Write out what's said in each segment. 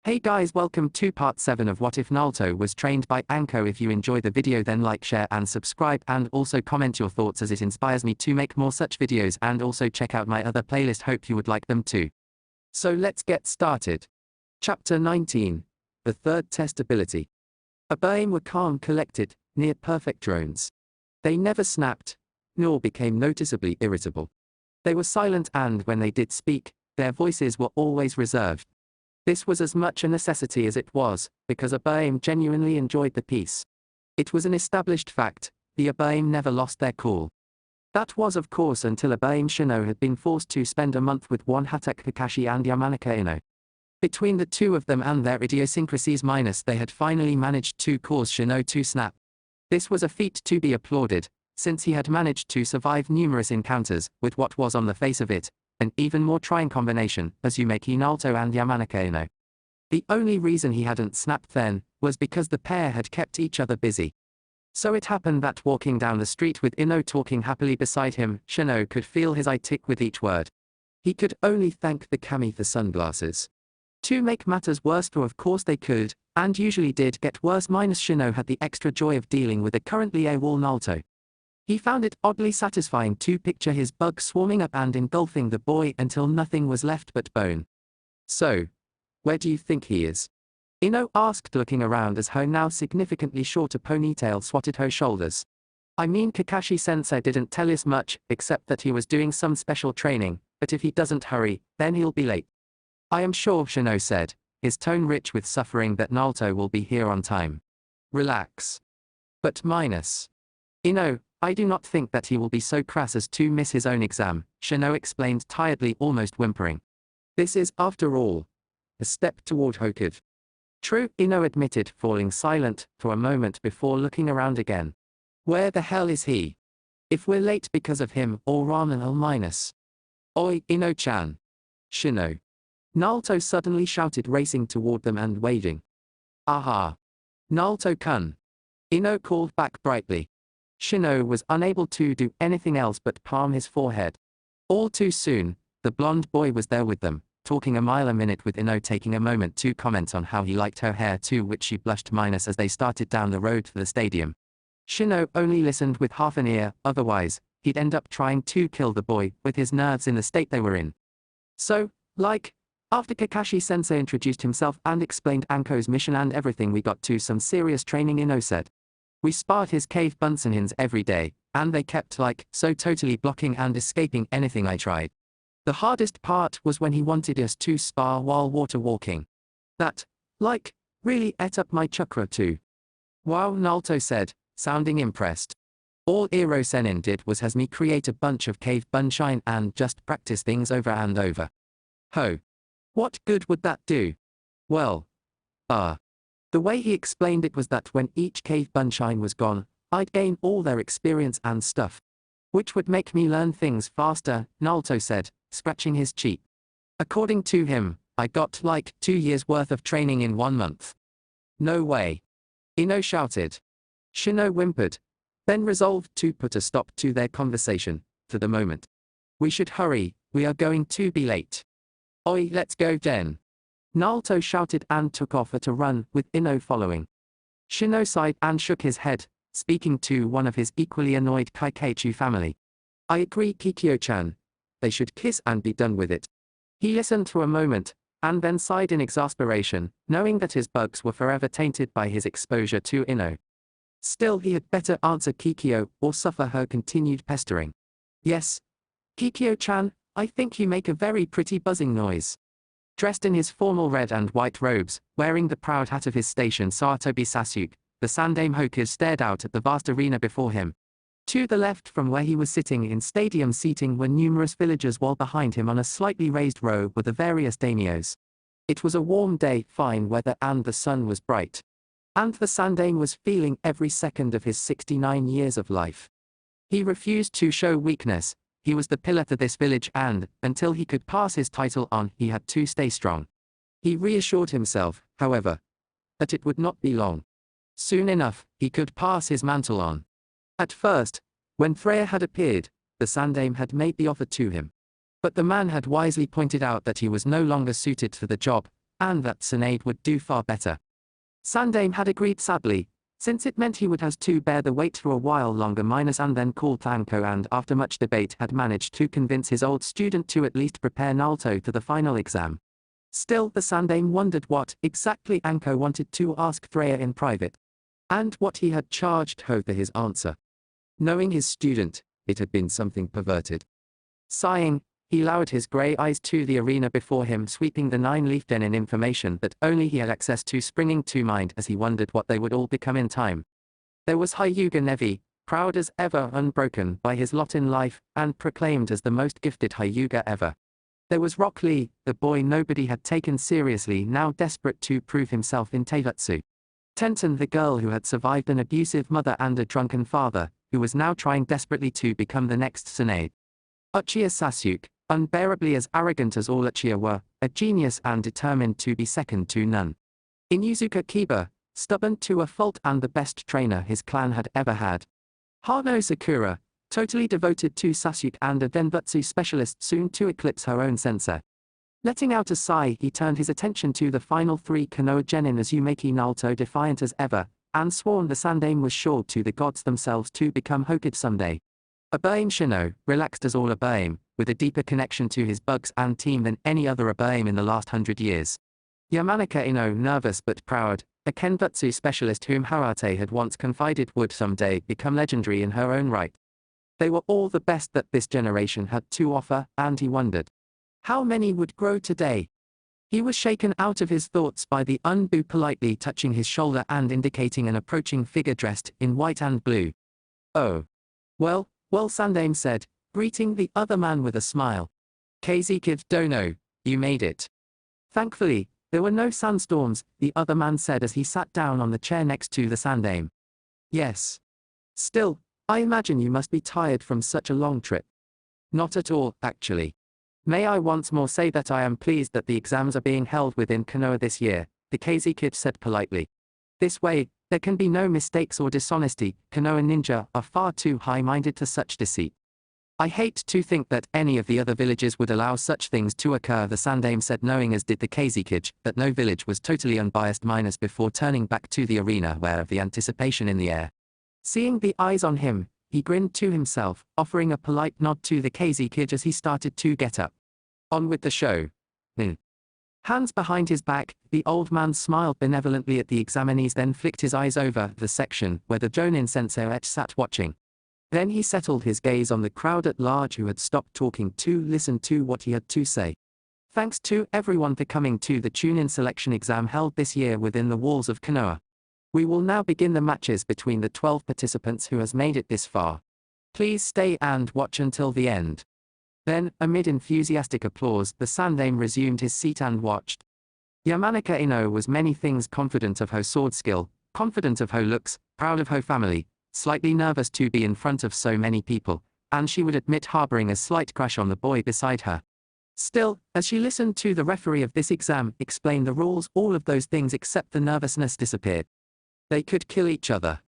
Hey guys, welcome to part 7 of What If Naruto Was Trained by Anko. If you enjoy the video then like, share and subscribe, and also comment your thoughts as it inspires me to make more such videos, and also check out my other playlist, hope you would like them too. So let's get started. Chapter 19. The Third Test Ability. Abaim were calm, collected, near perfect drones. They never snapped, nor became noticeably irritable. They were silent, and when they did speak, their voices were always reserved. This was as much a necessity as it was, because Abaim genuinely enjoyed the peace. It was an established fact, the Abaim never lost their cool. That was of course until Abaim Shino had been forced to spend a month with one Hatak Kakashi and Yamanaka INO. Between the two of them and their idiosyncrasies minus, they had finally managed to cause Shino to snap. This was a feat to be applauded, since he had managed to survive numerous encounters with what was on the face of it an even more trying combination, Azumaki Naruto and Yamanaka INO. The only reason he hadn't snapped then was because the pair had kept each other busy. So it happened that walking down the street with INO talking happily beside him, Shino could feel his eye tick with each word. He could only thank the kami for sunglasses. To make matters worse, for of course they could, and usually did get worse, minus Shino had the extra joy of dealing with a currently AWOL Naruto. He found it oddly satisfying to picture his bug swarming up and engulfing the boy until nothing was left but bone. So, where do you think he is? INO asked, looking around as her now significantly shorter ponytail swatted her shoulders. I mean, Kakashi-sensei didn't tell us much, except that he was doing some special training, but if he doesn't hurry, then he'll be late. I am sure, Shino said, his tone rich with suffering, that Naruto will be here on time. Relax. But minus. INO, I do not think that he will be so crass as to miss his own exam, Shino explained tiredly, almost whimpering. This is, after all, a step toward Hokage. True, INO admitted, falling silent for a moment before looking around again. Where the hell is he? If we're late because of him, or ramen L minus. Oi, INO-chan. Shino. Naruto suddenly shouted, racing toward them and waving. Aha. Naruto-kun. INO called back brightly. Shino was unable to do anything else but palm his forehead. All too soon, the blonde boy was there with them, talking a mile a minute, with INO taking a moment to comment on how he liked her hair, to which she blushed minus as they started down the road to the stadium. Shino only listened with half an ear, otherwise, he'd end up trying to kill the boy, with his nerves in the state they were in. So, after Kakashi-sensei introduced himself and explained Anko's mission and everything, we got to some serious training, INO said. We sparred his cave bunsenhins every day, and they kept so totally blocking and escaping anything I tried. The hardest part was when he wanted us to spar while water walking. That, really ate up my chakra too. Wow, Naruto said, sounding impressed. All Iro Senin did was has me create a bunch of cave bunshine and just practice things over and over. Ho. What good would that do? Well. The way he explained it was that when each cave bunshine was gone, I'd gain all their experience and stuff. Which would make me learn things faster, Naruto said, scratching his cheek. According to him, I got 2 years worth of training in 1 month. No way. INO shouted. Shino whimpered, then resolved to put a stop to their conversation, for the moment. We should hurry, we are going to be late. Oi, let's go then. Naruto shouted and took off at a run, with INO following. Shino sighed and shook his head, speaking to one of his equally annoyed Kaikeichu family. I agree, Kikyo-chan. They should kiss and be done with it. He listened for a moment, and then sighed in exasperation, knowing that his bugs were forever tainted by his exposure to INO. Still, he had better answer Kikyo, or suffer her continued pestering. Yes. Kikyo-chan, I think you make a very pretty buzzing noise. Dressed in his formal red and white robes, wearing the proud hat of his station Saatobi Sasuke, the Sandaime Hokage stared out at the vast arena before him. To the left from where he was sitting in stadium seating were numerous villagers, while behind him on a slightly raised row were the various daimyos. It was a warm day, fine weather, and the sun was bright. And the Sandaime was feeling every second of his 69 years of life. He refused to show weakness. He was the pillar to this village, and, until he could pass his title on, he had to stay strong. He reassured himself, however, that it would not be long. Soon enough, he could pass his mantle on. At first, when Freya had appeared, the Sandaime had made the offer to him. But the man had wisely pointed out that he was no longer suited for the job, and that Tsunade would do far better. Sandame had agreed sadly, since it meant he would have to bear the weight for a while longer and then called Anko and after much debate had managed to convince his old student to at least prepare Naruto to the final exam. Still the Sandame wondered what exactly Anko wanted to ask Freya in private, and what he had charged her for his answer. Knowing his student, it had been something perverted. Sighing, he lowered his grey eyes to the arena before him, sweeping the 9-leaf den in information that only he had access to, springing to mind as he wondered what they would all become in time. There was Hyuga Neji, proud as ever, unbroken by his lot in life, and proclaimed as the most gifted Hyuga ever. There was Rock Lee, the boy nobody had taken seriously, now desperate to prove himself in Taijutsu. Tenten, the girl who had survived an abusive mother and a drunken father, who was now trying desperately to become the next Tsunade. Uchiha Sasuke, unbearably as arrogant as all Uchiha were, a genius and determined to be second to none. Inuzuka Kiba, stubborn to a fault and the best trainer his clan had ever had. Hano Sakura, totally devoted to Sasuke and a denbutsu specialist soon to eclipse her own sensei. Letting out a sigh, he turned his attention to the final 3 Konoha genin Uzumaki Naruto, defiant as ever, and sworn the Sandame was sure to the gods themselves to become Hokage someday. Obeying Shino, relaxed as all obeying, with a deeper connection to his bugs and team than any other obeying in the last 100 years. Yamanaka Ino, nervous but proud, a Kenbutsu specialist whom Harate had once confided would someday become legendary in her own right. They were all the best that this generation had to offer, and he wondered, how many would grow today? He was shaken out of his thoughts by the Unbu politely touching his shoulder and indicating an approaching figure dressed in white and blue. Oh. Well, Sandame said, greeting the other man with a smile. Kazekid Dono, you made it. Thankfully, there were no sandstorms, the other man said as he sat down on the chair next to the Sandame. Yes. Still, I imagine you must be tired from such a long trip. Not at all, actually. May I once more say that I am pleased that the exams are being held within Konoha this year, the Kazekid said politely. This way, there can be no mistakes or dishonesty. Konoha ninja are far too high-minded to such deceit. I hate to think that any of the other villages would allow such things to occur, the Sandame said, knowing as did the Kazekid that no village was totally unbiased minus before turning back to the arena, aware of the anticipation in the air. Seeing the eyes on him, he grinned to himself, offering a polite nod to the Kazekid as he started to get up. On with the show. Hands behind his back, the old man smiled benevolently at the examinees, then flicked his eyes over the section where the Jonin sensei sat watching. Then he settled his gaze on the crowd at large who had stopped talking to listen to what he had to say. Thanks to everyone for coming to the Chunin selection exam held this year within the walls of Konoha. We will now begin the matches between the 12 participants who has made it this far. Please stay and watch until the end. Then, amid enthusiastic applause, the Sandame resumed his seat and watched. Yamanaka Ino was many things: confident of her sword skill, confident of her looks, proud of her family, slightly nervous to be in front of so many people, and she would admit harboring a slight crush on the boy beside her. Still, as she listened to the referee of this exam explain the rules, all of those things except the nervousness disappeared. They could kill each other.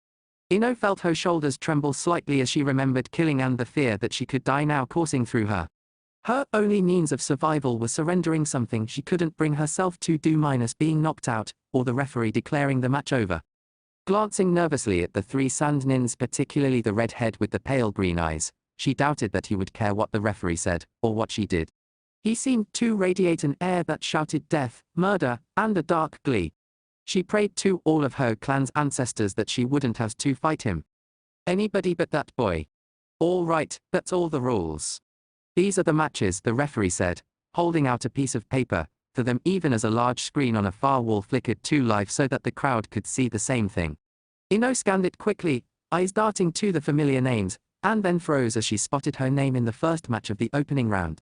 Ino felt her shoulders tremble slightly as she remembered killing and the fear that she could die now coursing through her. Her only means of survival was surrendering something she couldn't bring herself to do minus being knocked out, or the referee declaring the match over. Glancing nervously at the 3 Sandnins, particularly the redhead with the pale green eyes, she doubted that he would care what the referee said, or what she did. He seemed to radiate an air that shouted death, murder, and a dark glee. She prayed to all of her clan's ancestors that she wouldn't have to fight him. Anybody but that boy. All right, that's all the rules. These are the matches, the referee said, holding out a piece of paper, to them even as a large screen on a far wall flickered to life so that the crowd could see the same thing. Ino scanned it quickly, eyes darting to the familiar names, and then froze as she spotted her name in the first match of the opening round.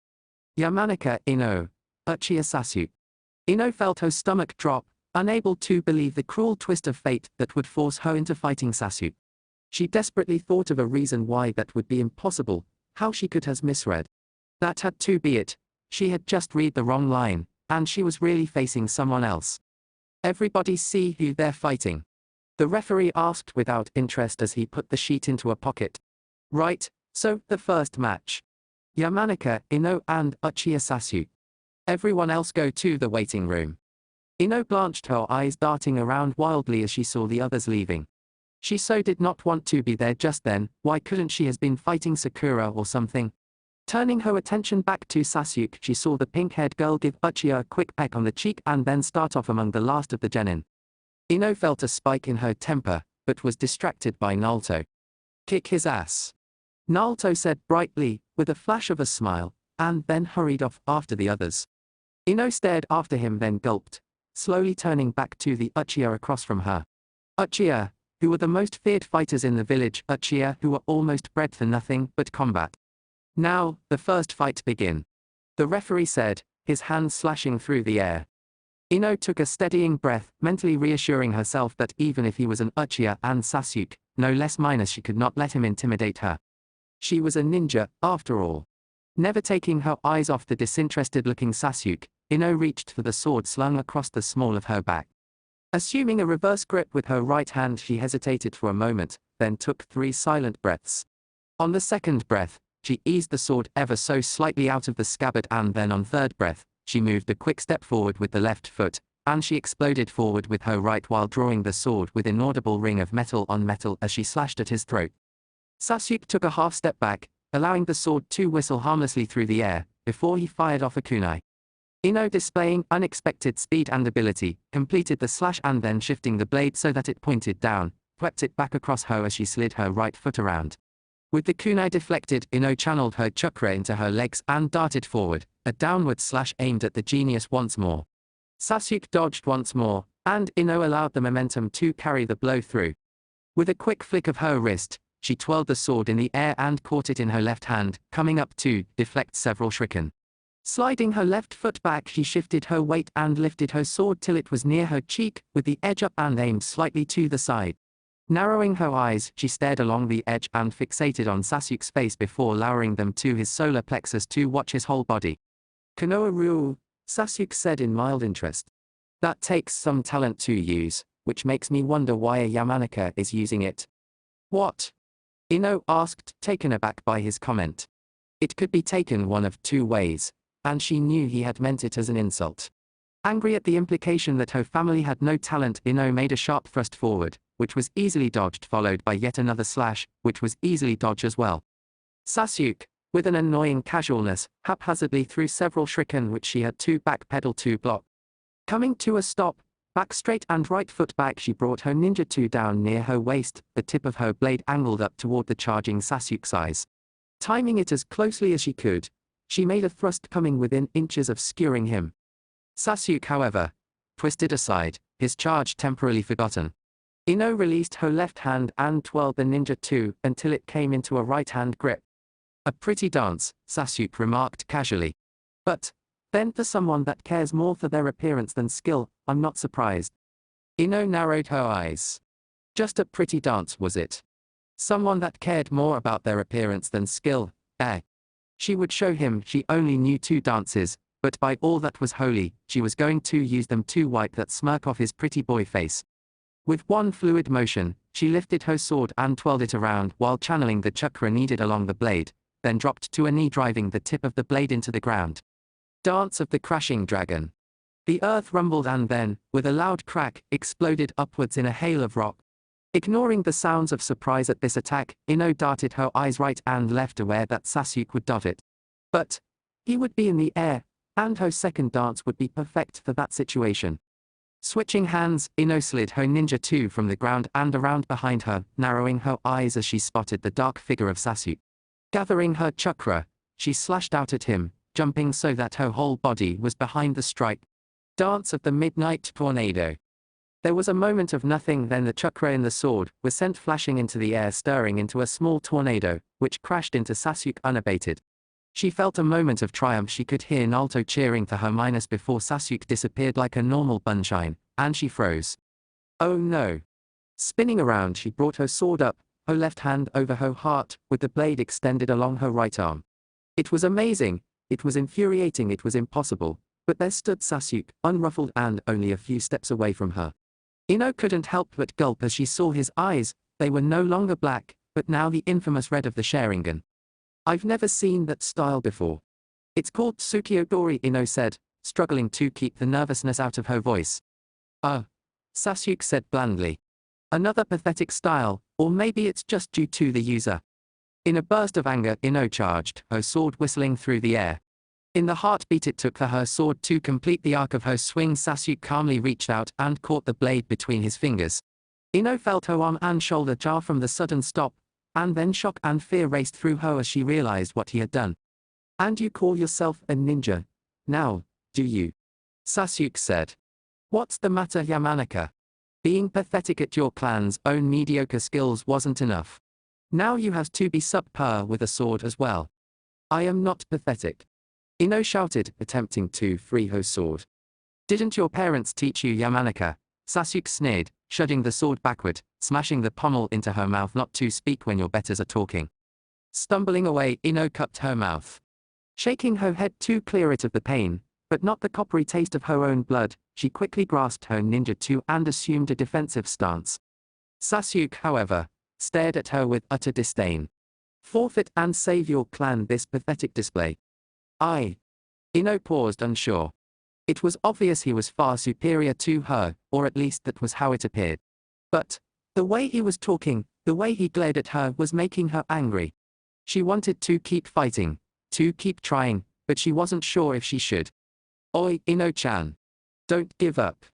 Yamanaka Ino, Uchiha Sasuke. Ino felt her stomach drop, unable to believe the cruel twist of fate that would force her into fighting Sasuke. She desperately thought of a reason why that would be impossible, how she could have misread. That had to be it. She had just read the wrong line, and she was really facing someone else. Everybody see who they're fighting? The referee asked without interest as he put the sheet into a pocket. Right, so the first match. Yamanaka Ino and Uchiha Sasuke. Everyone else go to the waiting room. Ino blanched, her eyes darting around wildly as she saw the others leaving. She so did not want to be there just then. Why couldn't she have been fighting Sakura or something? Turning her attention back to Sasuke, she saw the pink-haired girl give Uchiha a quick peck on the cheek and then start off among the last of the genin. Ino felt a spike in her temper, but was distracted by Naruto. Kick his ass, Naruto said brightly, with a flash of a smile, and then hurried off after the others. Ino stared after him, then gulped, slowly turning back to the Uchiha across from her. Uchiha, who were the most feared fighters in the village, Uchiha who were almost bred for nothing but combat. Now, the first fight begin, the referee said, his hands slashing through the air. Ino took a steadying breath, mentally reassuring herself that even if he was an Uchiha and Sasuke, no less minus, she could not let him intimidate her. She was a ninja, after all. Never taking her eyes off the disinterested-looking Sasuke, Ino reached for the sword slung across the small of her back. Assuming a reverse grip with her right hand, she hesitated for a moment, then took 3 silent breaths. On the second breath, she eased the sword ever so slightly out of the scabbard, and then on third breath, she moved a quick step forward with the left foot, and she exploded forward with her right while drawing the sword with inaudible ring of metal on metal as she slashed at his throat. Sasuke took a half step back, allowing the sword to whistle harmlessly through the air, before he fired off a kunai. Ino, displaying unexpected speed and ability, completed the slash and then shifting the blade so that it pointed down, swept it back across her as she slid her right foot around. With the kunai deflected, Ino channeled her chakra into her legs and darted forward, a downward slash aimed at the genius once more. Sasuke dodged once more, and Ino allowed the momentum to carry the blow through. With a quick flick of her wrist, she twirled the sword in the air and caught it in her left hand, coming up to deflect several shuriken. Sliding her left foot back, she shifted her weight and lifted her sword till it was near her cheek, with the edge up and aimed slightly to the side. Narrowing her eyes, she stared along the edge and fixated on Sasuke's face before lowering them to his solar plexus to watch his whole body. Konoha rule, Sasuke said in mild interest. That takes some talent to use, which makes me wonder why a Yamanaka is using it. What? Ino asked, taken aback by his comment. It could be taken one of 2 ways, and she knew he had meant it as an insult. Angry at the implication that her family had no talent, Ino made a sharp thrust forward, which was easily dodged, followed by yet another slash, which was easily dodged as well. Sasuke, with an annoying casualness, haphazardly threw several shuriken which she had to backpedal to block. Coming to a stop, back straight and right foot back, she brought her ninja 2 down near her waist, the tip of her blade angled up toward the charging Sasuke's eyes. Timing it as closely as she could, she made a thrust coming within inches of skewering him. Sasuke, however, twisted aside, his charge temporarily forgotten. Ino released her left hand and twirled the ninja 2 until it came into a right-hand grip. A pretty dance, Sasuke remarked casually. But then, for someone that cares more for their appearance than skill, I'm not surprised. Ino narrowed her eyes. Just a pretty dance, was it? Someone that cared more about their appearance than skill, eh? She would show him she only knew 2 dances, but by all that was holy, she was going to use them to wipe that smirk off his pretty boy face. With one fluid motion, she lifted her sword and twirled it around while channeling the chakra needed along the blade, then dropped to a knee, driving the tip of the blade into the ground. Dance of the crashing dragon. The earth rumbled and then, with a loud crack, exploded upwards in a hail of rock. Ignoring the sounds of surprise at this attack, Ino darted her eyes right and left, aware that Sasuke would dodge it. But he would be in the air, and her second dance would be perfect for that situation. Switching hands, Ino slid her ninja 2 from the ground and around behind her, narrowing her eyes as she spotted the dark figure of Sasuke. Gathering her chakra, she slashed out at him, jumping so that her whole body was behind the strike. Dance of the Midnight Tornado. There was a moment of nothing, then the chakra in the sword was sent flashing into the air, stirring into a small tornado, which crashed into Sasuke unabated. She felt a moment of triumph. She could hear Naruto cheering for her minus before Sasuke disappeared like a normal sunshine, and she froze. Oh no. Spinning around, she brought her sword up, her left hand over her heart, with the blade extended along her right arm. It was amazing, it was infuriating, it was impossible, but there stood Sasuke, unruffled and only a few steps away from her. Ino couldn't help but gulp as she saw his eyes. They were no longer black, but now the infamous red of the Sharingan. I've never seen that style before. It's called Tsukiodori, Ino said, struggling to keep the nervousness out of her voice. Sasuke said blandly. Another pathetic style, or maybe it's just due to the user. In a burst of anger, Ino charged, her sword whistling through the air. In the heartbeat it took for her sword to complete the arc of her swing, Sasuke calmly reached out and caught the blade between his fingers. Ino felt her arm and shoulder jar from the sudden stop, and then shock and fear raced through her as she realized what he had done. "And you call yourself a ninja, now, do you?" Sasuke said. "What's the matter, Yamanaka? Being pathetic at your clan's own mediocre skills wasn't enough. Now you have to be subpar with a sword as well." "I am not pathetic," Ino shouted, attempting to free her sword. "Didn't your parents teach you, Yamanaka?" Sasuke sneered, shoving the sword backward, smashing the pommel into her mouth. "Not to speak when your betters are talking." Stumbling away, Ino cupped her mouth. Shaking her head to clear it of the pain, but not the coppery taste of her own blood, she quickly grasped her ninjutsu and assumed a defensive stance. Sasuke, however, stared at her with utter disdain. "Forfeit and save your clan this pathetic display." Ino paused, unsure. It was obvious he was far superior to her, or at least that was how it appeared. But the way he was talking, the way he glared at her, was making her angry. She wanted to keep fighting, to keep trying, but she wasn't sure if she should. "Oi, Ino-chan. Don't give up,"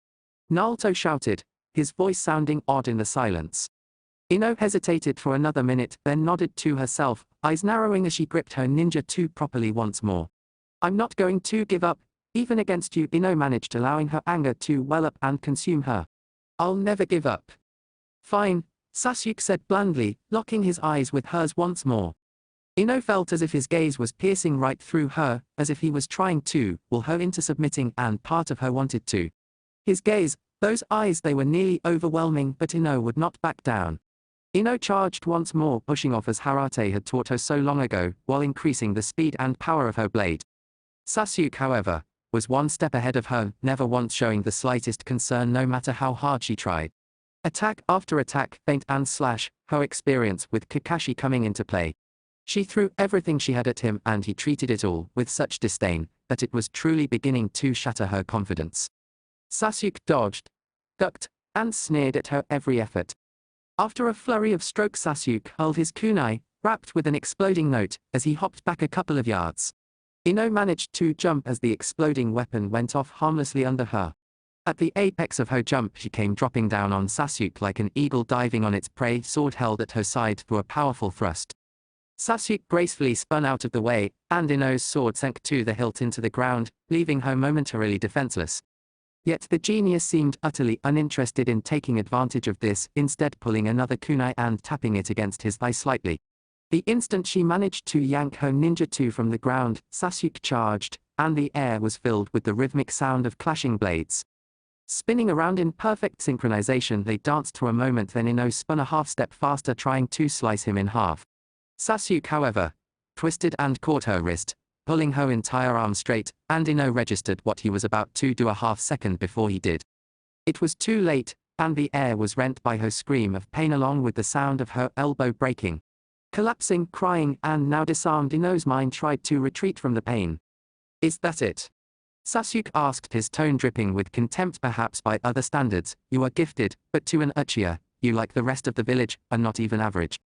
Naruto shouted, his voice sounding odd in the silence. Ino hesitated for another minute, then nodded to herself, eyes narrowing as she gripped her ninjutsu properly once more. "I'm not going to give up, even against you," Ino managed, allowing her anger to well up and consume her. "I'll never give up." "Fine," Sasuke said blandly, locking his eyes with hers once more. Ino felt as if his gaze was piercing right through her, as if he was trying to will her into submitting, and part of her wanted to. His gaze, those eyes, they were nearly overwhelming, but Ino would not back down. Ino charged once more, pushing off as Harate had taught her so long ago, while increasing the speed and power of her blade. Sasuke, however, was one step ahead of her, never once showing the slightest concern no matter how hard she tried. Attack after attack, feint and slash, her experience with Kakashi coming into play. She threw everything she had at him, and he treated it all with such disdain that it was truly beginning to shatter her confidence. Sasuke dodged, ducked, and sneered at her every effort. After a flurry of strokes, Sasuke hurled his kunai, wrapped with an exploding note, as he hopped back a couple of yards. Ino managed to jump as the exploding weapon went off harmlessly under her. At the apex of her jump, she came dropping down on Sasuke like an eagle diving on its prey, sword held at her side through a powerful thrust. Sasuke gracefully spun out of the way, and Ino's sword sank to the hilt into the ground, leaving her momentarily defenseless. Yet the genius seemed utterly uninterested in taking advantage of this, instead pulling another kunai and tapping it against his thigh slightly. The instant she managed to yank her ninjutsu from the ground, Sasuke charged, and the air was filled with the rhythmic sound of clashing blades. Spinning around in perfect synchronization, they danced for a moment, then Ino spun a half-step faster, trying to slice him in half. Sasuke, however, twisted and caught her wrist, pulling her entire arm straight, and Ino registered what he was about to do a half-second before he did. It was too late, and the air was rent by her scream of pain along with the sound of her elbow breaking. Collapsing, crying, and now disarmed, Ino's mind tried to retreat from the pain. "Is that it?" Sasuke asked, his tone dripping with contempt. "Perhaps by other standards, you are gifted, but to an Uchiha, you, like the rest of the village, are not even average."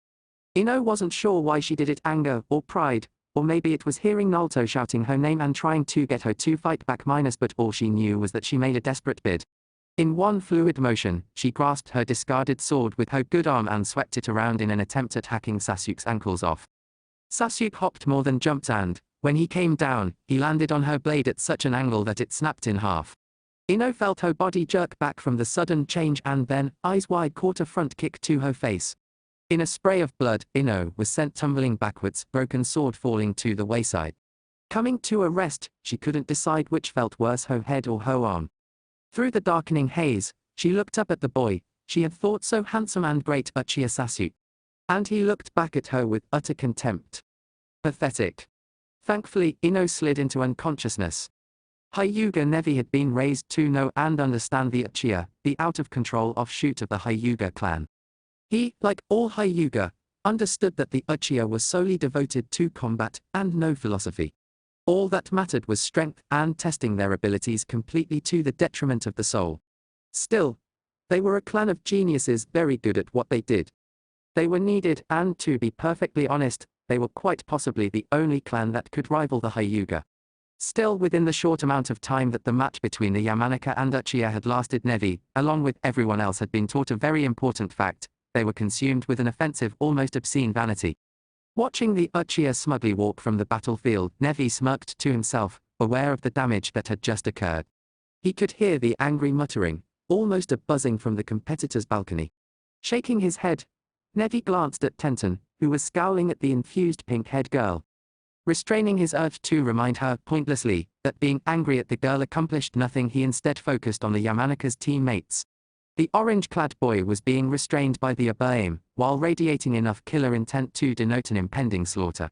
Ino wasn't sure why she did it, anger or pride, or maybe it was hearing Naruto shouting her name and trying to get her to fight back, but all she knew was that she made a desperate bid. In one fluid motion, she grasped her discarded sword with her good arm and swept it around in an attempt at hacking Sasuke's ankles off. Sasuke hopped more than jumped, and, when he came down, he landed on her blade at such an angle that it snapped in half. Ino felt her body jerk back from the sudden change and then, eyes wide, caught a front kick to her face. In a spray of blood, Ino was sent tumbling backwards, broken sword falling to the wayside. Coming to a rest, she couldn't decide which felt worse, her head or her arm. Through the darkening haze, she looked up at the boy she had thought so handsome and great, Uchiha Sasuke. And he looked back at her with utter contempt. Pathetic. Thankfully, Ino slid into unconsciousness. Hyuga Nevi had been raised to know and understand the Uchiha, the out-of-control offshoot of the Hyuga clan. He, like all Hyuga, understood that the Uchiha was solely devoted to combat, and no philosophy. All that mattered was strength and testing their abilities completely to the detriment of the soul. Still, they were a clan of geniuses very good at what they did. They were needed, and to be perfectly honest, they were quite possibly the only clan that could rival the Hyuga. Still, within the short amount of time that the match between the Yamanaka and Uchiha had lasted, Neji, along with everyone else, had been taught a very important fact: they were consumed with an offensive, almost obscene vanity. Watching the Uchiha smugly walk from the battlefield, Neji smirked to himself, aware of the damage that had just occurred. He could hear the angry muttering, almost a buzzing from the competitor's balcony. Shaking his head, Neji glanced at Tenten, who was scowling at the infused pink-haired girl. Restraining his urge to remind her, pointlessly, that being angry at the girl accomplished nothing, he instead focused on the Yamanaka's teammates. The orange-clad boy was being restrained by the aim, while radiating enough killer intent to denote an impending slaughter.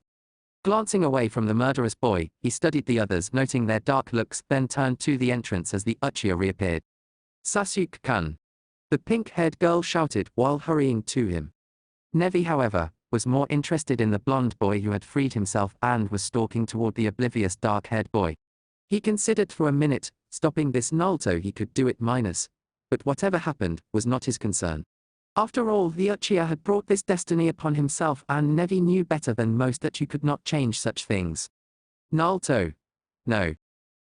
Glancing away from the murderous boy, he studied the others, noting their dark looks, then turned to the entrance as the Uchiha reappeared. "Sasuke-kun!" the pink-haired girl shouted while hurrying to him. Neji, however, was more interested in the blonde boy who had freed himself and was stalking toward the oblivious dark-haired boy. He considered for a minute, stopping this Naruto he could do it minus, but whatever happened was not his concern. After all, the Uchiha had brought this destiny upon himself, and Neji knew better than most that you could not change such things. "Naruto. No."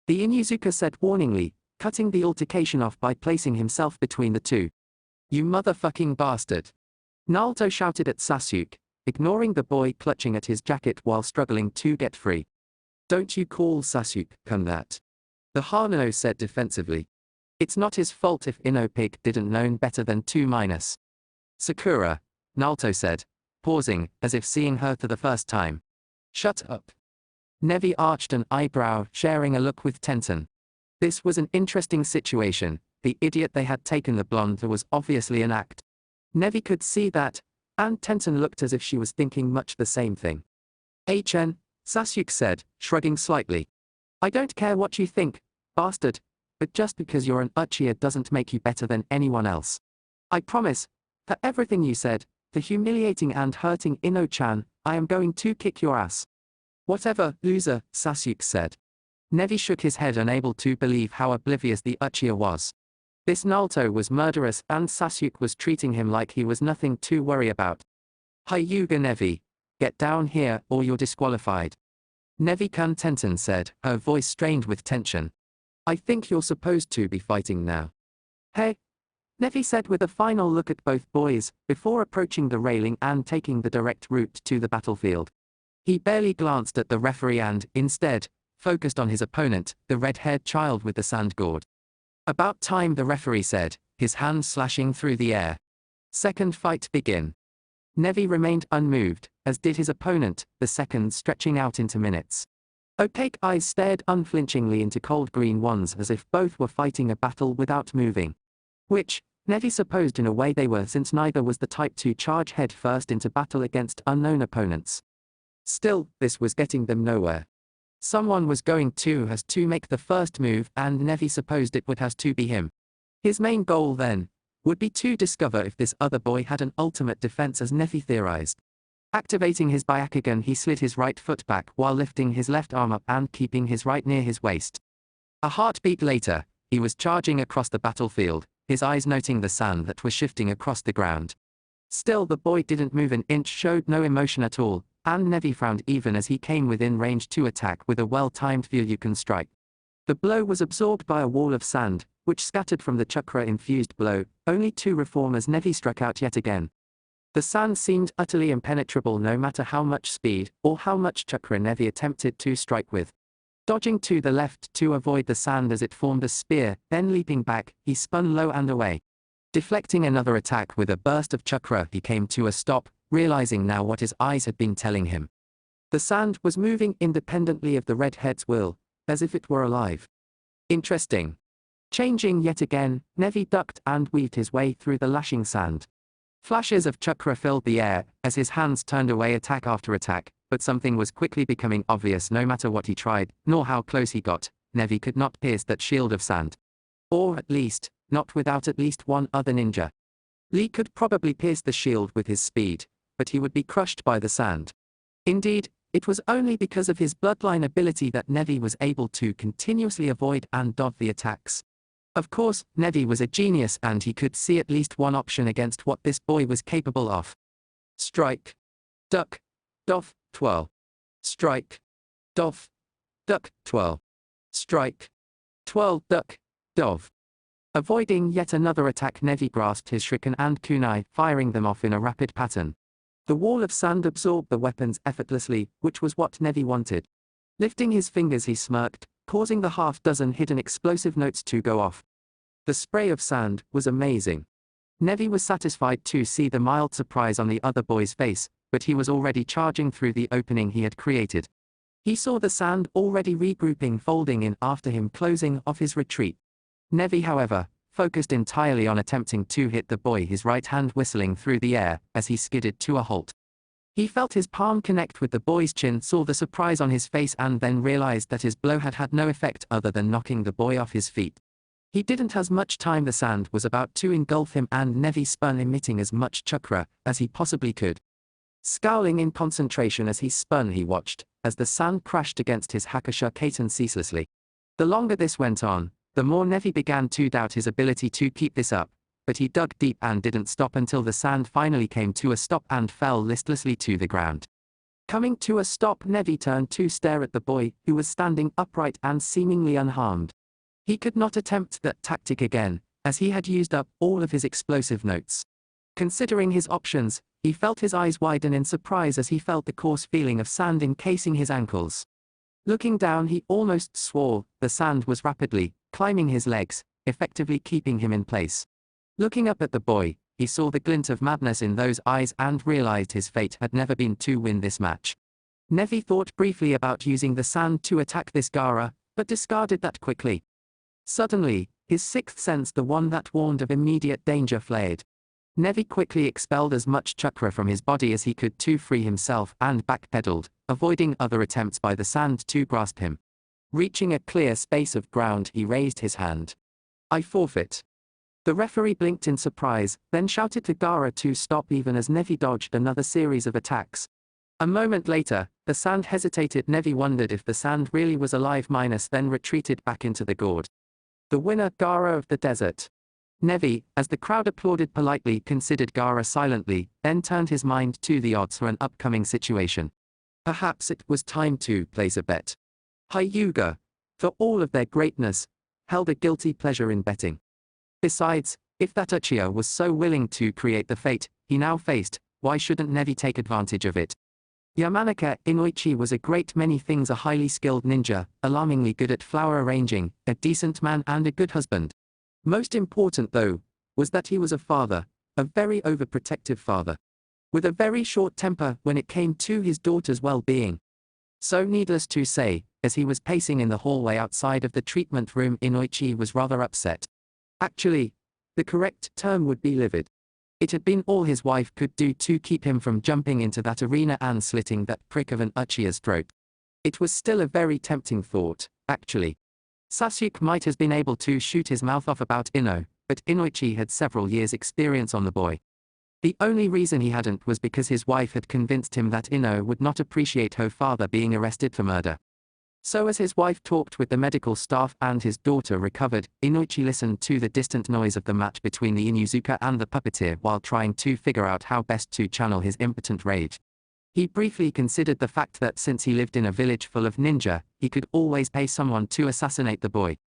The Inuzuka said warningly, cutting the altercation off by placing himself between the two. "You motherfucking bastard." Naruto shouted at Sasuke, ignoring the boy clutching at his jacket while struggling to get free. "Don't you call Sasuke-kun that," the Hanano said defensively. "It's not his fault if INO Pig didn't know better than to minus." "Sakura," Naruto said, pausing, as if seeing her for the first time. "Shut up." Neji arched an eyebrow, sharing a look with Tenten. This was an interesting situation. The idiot they had taken the blonde was obviously an act. Neji could see that, and Tenten looked as if she was thinking much the same thing. "HN," Sasuke said, shrugging slightly. "I don't care what you think, bastard, but just because you're an Uchiha doesn't make you better than anyone else. I promise, for everything you said, the humiliating and hurting Ino-chan, I am going to kick your ass." "Whatever, loser," Sasuke said. Neji shook his head, unable to believe how oblivious the Uchiha was. This Naruto was murderous, and Sasuke was treating him like he was nothing to worry about. "Hyuga Neji, get down here or you're disqualified." "Neji-kun," Tenten said, her voice strained with tension. "I think you're supposed to be fighting now." "Hey," Neji said with a final look at both boys, before approaching the railing and taking the direct route to the battlefield. He barely glanced at the referee and, instead, focused on his opponent, the red-haired child with the sand gourd. "About time," the referee said, his hand slashing through the air. "Second fight begin." Neji remained unmoved, as did his opponent, the seconds stretching out into minutes. Opaque eyes stared unflinchingly into cold green ones, as if both were fighting a battle without moving. Which, Neji supposed in a way they were, since neither was the type to charge head first into battle against unknown opponents. Still, this was getting them nowhere. Someone was going to have to make the first move, and Neji supposed it would have to be him. His main goal, then, would be to discover if this other boy had an ultimate defense, as Neji theorized. Activating his Byakugan, he slid his right foot back while lifting his left arm up and keeping his right near his waist. A heartbeat later, he was charging across the battlefield, his eyes noting the sand that was shifting across the ground. Still, the boy didn't move an inch, showed no emotion at all, and Neji frowned even as he came within range to attack with a well-timed Ryuken strike. The blow was absorbed by a wall of sand, which scattered from the chakra-infused blow, only to reform as Neji struck out yet again. The sand seemed utterly impenetrable no matter how much speed, or how much chakra Neji attempted to strike with. Dodging to the left to avoid the sand as it formed a spear, then leaping back, he spun low and away. Deflecting another attack with a burst of chakra, he came to a stop, realizing now what his eyes had been telling him. The sand was moving independently of the redhead's will, as if it were alive. Interesting. Changing yet again, Neji ducked and weaved his way through the lashing sand. Flashes of chakra filled the air, as his hands turned away attack after attack, but something was quickly becoming obvious. No matter what he tried, nor how close he got, Neji could not pierce that shield of sand. Or at least, not without at least one other ninja. Lee could probably pierce the shield with his speed, but he would be crushed by the sand. Indeed, it was only because of his bloodline ability that Neji was able to continuously avoid and dodge the attacks. Of course, Neji was a genius and he could see at least one option against what this boy was capable of. Strike. Duck. Dove. Twirl. Strike. Dove. Duck. Twirl. Strike. Twirl. Duck. Dove. Avoiding yet another attack, Neji grasped his shuriken and kunai, firing them off in a rapid pattern. The wall of sand absorbed the weapons effortlessly, which was what Neji wanted. Lifting his fingers he smirked, causing the half-dozen hidden explosive notes to go off. The spray of sand was amazing. Neji was satisfied to see the mild surprise on the other boy's face, but he was already charging through the opening he had created. He saw the sand already regrouping, folding in after him, closing off his retreat. Neji, however, focused entirely on attempting to hit the boy, his right hand whistling through the air as he skidded to a halt. He felt his palm connect with the boy's chin, saw the surprise on his face, and then realized that his blow had had no effect other than knocking the boy off his feet. He didn't have much time. The sand was about to engulf him and Neji spun, emitting as much chakra as he possibly could. Scowling in concentration as he spun, he watched as the sand crashed against his Hakushuriken ceaselessly. The longer this went on, the more Neji began to doubt his ability to keep this up, but he dug deep and didn't stop until the sand finally came to a stop and fell listlessly to the ground. Coming to a stop, Neji turned to stare at the boy, who was standing upright and seemingly unharmed. He could not attempt that tactic again, as he had used up all of his explosive notes. Considering his options, he felt his eyes widen in surprise as he felt the coarse feeling of sand encasing his ankles. Looking down, he almost swore the sand was rapidly climbing his legs, effectively keeping him in place. Looking up at the boy, he saw the glint of madness in those eyes and realized his fate had never been to win this match. Neji thought briefly about using the sand to attack this Gaara, but discarded that quickly. Suddenly, his sixth sense, the one that warned of immediate danger, flared. Neji quickly expelled as much chakra from his body as he could to free himself and backpedaled, avoiding other attempts by the sand to grasp him. Reaching a clear space of ground, he raised his hand. "I forfeit." The referee blinked in surprise, then shouted to Gaara to stop even as Neji dodged another series of attacks. A moment later, the sand hesitated. Neji wondered if the sand really was alive, then retreated back into the gourd. The winner, Gaara of the desert. Neji, as the crowd applauded politely, considered Gaara silently, then turned his mind to the odds for an upcoming situation. Perhaps it was time to place a bet. Hyuga, for all of their greatness, held a guilty pleasure in betting. Besides, if that Uchiha was so willing to create the fate he now faced, why shouldn't Neji take advantage of it? Yamanaka Inoichi was a great many things: a highly skilled ninja, alarmingly good at flower arranging, a decent man and a good husband. Most important, though, was that he was a father, a very overprotective father, with a very short temper when it came to his daughter's well-being. So needless to say, as he was pacing in the hallway outside of the treatment room, Inoichi was rather upset. Actually, the correct term would be livid. It had been all his wife could do to keep him from jumping into that arena and slitting that prick of an Uchiha's throat. It was still a very tempting thought, actually. Sasuke might have been able to shoot his mouth off about INO, but Inoichi had several years' experience on the boy. The only reason he hadn't was because his wife had convinced him that INO would not appreciate her father being arrested for murder. So as his wife talked with the medical staff and his daughter recovered, Inoichi listened to the distant noise of the match between the Inuzuka and the puppeteer while trying to figure out how best to channel his impotent rage. He briefly considered the fact that since he lived in a village full of ninja, he could always pay someone to assassinate the boy.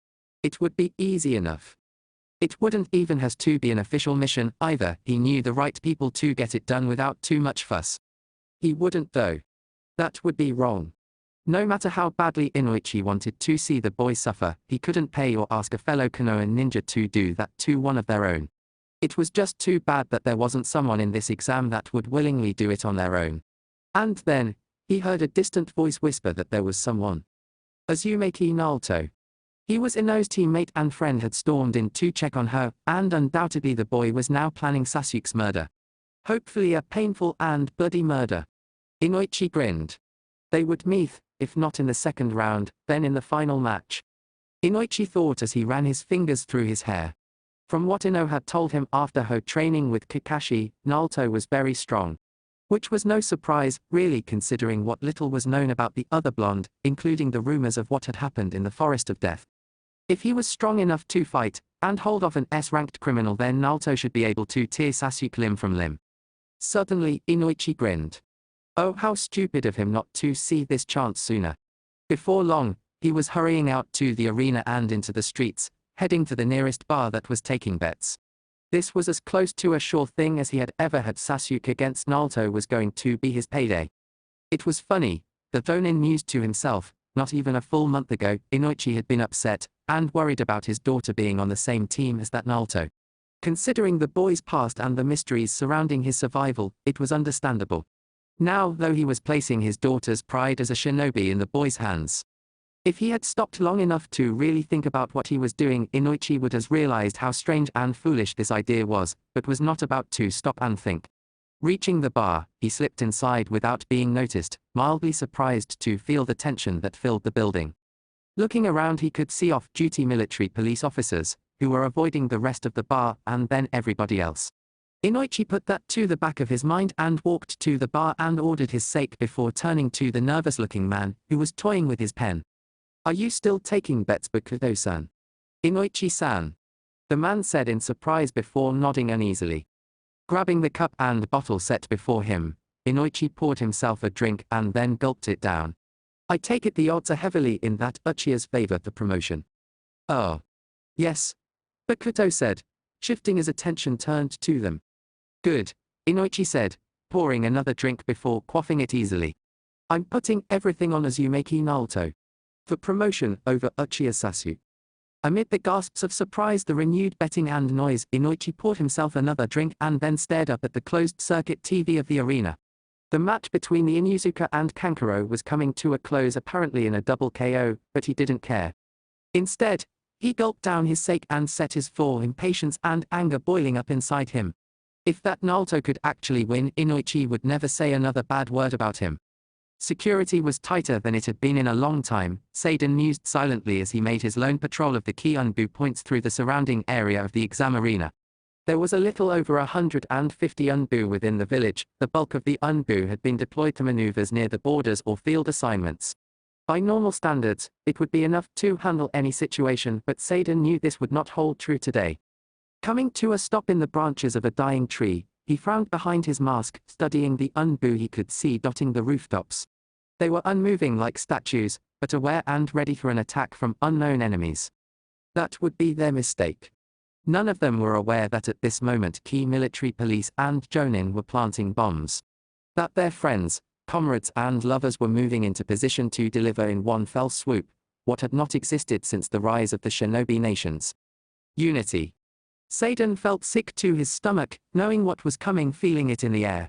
It would be easy enough. It wouldn't even have to be an official mission either. He knew the right people to get it done without too much fuss. He wouldn't, though. That would be wrong. No matter how badly Inoichi wanted to see the boy suffer, he couldn't pay or ask a fellow Konoha ninja to do that to one of their own. It was just too bad that there wasn't someone in this exam that would willingly do it on their own. And then, he heard a distant voice whisper that there was someone. Azumaki Naruto. He was Ino's teammate and friend, had stormed in to check on her, and undoubtedly the boy was now planning Sasuke's murder. Hopefully a painful and bloody murder. Inoichi grinned. They would meet, if not in the second round, then in the final match. Inoichi thought as he ran his fingers through his hair. From what Ino had told him after her training with Kakashi, Naruto was very strong. Which was no surprise, really, considering what little was known about the other blonde, including the rumors of what had happened in the Forest of Death. If he was strong enough to fight, and hold off an S-ranked criminal, then Naruto should be able to tear Sasuke limb from limb. Suddenly, Inoichi grinned. Oh, how stupid of him not to see this chance sooner. Before long, he was hurrying out to the arena and into the streets, heading to the nearest bar that was taking bets. This was as close to a sure thing as he had ever had. Sasuke against Naruto was going to be his payday. It was funny, the Chunin mused to himself. Not even a full month ago, Inoichi had been upset and worried about his daughter being on the same team as that Naruto. Considering the boy's past and the mysteries surrounding his survival, it was understandable. Now, though, he was placing his daughter's pride as a shinobi in the boy's hands. If he had stopped long enough to really think about what he was doing, Inoichi would have realized how strange and foolish this idea was, but was not about to stop and think. Reaching the bar, he slipped inside without being noticed, mildly surprised to feel the tension that filled the building. Looking around, he could see off-duty military police officers, who were avoiding the rest of the bar and then everybody else. Inoichi put that to the back of his mind and walked to the bar and ordered his sake before turning to the nervous-looking man, who was toying with his pen. Are you still taking bets, Bakuto-san? Inoichi-san. The man said in surprise before nodding uneasily. Grabbing the cup and bottle set before him, Inoichi poured himself a drink and then gulped it down. I take it the odds are heavily in that Uchiha's favor the promotion. Oh. Yes. Bakuto said, shifting his attention turned to them. Good, Inoichi said, pouring another drink before quaffing it easily. I'm putting everything on Uzumaki Naruto. For promotion over Uchiha Sasuke. Amid the gasps of surprise, the renewed betting and noise, Inoichi poured himself another drink and then stared up at the closed-circuit TV of the arena. The match between the Inuzuka and Kankuro was coming to a close, apparently in a double KO, but he didn't care. Instead, he gulped down his sake and set his full impatience and anger boiling up inside him. If that Naruto could actually win, Inoichi would never say another bad word about him. Security was tighter than it had been in a long time. Seiden mused silently as he made his lone patrol of the key Unbu points through the surrounding area of the exam arena. There was a little over 150 Unbu within the village. The bulk of the Unbu had been deployed to maneuvers near the borders or field assignments. By normal standards, it would be enough to handle any situation, but Seiden knew this would not hold true today. Coming to a stop in the branches of a dying tree, he frowned behind his mask, studying the Unbu he could see dotting the rooftops. They were unmoving like statues, but aware and ready for an attack from unknown enemies. That would be their mistake. None of them were aware that at this moment key military police and Chunin were planting bombs. That their friends, comrades and lovers were moving into position to deliver in one fell swoop, what had not existed since the rise of the shinobi nations. Unity. Seiden felt sick to his stomach, knowing what was coming, feeling it in the air.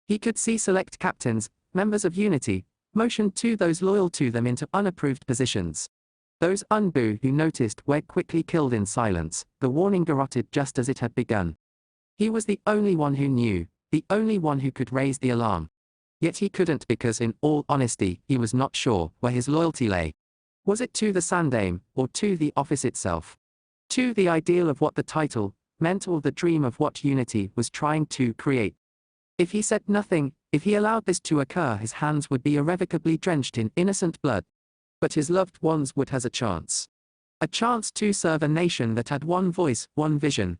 He could see select captains, members of Unity, motion to those loyal to them into unapproved positions. Those Unbu who noticed were quickly killed in silence. The warning garroted just as it had begun. He was the only one who knew, the only one who could raise the alarm. Yet he couldn't because in all honesty he was not sure where his loyalty lay. Was it to the Sandaime, or to the office itself? To the ideal of what the title meant or the dream of what Unity was trying to create? If he said nothing, if he allowed this to occur, his hands would be irrevocably drenched in innocent blood. But his loved ones would have a chance. A chance to serve a nation that had one voice, one vision.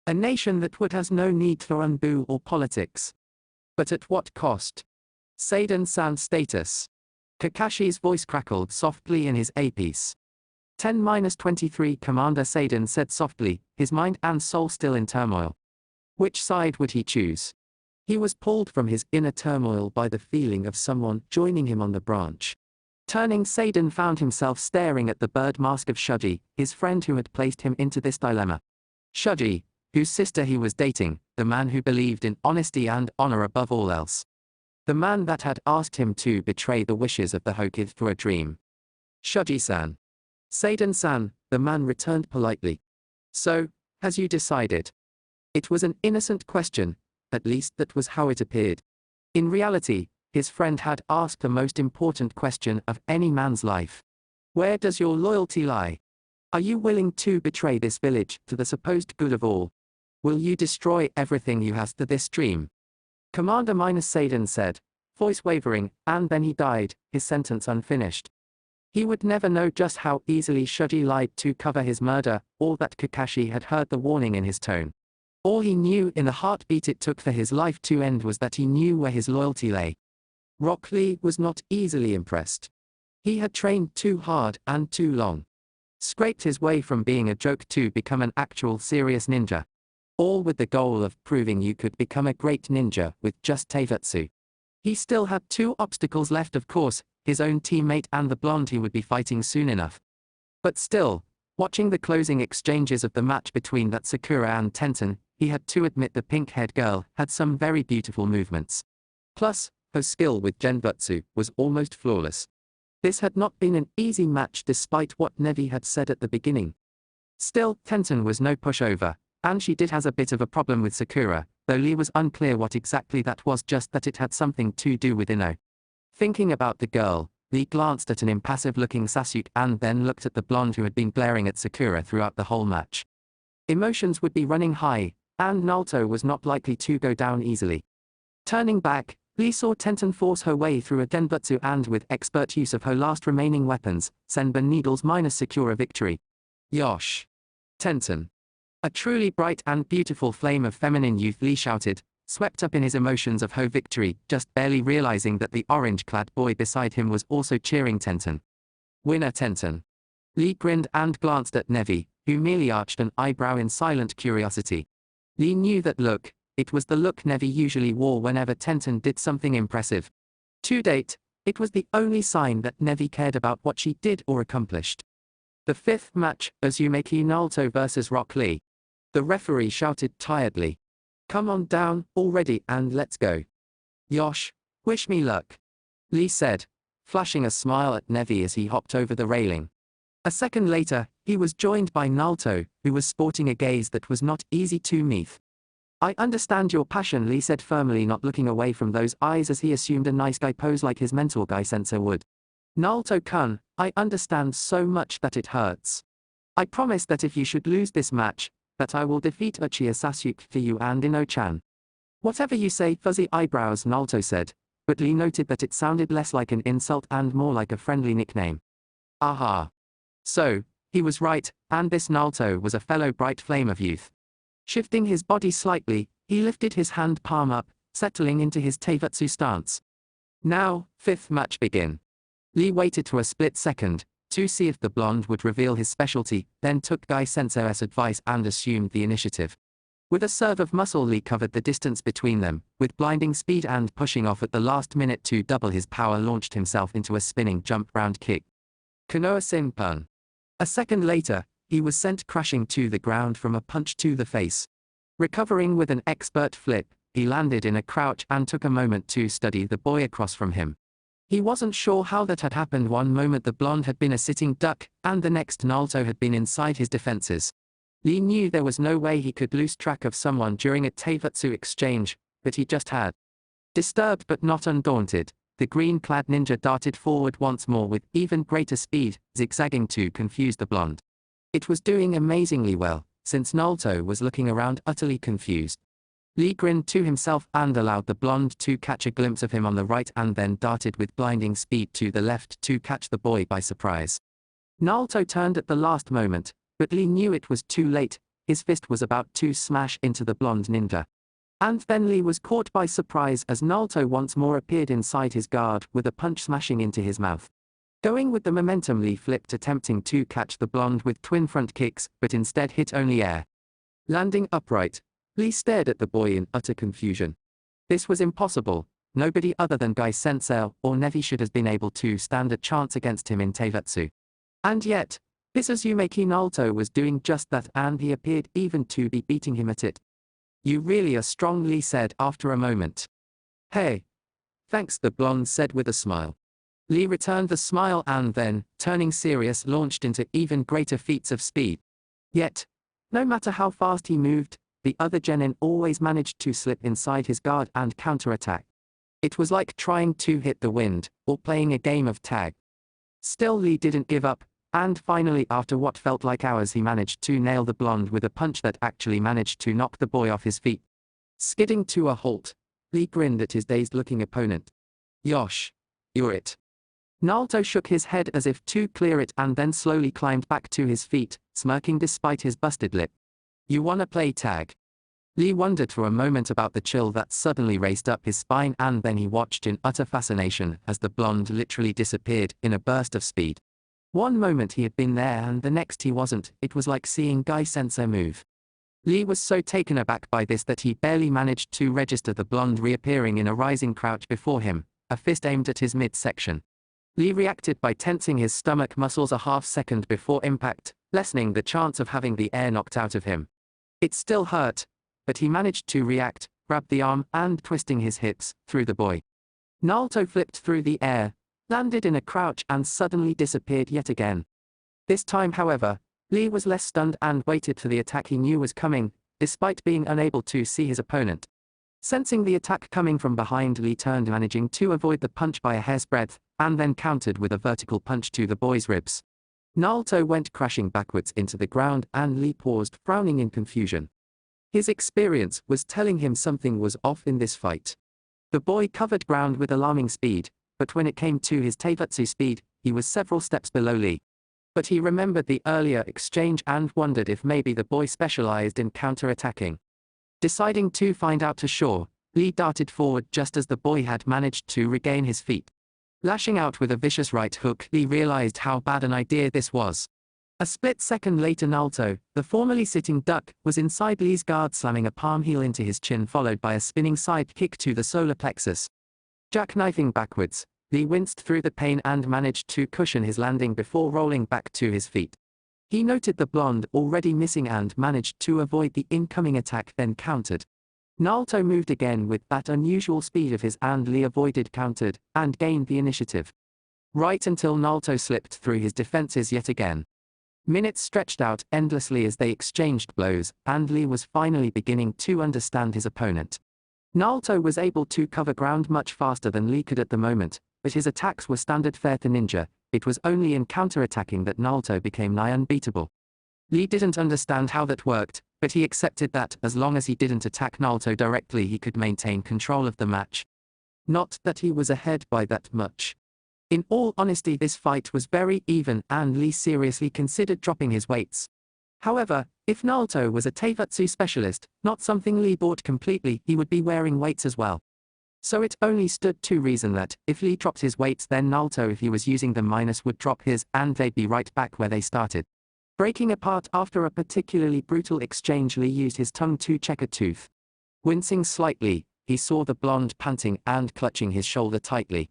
A nation that would have no need for Unbu or politics. But at what cost? Seiden-san's status. Kakashi's voice crackled softly in his earpiece. 10-23 Commander Seiden said softly, his mind and soul still in turmoil. Which side would he choose? He was pulled from his inner turmoil by the feeling of someone joining him on the branch. Turning, Seiden found himself staring at the bird mask of Shuji, his friend who had placed him into this dilemma. Shuji, whose sister he was dating, the man who believed in honesty and honor above all else. The man that had asked him to betray the wishes of the Hokage for a dream. Shuji-san. Seiden-san, the man returned politely. So, has you decided? It was an innocent question, at least that was how it appeared. In reality, his friend had asked the most important question of any man's life. Where does your loyalty lie? Are you willing to betray this village to the supposed good of all? Will you destroy everything you has to this dream? Commander Seiden said, voice wavering, and then he died, his sentence unfinished. He would never know just how easily Shoji lied to cover his murder, or that Kakashi had heard the warning in his tone. All he knew in the heartbeat it took for his life to end was that he knew where his loyalty lay. Rock Lee was not easily impressed. He had trained too hard and too long. Scraped his way from being a joke to become an actual serious ninja. All with the goal of proving you could become a great ninja with just taijutsu. He still had two obstacles left, of course, his own teammate and the blonde he would be fighting soon enough. But still, watching the closing exchanges of the match between that Sakura and Tenten, he had to admit the pink-haired girl had some very beautiful movements. Plus, her skill with genbutsu was almost flawless. This had not been an easy match despite what Neji had said at the beginning. Still, Tenten was no pushover, and she did have a bit of a problem with Sakura, though Lee was unclear what exactly that was, just that it had something to do with INO. Thinking about the girl, Lee glanced at an impassive-looking Sasuke and then looked at the blonde who had been glaring at Sakura throughout the whole match. Emotions would be running high, and Naruto was not likely to go down easily. Turning back, Lee saw Tenten force her way through a genbutsu and with expert use of her last remaining weapons, Senbon needles minus secure a victory. Yosh! Tenten! A truly bright and beautiful flame of feminine youth, Lee shouted, swept up in his emotions of her victory, just barely realizing that the orange-clad boy beside him was also cheering Tenten. Winner Tenten! Lee grinned and glanced at Neji, who merely arched an eyebrow in silent curiosity. Lee knew that look. It was the look Neji usually wore whenever Tenten did something impressive. To date, it was the only sign that Neji cared about what she did or accomplished. The fifth match, Uzumaki Naruto vs Rock Lee. The referee shouted tiredly. Come on down, already, and let's go. Yosh, wish me luck. Lee said, flashing a smile at Neji as he hopped over the railing. A second later, he was joined by Naruto, who was sporting a gaze that was not easy to meet. I understand your passion, Lee said firmly, not looking away from those eyes as he assumed a nice guy pose like his mentor guy sensei would. Naruto-kun, I understand so much that it hurts. I promise that if you should lose this match, that I will defeat Uchiha Sasuke for you and Ino-chan. Whatever you say, fuzzy eyebrows, Naruto said, but Lee noted that it sounded less like an insult and more like a friendly nickname. Aha. So, he was right, and this Naruto was a fellow bright flame of youth. Shifting his body slightly, he lifted his hand palm up, settling into his taijutsu stance. Now, fifth match begin. Lee waited for a split second, to see if the blonde would reveal his specialty, then took Gai Sensei's advice and assumed the initiative. With a serve of muscle, Lee covered the distance between them, with blinding speed and pushing off at the last minute to double his power, launched himself into a spinning jump round kick. Konoha Senpun. A second later, he was sent crashing to the ground from a punch to the face. Recovering with an expert flip, he landed in a crouch and took a moment to study the boy across from him. He wasn't sure how that had happened. One moment the blonde had been a sitting duck, and the next Naruto had been inside his defenses. Lee knew there was no way he could lose track of someone during a taijutsu exchange, but he just had. Disturbed but not undaunted, the green-clad ninja darted forward once more with even greater speed, zigzagging to confuse the blonde. It was doing amazingly well, since Naruto was looking around utterly confused. Lee grinned to himself and allowed the blonde to catch a glimpse of him on the right and then darted with blinding speed to the left to catch the boy by surprise. Naruto turned at the last moment, but Lee knew it was too late. His fist was about to smash into the blonde ninja. And then Lee was caught by surprise as Naruto once more appeared inside his guard with a punch smashing into his mouth. Going with the momentum, Lee flipped, attempting to catch the blonde with twin front kicks, but instead hit only air. Landing upright, Lee stared at the boy in utter confusion. This was impossible. Nobody other than Gai Sensei or Neji should have been able to stand a chance against him in taijutsu. And yet, this Uzumaki Naruto was doing just that, and he appeared even to be beating him at it. You really are strong, Lee said after a moment. Hey. Thanks, the blonde said with a smile. Lee returned the smile and then, turning serious, launched into even greater feats of speed. Yet, no matter how fast he moved, the other genin always managed to slip inside his guard and counterattack. It was like trying to hit the wind, or playing a game of tag. Still, Lee didn't give up, and finally, after what felt like hours, he managed to nail the blonde with a punch that actually managed to knock the boy off his feet. Skidding to a halt, Lee grinned at his dazed-looking opponent. Yosh. You're it. Naruto shook his head as if to clear it and then slowly climbed back to his feet, smirking despite his busted lip. You wanna play tag? Lee wondered for a moment about the chill that suddenly raced up his spine, and then he watched in utter fascination as the blonde literally disappeared in a burst of speed. One moment he had been there and the next he wasn't. It was like seeing Guy Sensor move. Lee was so taken aback by this that he barely managed to register the blonde reappearing in a rising crouch before him, a fist aimed at his midsection. Lee reacted by tensing his stomach muscles a half-second before impact, lessening the chance of having the air knocked out of him. It still hurt, but he managed to react, grabbed the arm, and twisting his hips, threw the boy. Naruto flipped through the air, landed in a crouch and suddenly disappeared yet again. This time, however, Lee was less stunned and waited for the attack he knew was coming, despite being unable to see his opponent. Sensing the attack coming from behind, Lee turned, managing to avoid the punch by a hair's breadth, and then countered with a vertical punch to the boy's ribs. Naruto went crashing backwards into the ground and Lee paused, frowning in confusion. His experience was telling him something was off in this fight. The boy covered ground with alarming speed, but when it came to his taijutsu speed, he was several steps below Lee. But he remembered the earlier exchange and wondered if maybe the boy specialized in counter-attacking. Deciding to find out for sure, Lee darted forward just as the boy had managed to regain his feet. Lashing out with a vicious right hook, Lee realized how bad an idea this was. A split second later, Naruto, the formerly sitting duck, was inside Lee's guard, slamming a palm heel into his chin followed by a spinning side kick to the solar plexus. Jackknifing backwards, Lee winced through the pain and managed to cushion his landing before rolling back to his feet. He noted the blonde already missing and managed to avoid the incoming attack, then countered. Naruto moved again with that unusual speed of his and Lee avoided, countered, and gained the initiative. Right until Naruto slipped through his defenses yet again. Minutes stretched out endlessly as they exchanged blows, and Lee was finally beginning to understand his opponent. Naruto was able to cover ground much faster than Lee could at the moment, but his attacks were standard fare to ninja. It was only in counterattacking that Naruto became nigh unbeatable. Lee didn't understand how that worked, but he accepted that as long as he didn't attack Naruto directly he could maintain control of the match. Not that he was ahead by that much. In all honesty, this fight was very even and Lee seriously considered dropping his weights. However, if Naruto was a taijutsu specialist, not something Lee bought completely, he would be wearing weights as well. So it only stood to reason that, if Lee dropped his weights, then Naruto, if he was using them, would drop his, and they'd be right back where they started. Breaking apart after a particularly brutal exchange, Lee used his tongue to check a tooth. Wincing slightly, he saw the blonde panting and clutching his shoulder tightly.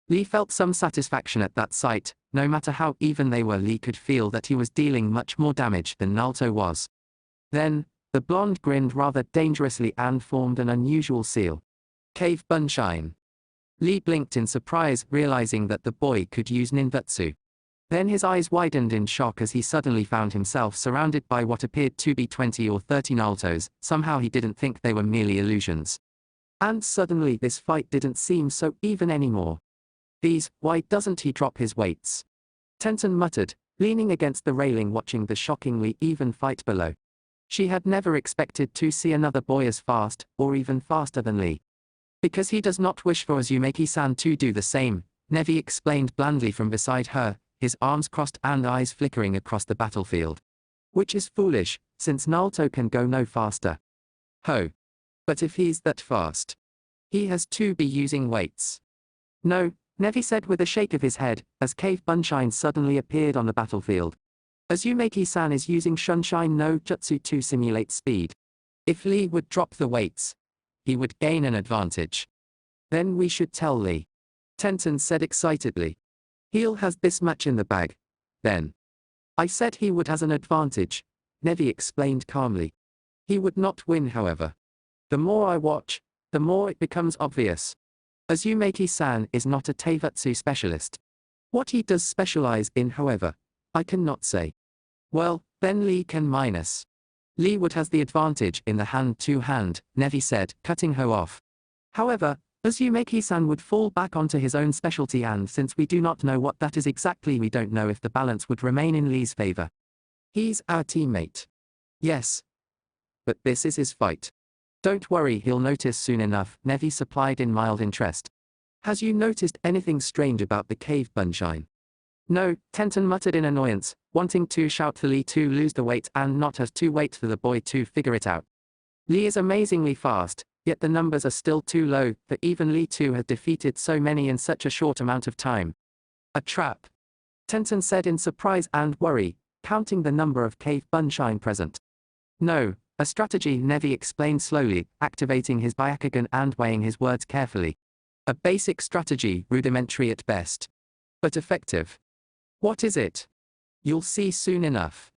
Lee felt some satisfaction at that sight. No matter how even they were, Lee could feel that he was dealing much more damage than Naruto was. Then, the blonde grinned rather dangerously and formed an unusual seal. Cave Bunshine. Lee blinked in surprise, realizing that the boy could use ninjutsu. Then his eyes widened in shock as he suddenly found himself surrounded by what appeared to be 20 or 30 Narutos. Somehow he didn't think they were merely illusions. And suddenly this fight didn't seem so even anymore. Why doesn't he drop his weights? Tenten muttered, leaning against the railing watching the shockingly even fight below. She had never expected to see another boy as fast, or even faster than Lee. Because he does not wish for Uzumaki-san to do the same, Neji explained blandly from beside her, his arms crossed and eyes flickering across the battlefield. Which is foolish, since Naruto can go no faster. Ho. But if he's that fast, he has to be using weights. No, Neji said with a shake of his head, as Cave Bunshine suddenly appeared on the battlefield. Uzumaki-san is using Shunshin no Jutsu to simulate speed. If Lee would drop the weights, he would gain an advantage. Then we should tell Lee. Tenten said excitedly. He'll has this match in the bag. Then. I said he would has an advantage, Neji explained calmly. He would not win, however. The more I watch, the more it becomes obvious. Uzumaki-san is not a taijutsu specialist. What he does specialize in, however, I cannot say. Well, then Lee can minus. Lee would has the advantage in the hand-to-hand, Neji said, cutting her off. However, Uzumaki-san would fall back onto his own specialty, and since we do not know what that is exactly, we don't know if the balance would remain in Lee's favor. He's our teammate. Yes. But this is his fight. Don't worry, he'll notice soon enough, Neji supplied in mild interest. Has you noticed anything strange about the cave bunshine? No, Tenten muttered in annoyance, wanting to shout for Lee to lose the weight and not as to wait for the boy to figure it out. Lee is amazingly fast, yet the numbers are still too low for even Lee to have defeated so many in such a short amount of time. A trap. Tenten said in surprise and worry, counting the number of cave bunshine present. No, a strategy, Neji explained slowly, activating his Byakugan and weighing his words carefully. A basic strategy, rudimentary at best. But effective. What is it? You'll see soon enough.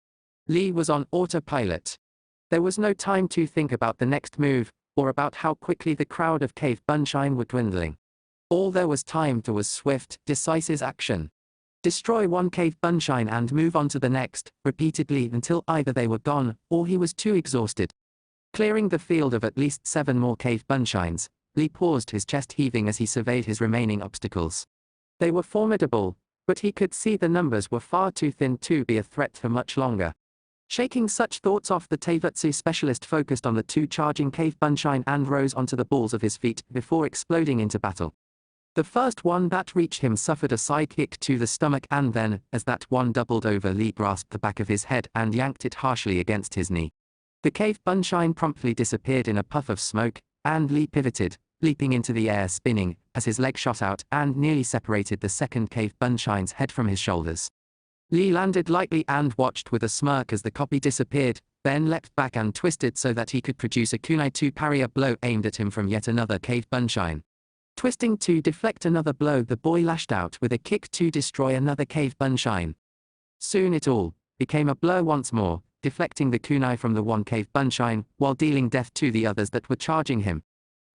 Lee was on autopilot. There was no time to think about the next move, or about how quickly the crowd of cave bunshine were dwindling. All there was time for was swift, decisive action. Destroy one cave bunshine and move on to the next, repeatedly until either they were gone, or he was too exhausted. Clearing the field of at least 7 more cave bunshines, Lee paused, his chest heaving as he surveyed his remaining obstacles. They were formidable, but he could see the numbers were far too thin to be a threat for much longer. Shaking such thoughts off, the Taijutsu specialist focused on the 2 charging cave bunshine and rose onto the balls of his feet before exploding into battle. The first one that reached him suffered a side kick to the stomach, and then, as that one doubled over, Lee grasped the back of his head and yanked it harshly against his knee. The cave bunshine promptly disappeared in a puff of smoke, and Lee pivoted, leaping into the air, spinning, as his leg shot out and nearly separated the second cave bunshine's head from his shoulders. Lee landed lightly and watched with a smirk as the copy disappeared, then leapt back and twisted so that he could produce a kunai to parry a blow aimed at him from yet another cave bunshine. Twisting to deflect another blow, the boy lashed out with a kick to destroy another cave bunshine. Soon it all became a blow once more, deflecting the kunai from the one cave bunshine, while dealing death to the others that were charging him.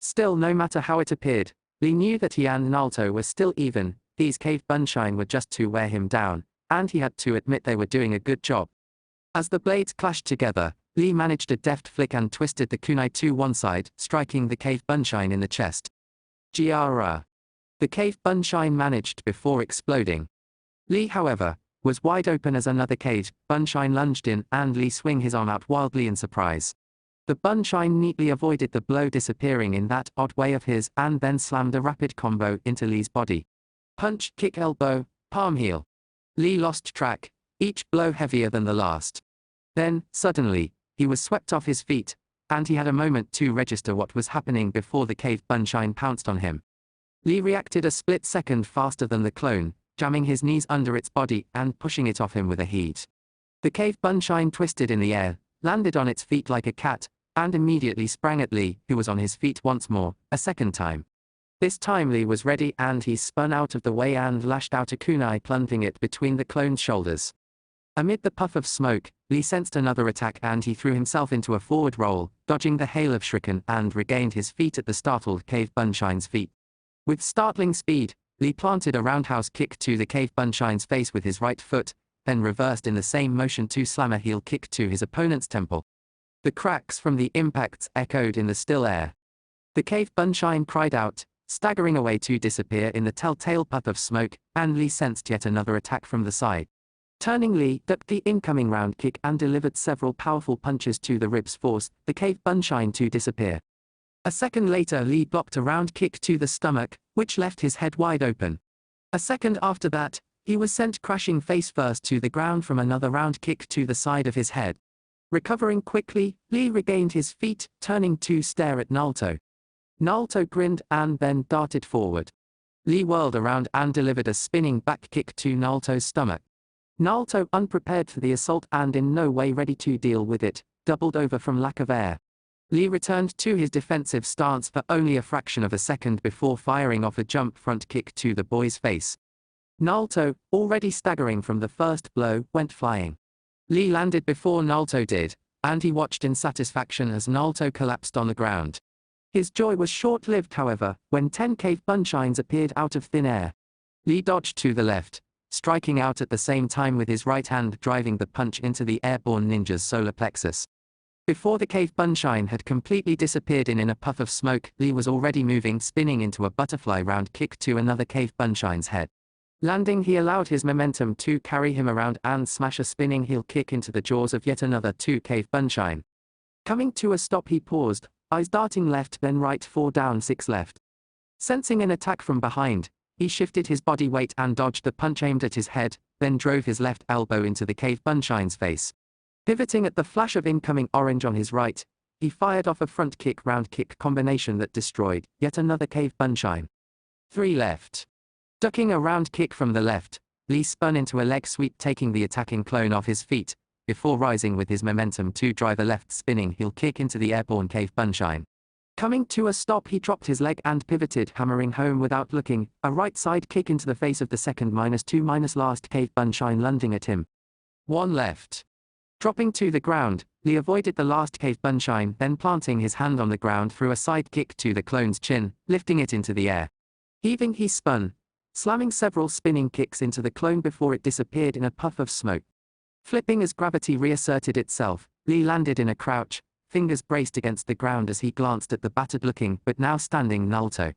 Still, no matter how it appeared, Lee knew that he and Naruto were still even. These cave bunshine were just to wear him down, and he had to admit they were doing a good job. As the blades clashed together, Lee managed a deft flick and twisted the kunai to one side, striking the cave bunshine in the chest. Gaara. The cave bunshine managed before exploding. Lee, however, was wide open as another cave bunshine lunged in, and Lee swung his arm out wildly in surprise. The bunshine neatly avoided the blow, disappearing in that odd way of his, and then slammed a rapid combo into Lee's body. Punch, kick, elbow, palm, heel. Lee lost track, each blow heavier than the last. Then, suddenly, he was swept off his feet, and he had a moment to register what was happening before the cave bunshine pounced on him. Lee reacted a split second faster than the clone, jamming his knees under its body and pushing it off him with a heat. The cave bunshine twisted in the air, landed on its feet like a cat, and immediately sprang at Lee, who was on his feet once more, a second time. This time Lee was ready, and he spun out of the way and lashed out a kunai, plunging it between the clone's shoulders. Amid the puff of smoke, Lee sensed another attack, and he threw himself into a forward roll, dodging the hail of shuriken, and regained his feet at the startled cave bunshine's feet. With startling speed, Lee planted a roundhouse kick to the cave bunshine's face with his right foot, then reversed in the same motion to slam a heel kick to his opponent's temple. The cracks from the impacts echoed in the still air. The cave bunshine cried out, staggering away to disappear in the telltale puff of smoke, and Lee sensed yet another attack from the side. Turning, Lee ducked the incoming round kick and delivered several powerful punches to the ribs, forced the cave bunshine to disappear. A second later, Lee blocked a round kick to the stomach, which left his head wide open. A second after that, he was sent crashing face first to the ground from another round kick to the side of his head. Recovering quickly, Lee regained his feet, turning to stare at Naruto. Naruto grinned and then darted forward. Lee whirled around and delivered a spinning back kick to Naruto's stomach. Naruto, unprepared for the assault and in no way ready to deal with it, doubled over from lack of air. Lee returned to his defensive stance for only a fraction of a second before firing off a jump front kick to the boy's face. Naruto, already staggering from the first blow, went flying. Lee landed before Naruto did, and he watched in satisfaction as Naruto collapsed on the ground. His joy was short-lived, however, when 10 cave bunshines appeared out of thin air. Lee dodged to the left, striking out at the same time with his right hand, driving the punch into the airborne ninja's solar plexus. Before the cave bunshine had completely disappeared in a puff of smoke, Lee was already moving, spinning into a butterfly round kick to another cave bunshine's head. Landing, he allowed his momentum to carry him around and smash a spinning heel kick into the jaws of yet another 2 cave bunshine. Coming to a stop, he paused, eyes darting left then right, 4 down 6 left. Sensing an attack from behind, he shifted his body weight and dodged the punch aimed at his head, then drove his left elbow into the cave Bunshine's face. Pivoting at the flash of incoming orange on his right, he fired off a front kick round kick combination that destroyed yet another cave Bunshine. 3 left. Ducking a round kick from the left, Lee spun into a leg sweep taking the attacking clone off his feet, before rising with his momentum to drive a left spinning heel kick into the airborne cave Bunshine. Coming to a stop, he dropped his leg and pivoted, hammering home without looking, a right side kick into the face of the second -2 last cave Bunshine lunging at him. 1 left. Dropping to the ground, Lee avoided the last cave Bunshine, then planting his hand on the ground threw a side kick to the clone's chin, lifting it into the air. Heaving, he spun, slamming several spinning kicks into the clone before it disappeared in a puff of smoke. Flipping as gravity reasserted itself, Lee landed in a crouch, fingers braced against the ground as he glanced at the battered-looking but now standing Naruto.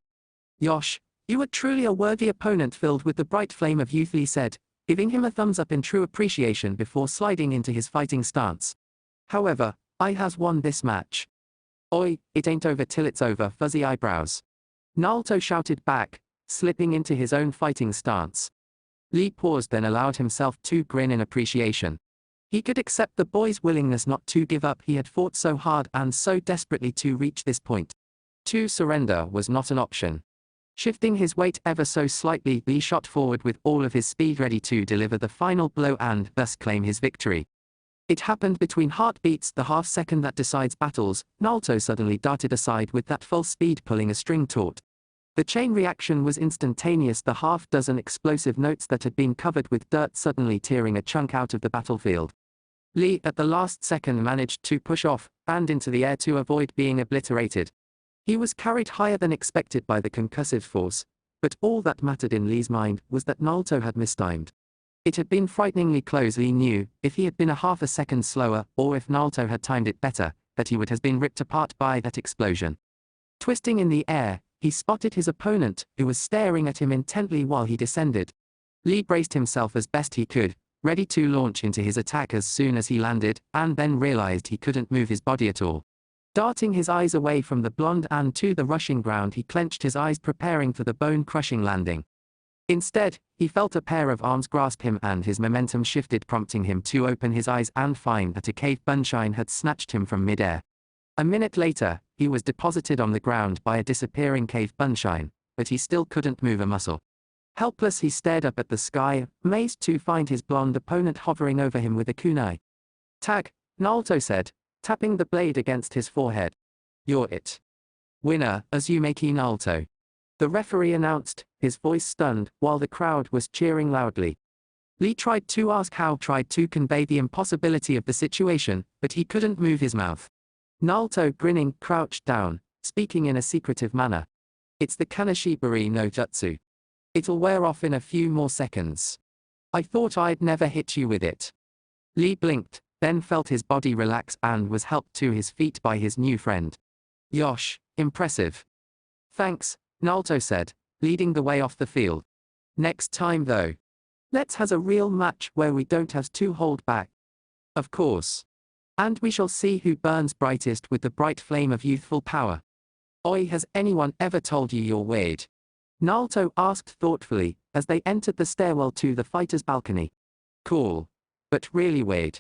"Yosh, you are truly a worthy opponent filled with the bright flame of youth," Lee said, giving him a thumbs up in true appreciation before sliding into his fighting stance. "However, I has won this match." "Oi, it ain't over till it's over, fuzzy eyebrows," Naruto shouted back, slipping into his own fighting stance. Lee paused, then allowed himself to grin in appreciation. He could accept the boy's willingness not to give up. He had fought so hard and so desperately to reach this point. To surrender was not an option. Shifting his weight ever so slightly, Lee shot forward with all of his speed, ready to deliver the final blow and thus claim his victory. It happened between heartbeats, the half-second that decides battles. Naruto suddenly darted aside with that full speed, pulling a string taut. The chain reaction was instantaneous, the half-dozen explosive notes that had been covered with dirt suddenly tearing a chunk out of the battlefield. Lee at the last second managed to push off, and into the air to avoid being obliterated. He was carried higher than expected by the concussive force, but all that mattered in Lee's mind was that Naruto had mistimed. It had been frighteningly close. Lee knew, if he had been a half a second slower, or if Naruto had timed it better, that he would have been ripped apart by that explosion. Twisting in the air, he spotted his opponent, who was staring at him intently while he descended. Lee braced himself as best he could, ready to launch into his attack as soon as he landed, and then realized he couldn't move his body at all. Darting his eyes away from the blonde and to the rushing ground, he clenched his eyes, preparing for the bone-crushing landing. Instead, he felt a pair of arms grasp him and his momentum shifted, prompting him to open his eyes and find that a cave Bunshine had snatched him from mid-air. A minute later, he was deposited on the ground by a disappearing cave Bunshine, but he still couldn't move a muscle. Helpless, he stared up at the sky, amazed to find his blonde opponent hovering over him with a kunai. "Tag," Naruto said, tapping the blade against his forehead. "You're it. Winner, Azumaki Naruto," the referee announced, his voice stunned, while the crowd was cheering loudly. Lee tried to ask how, tried to convey the impossibility of the situation, but he couldn't move his mouth. Naruto, grinning, crouched down, speaking in a secretive manner. "It's the Kanashibari no Jutsu. It'll wear off in a few more seconds. I thought I'd never hit you with it." Lee blinked, then felt his body relax and was helped to his feet by his new friend. "Yosh, impressive." "Thanks," Naruto said, leading the way off the field. "Next time though, let's has a real match where we don't have to hold back." "Of course. And we shall see who burns brightest with the bright flame of youthful power." "Oi, has anyone ever told you you're weird?" Naruto asked thoughtfully, as they entered the stairwell to the fighter's balcony. "Cool. But really weird."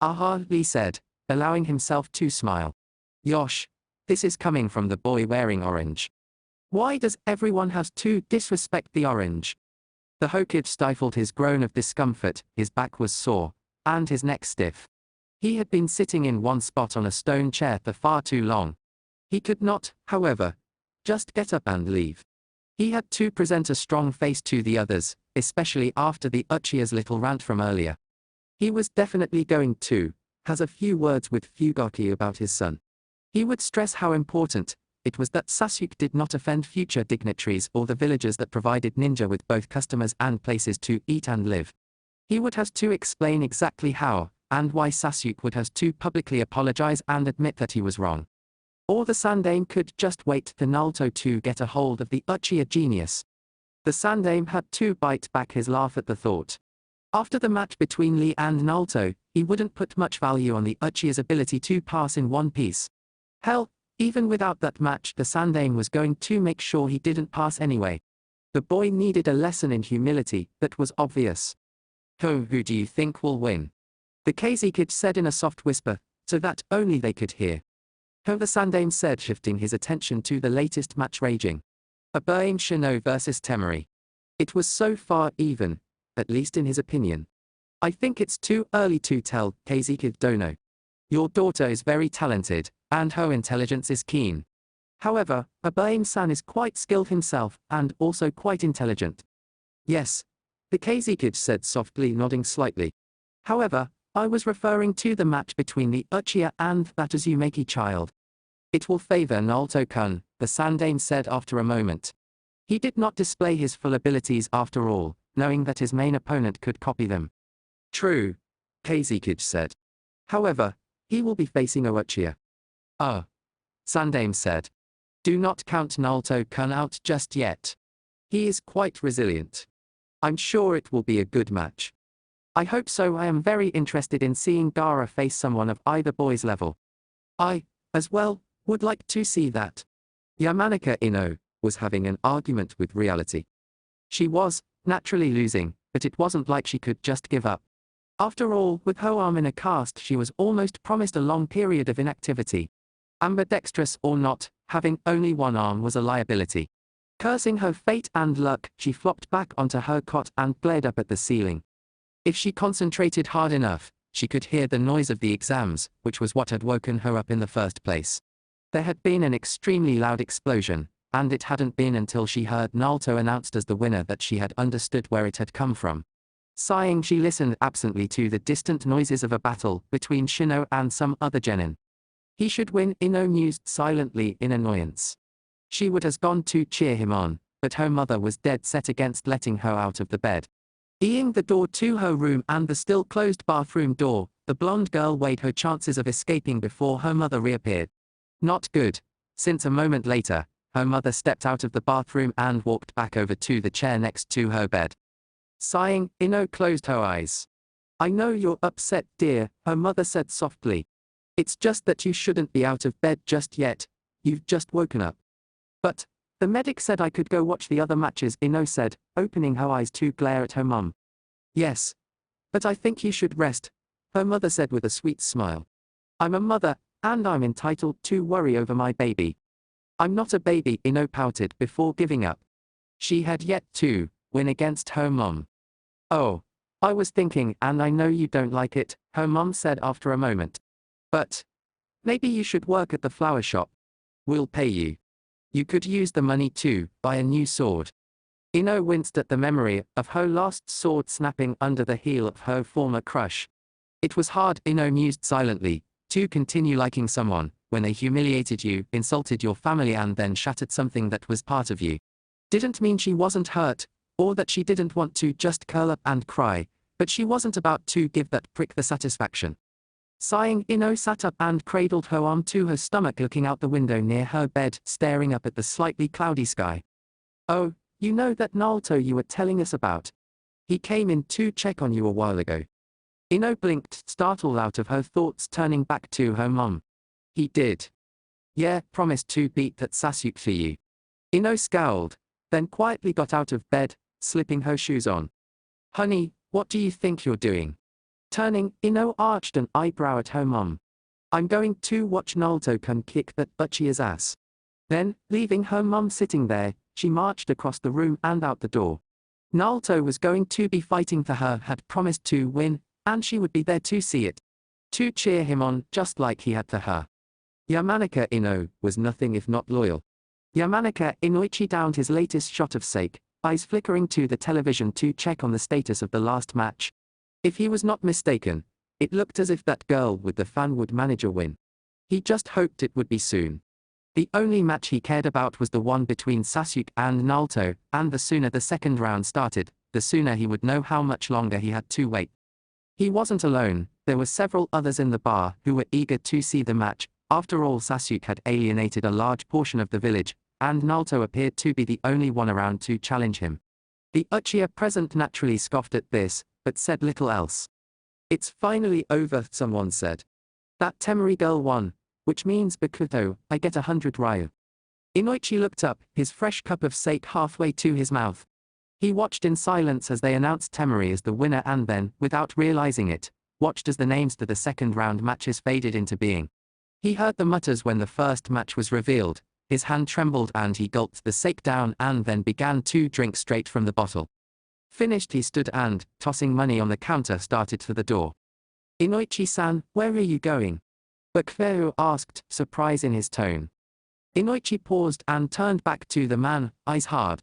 "Aha," Lee said, allowing himself to smile. "Yosh, this is coming from the boy wearing orange. Why does everyone have to disrespect the orange?" The Hokage stifled his groan of discomfort, his back was sore, and his neck stiff. He had been sitting in one spot on a stone chair for far too long. He could not, however, just get up and leave. He had to present a strong face to the others, especially after the Uchiha's little rant from earlier. He was definitely going to has a few words with Fugaki about his son. He would stress how important it was that Sasuke did not offend future dignitaries or the villagers that provided ninja with both customers and places to eat and live. He would have to explain exactly how and why Sasuke would have to publicly apologize and admit that he was wrong. Or the Sandaime could just wait for Naruto to get a hold of the Uchiha genius. The Sandaime had to bite back his laugh at the thought. After the match between Lee and Naruto, he wouldn't put much value on the Uchiha's ability to pass in one piece. Hell, Even without that match, the Sandaime was going to make sure he didn't pass anyway. The boy needed a lesson in humility that was obvious. Who do you think will win? The KZ kid said in a soft whisper, so that only they could hear. The Sandaime said, shifting his attention to the latest match raging. Abeim Shino versus Temari. It was so far even, at least in his opinion. I think it's too early to tell, KZ kid Dono. Your daughter is very talented, and her intelligence is keen. However, Abeim-san is quite skilled himself, and also quite intelligent. Yes, the KZ kid said softly, nodding slightly. However, I was referring to the match between the Uchiha and that Uzumaki child. It will favor Naruto-kun, the Sandaime said after a moment. He did not display his full abilities after all, knowing that his main opponent could copy them. True, KZ kid said. However, he will be facing Uchiha. Sandaime said. Do not count Naruto-kun out just yet. He is quite resilient. I'm sure it will be a good match. I hope so. I am very interested in seeing Gaara face someone of either boy's level. I, as well, would like to see that. Yamanaka INO was having an argument with reality. She was, naturally losing, but it wasn't like she could just give up. After all, with her arm in a cast, she was almost promised a long period of inactivity. Ambidextrous or not, having only one arm was a liability. Cursing her fate and luck, she flopped back onto her cot and glared up at the ceiling. If she concentrated hard enough, she could hear the noise of the exams, which was what had woken her up in the first place. There had been an extremely loud explosion, and it hadn't been until she heard Naruto announced as the winner that she had understood where it had come from. Sighing, she listened absently to the distant noises of a battle between Shino and some other genin. He should win, INO mused silently in annoyance. She would have gone to cheer him on, but her mother was dead set against letting her out of the bed. Eyeing the door to her room and the still closed bathroom door, the blonde girl weighed her chances of escaping before her mother reappeared. Not good, since a moment later, her mother stepped out of the bathroom and walked back over to the chair next to her bed. Sighing, INO closed her eyes. I know you're upset, dear, her mother said softly. It's just that you shouldn't be out of bed just yet, you've just woken up. But, the medic said I could go watch the other matches, INO said, opening her eyes to glare at her mum. Yes. But I think you should rest, her mother said with a sweet smile. I'm a mother, and I'm entitled to worry over my baby. I'm not a baby, INO pouted before giving up. She had yet to win against her mum. Oh, I was thinking, and I know you don't like it, her mum said after a moment. But maybe you should work at the flower shop. We'll pay you. You could use the money to buy a new sword. INO winced at the memory of her lost sword snapping under the heel of her former crush. It was hard, INO mused silently, to continue liking someone when they humiliated you, insulted your family, and then shattered something that was part of you. Didn't mean she wasn't hurt, or that she didn't want to just curl up and cry, but she wasn't about to give that prick the satisfaction. Sighing, INO sat up and cradled her arm to her stomach, looking out the window near her bed, staring up at the slightly cloudy sky. Oh, you know that Naruto you were telling us about? He came in to check on you a while ago. INO blinked, startled out of her thoughts, turning back to her mum. He did. Yeah, promised to beat that Sasuke for you. INO scowled, then quietly got out of bed, slipping her shoes on. Honey, what do you think you're doing? Turning, INO arched an eyebrow at her mum. I'm going to watch Naruto-kun kick that Uchiha's ass. Then, leaving her mum sitting there, she marched across the room and out the door. Naruto was going to be fighting for her, had promised to win, and she would be there to see it. To cheer him on, just like he had for her. Yamanaka INO was nothing if not loyal. Yamanaka Inoichi downed his latest shot of sake, eyes flickering to the television to check on the status of the last match. If he was not mistaken, it looked as if that girl with the fan would manage a win. He just hoped it would be soon. The only match he cared about was the one between Sasuke and Naruto, and the sooner the second round started, the sooner he would know how much longer he had to wait. He wasn't alone, there were several others in the bar who were eager to see the match. After all, Sasuke had alienated a large portion of the village, and Naruto appeared to be the only one around to challenge him. The Uchiha present naturally scoffed at this, but said little else. It's finally over, someone said. That Temari girl won, Which means Bakuto, I get 100 ryu. Inoichi looked up, his fresh cup of sake halfway to his mouth. He watched in silence as they announced Temari as the winner and then, without realizing it, watched as the names to the second round matches faded into being. He heard the mutters when the first match was revealed, his hand trembled and he gulped the sake down and then began to drink straight from the bottle. Finished he stood and, tossing money on the counter started for the door. Inoichi-san, where are you going? Bakuto asked, surprise in his tone. Inoichi paused and turned back to the man, eyes hard.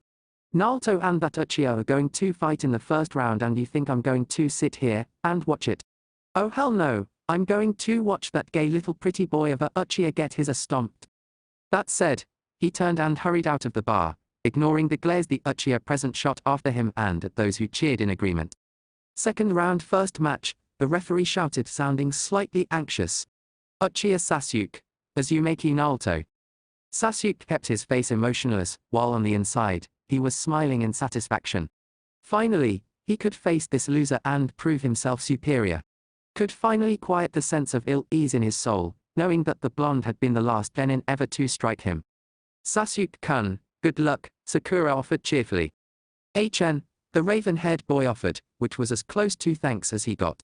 Naruto and that Uchiha are going to fight in the first round and you think I'm going to sit here and watch it? Oh hell no, I'm going to watch that gay little pretty boy of a Uchiha get his ass stomped. That said, he turned and hurried out of the bar, ignoring the glares the Uchiha present shot after him and at those who cheered in agreement. Second round first match, the referee shouted sounding slightly anxious. Uchiha Sasuke, Azumaki Naruto. Sasuke kept his face emotionless, while on the inside, he was smiling in satisfaction. Finally, he could face this loser and prove himself superior. Could finally quiet the sense of ill-ease in his soul, knowing that the blonde had been the last genin ever to strike him. Sasuke-kun, good luck, Sakura offered cheerfully. HN, the raven-haired boy offered, which was as close to thanks as he got.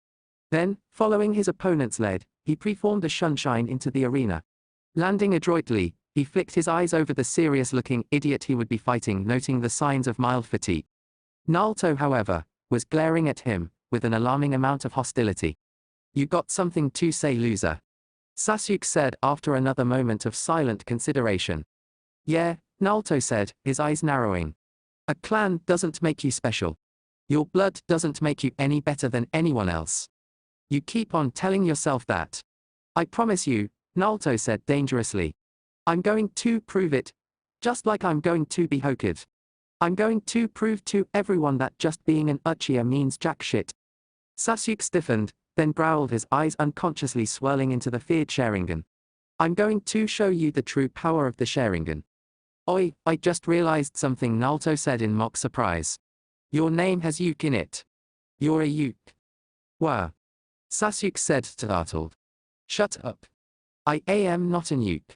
Then, following his opponent's lead, he preformed a shunshine into the arena. Landing adroitly, he flicked his eyes over the serious-looking idiot he would be fighting, noting the signs of mild fatigue. Naruto, however, was glaring at him, with an alarming amount of hostility. You got something to say, loser? Sasuke said after another moment of silent consideration. Yeah, Naruto said, his eyes narrowing. A clan doesn't make you special. Your blood doesn't make you any better than anyone else. You keep on telling yourself that. I promise you, Naruto said dangerously. I'm going to prove it. Just like I'm going to be Hokage. I'm going to prove to everyone that just being an Uchiha means jack shit. Sasuke stiffened, then growled, his eyes unconsciously swirling into the feared Sharingan. I'm going to show you the true power of the Sharingan. Oi, I just realized something, Naruto said in mock surprise. Your name has Yuke in it. You're a Yuke. Wah. Sasuke said, startled. Shut up. I am not an Yuke.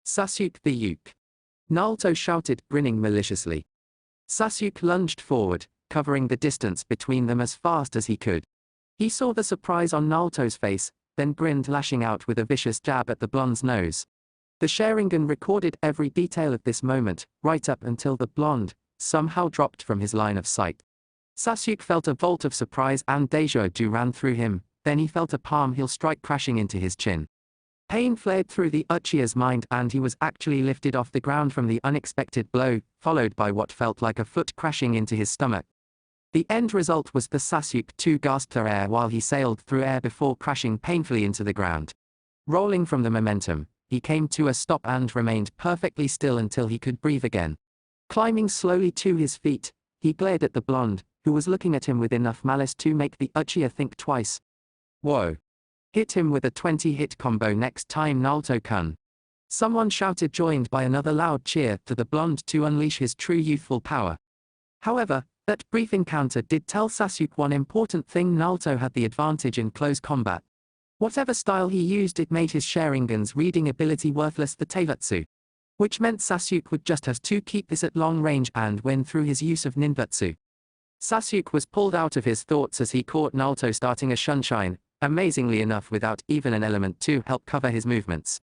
Sasuke the Yuke. Naruto shouted, grinning maliciously. Sasuke lunged forward, covering the distance between them as fast as he could. He saw the surprise on Naruto's face, then grinned, lashing out with a vicious jab at the blonde's nose. The Sharingan recorded every detail of this moment, right up until the blonde somehow dropped from his line of sight. Sasuke felt a bolt of surprise and deja vu ran through him, then he felt a palm heel strike crashing into his chin. Pain flared through the Uchiha's mind and he was actually lifted off the ground from the unexpected blow, followed by what felt like a foot crashing into his stomach. The end result was the Sasuke to gasp for air while he sailed through air before crashing painfully into the ground. Rolling from the momentum, he came to a stop and remained perfectly still until he could breathe again. Climbing slowly to his feet, he glared at the blonde, who was looking at him with enough malice to make the Uchiha think twice. Whoa. Hit him with a 20-hit combo next time, Naruto-kun. Someone shouted, joined by another loud cheer, to the blonde to unleash his true youthful power. However, that brief encounter did tell Sasuke one important thing: Naruto had the advantage in close combat. Whatever style he used, it made his Sharingan's reading ability worthless, the Taijutsu. Which meant Sasuke would just have to keep this at long range and win through his use of ninjutsu. Sasuke was pulled out of his thoughts as he caught Naruto starting a shunshine, amazingly enough without even an element to help cover his movements.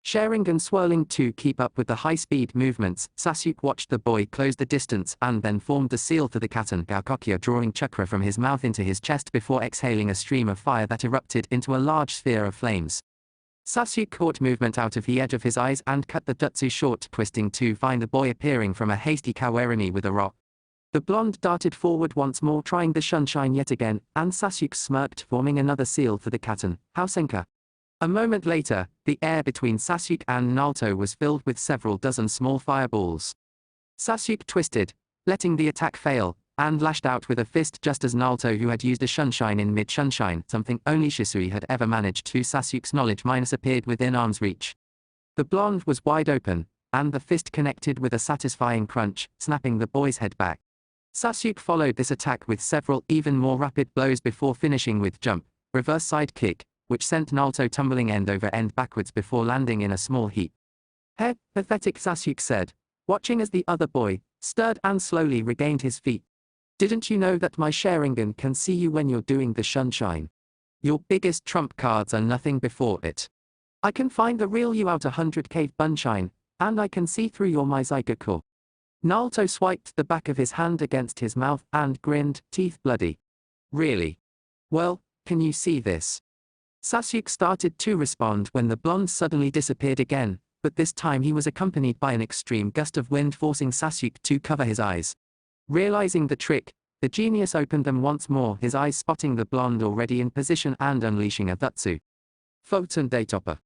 Sharingan swirling to keep up with the high-speed movements, Sasuke watched the boy close the distance and then formed the seal to the Katan Gaokokya, drawing chakra from his mouth into his chest before exhaling a stream of fire that erupted into a large sphere of flames. Sasuke caught movement out of the edge of his eyes and cut the jutsu short, twisting to find the boy appearing from a hasty kawaii with a rock. The blonde darted forward once more, trying the shunshine yet again, and Sasuke smirked, forming another seal for the Katan Hausenka. A moment later, the air between Sasuke and Naruto was filled with several dozen small fireballs. Sasuke twisted, letting the attack fail, and lashed out with a fist just as Naruto, who had used a shunshine in mid-shunshine, something only Shisui had ever managed to Sasuke's knowledge minus, appeared within arm's reach. The blonde was wide open, and the fist connected with a satisfying crunch, snapping the boy's head back. Sasuke followed this attack with several even more rapid blows before finishing with jump, reverse side kick, which sent Naruto tumbling end over end backwards before landing in a small heap. "Hey, pathetic," Sasuke said, watching as the other boy, stirred and slowly regained his feet. "Didn't you know that my Sharingan can see you when you're doing the sunshine? Your biggest trump cards are nothing before it. I can find the real you out 100 cave bunshine, and I can see through your Mizaigaku." Naruto swiped the back of his hand against his mouth and grinned, teeth bloody. "Really? Well, can you see this?" Sasuke started to respond when the blonde suddenly disappeared again, but this time he was accompanied by an extreme gust of wind forcing Sasuke to cover his eyes. Realizing the trick, the genius opened them once more, his eyes spotting the blonde already in position and unleashing a jutsu. Photon Daytopper.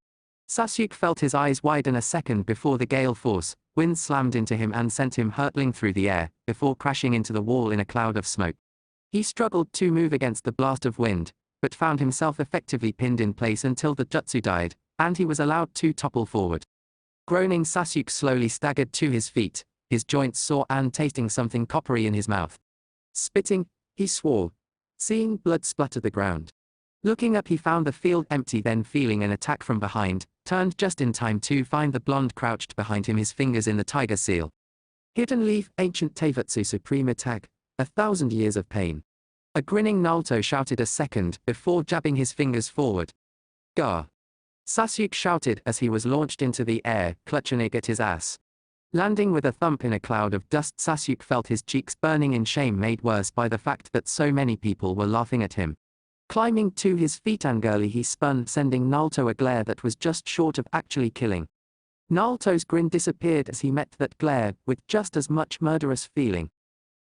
Sasuke felt his eyes widen a second before the gale force, wind slammed into him and sent him hurtling through the air, before crashing into the wall in a cloud of smoke. He struggled to move against the blast of wind, but found himself effectively pinned in place until the jutsu died, and he was allowed to topple forward. Groaning, Sasuke slowly staggered to his feet, his joints sore and tasting something coppery in his mouth. Spitting, he swore, seeing blood splatter the ground. Looking up, he found the field empty, then feeling an attack from behind, turned just in time to find the blonde crouched behind him, his fingers in the tiger seal. Hidden Leaf, Ancient Teivatsu, Supreme Attack, 1,000 Years of Pain. A grinning Naruto shouted a second before jabbing his fingers forward. "Gaara!" Sasuke shouted as he was launched into the air, clutching at his ass. Landing with a thump in a cloud of dust, Sasuke felt his cheeks burning in shame, made worse by the fact that so many people were laughing at him. Climbing to his feet angrily, he spun, sending Naruto a glare that was just short of actually killing. Naruto's grin disappeared as he met that glare, with just as much murderous feeling.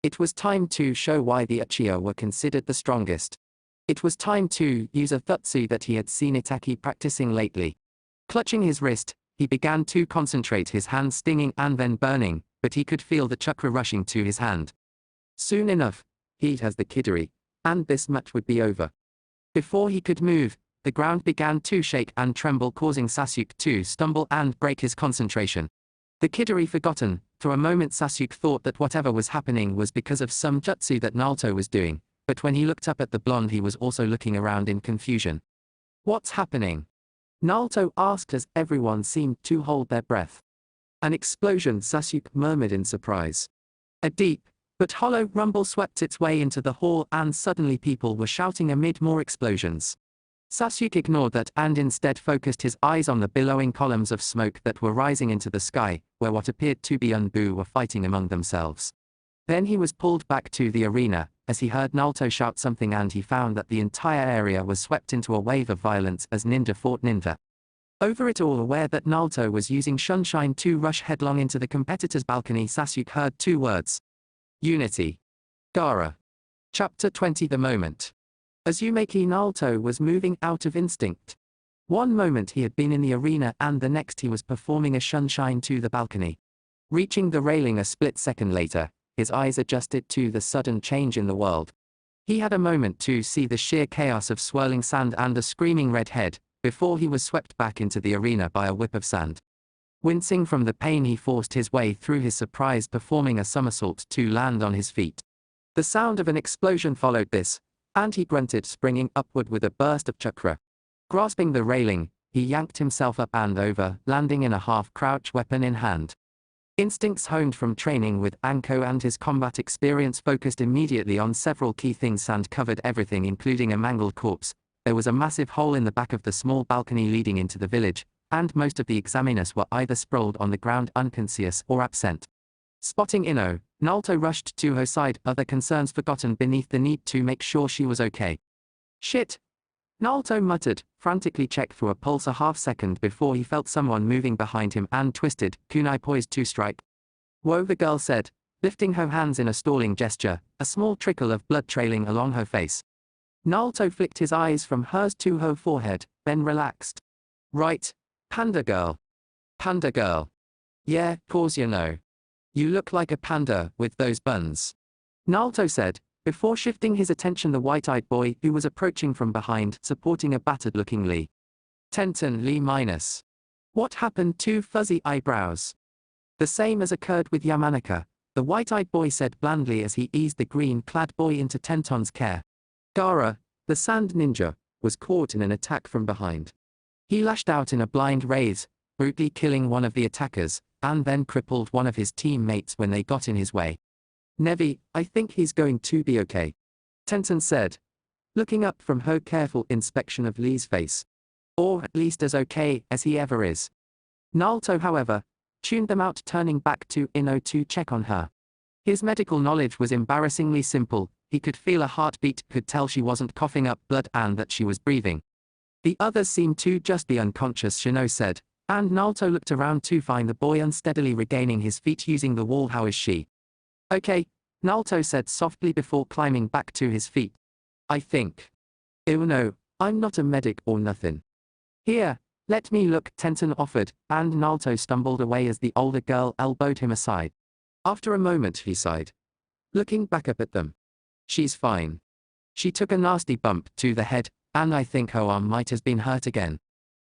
It was time to show why the Uchiha were considered the strongest. It was time to use a jutsu that he had seen Itaki practicing lately. Clutching his wrist, he began to concentrate, his hand stinging and then burning, but he could feel the chakra rushing to his hand. Soon enough, he has the Kidari, and this match would be over. Before he could move, the ground began to shake and tremble, causing Sasuke to stumble and break his concentration. The Kidari forgotten, for a moment Sasuke thought that whatever was happening was because of some jutsu that Naruto was doing, but when he looked up at the blonde, he was also looking around in confusion. "What's happening?" Naruto asked as everyone seemed to hold their breath. "An explosion," Sasuke murmured in surprise. A deep, but hollow rumble swept its way into the hall, and suddenly people were shouting amid more explosions. Sasuke ignored that and instead focused his eyes on the billowing columns of smoke that were rising into the sky, where what appeared to be Unbu were fighting among themselves. Then he was pulled back to the arena, as he heard Naruto shout something, and he found that the entire area was swept into a wave of violence as ninja fought ninja. Over it all, aware that Naruto was using sunshine to rush headlong into the competitor's balcony, Sasuke heard two words. Unity. Gaara. Chapter 20. The moment. Uzumaki Naruto was moving out of instinct. One moment he had been in the arena and the next he was performing a sunshine to the balcony. Reaching the railing a split second later, his eyes adjusted to the sudden change in the world. He had a moment to see the sheer chaos of swirling sand and a screaming red head, before he was swept back into the arena by a whip of sand. Wincing from the pain, he forced his way through his surprise, performing a somersault to land on his feet. The sound of an explosion followed this, and he grunted, springing upward with a burst of chakra. Grasping the railing, he yanked himself up and over, landing in a half-crouch, weapon in hand. Instincts honed from training with Anko and his combat experience focused immediately on several key things. Sand covered everything, including a mangled corpse. There was a massive hole in the back of the small balcony leading into the village, and most of the examiners were either sprawled on the ground unconscious or absent. Spotting INO, Naruto rushed to her side, other concerns forgotten beneath the need to make sure she was okay. "Shit!" Naruto muttered, frantically checked for a pulse a half-second before he felt someone moving behind him and twisted, kunai poised to strike. "Whoa," the girl said, lifting her hands in a stalling gesture, a small trickle of blood trailing along her face. Naruto flicked his eyes from hers to her forehead, then relaxed. "Right. Panda girl. Panda girl. Yeah, course you know. You look like a panda with those buns," Naruto said, before shifting his attention the white-eyed boy who was approaching from behind, supporting a battered-looking Lee. Tenten Lee minus. What happened to fuzzy eyebrows? The same as occurred with Yamanaka, the white-eyed boy said blandly as he eased the green-clad boy into Tenton's care. Gaara, the sand ninja, was caught in an attack from behind. He lashed out in a blind rage, brutally killing one of the attackers, and then crippled one of his teammates when they got in his way. Neji, I think he's going to be okay, Tenten said, looking up from her careful inspection of Lee's face. Or at least as okay as he ever is. Naruto, however, tuned them out, turning back to INO to check on her. His medical knowledge was embarrassingly simple. He could feel a heartbeat, could tell she wasn't coughing up blood and that she was breathing. The others seemed to just be unconscious, Shino said, and Naruto looked around to find the boy unsteadily regaining his feet using the wall. How is she? Okay, Naruto said softly before climbing back to his feet. I think. Oh no, I'm not a medic or nothing. Here, let me look, Tenten offered, and Naruto stumbled away as the older girl elbowed him aside. After a moment he sighed, looking back up at them. She's fine. She took a nasty bump to the head, and I think her arm might have been hurt again.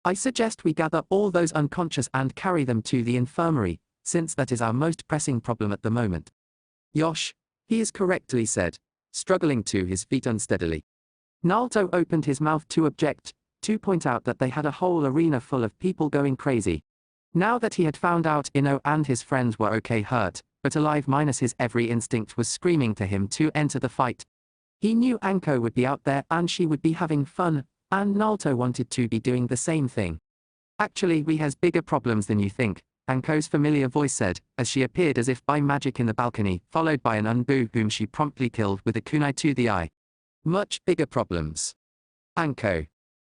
I suggest we gather all those unconscious and carry them to the infirmary, since that is our most pressing problem at the moment. Yosh, he is correctly said, struggling to his feet unsteadily. Naruto opened his mouth to object, to point out that they had a whole arena full of people going crazy. Now that he had found out INO and his friends were okay, hurt, but alive, minus his every instinct was screaming to him to enter the fight. He knew Anko would be out there and she would be having fun, and Naruto wanted to be doing the same thing. Actually, we has bigger problems than you think, Anko's familiar voice said, as she appeared as if by magic in the balcony, followed by an Unbu whom she promptly killed with a kunai to the eye. Much bigger problems. Anko.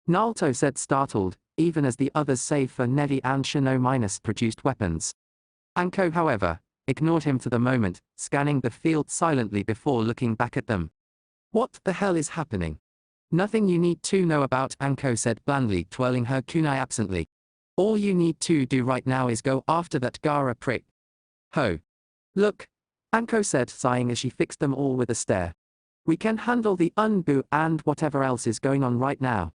Naruto said, startled, even as the others save for Neji and Shino minus produced weapons. Anko, however, ignored him for the moment, scanning the field silently before looking back at them. What the hell is happening? Nothing you need to know about, Anko said blandly, twirling her kunai absently. All you need to do right now is go after that Gaara prick. Ho. Look, Anko said, sighing as she fixed them all with a stare. We can handle the Unbu and whatever else is going on right now.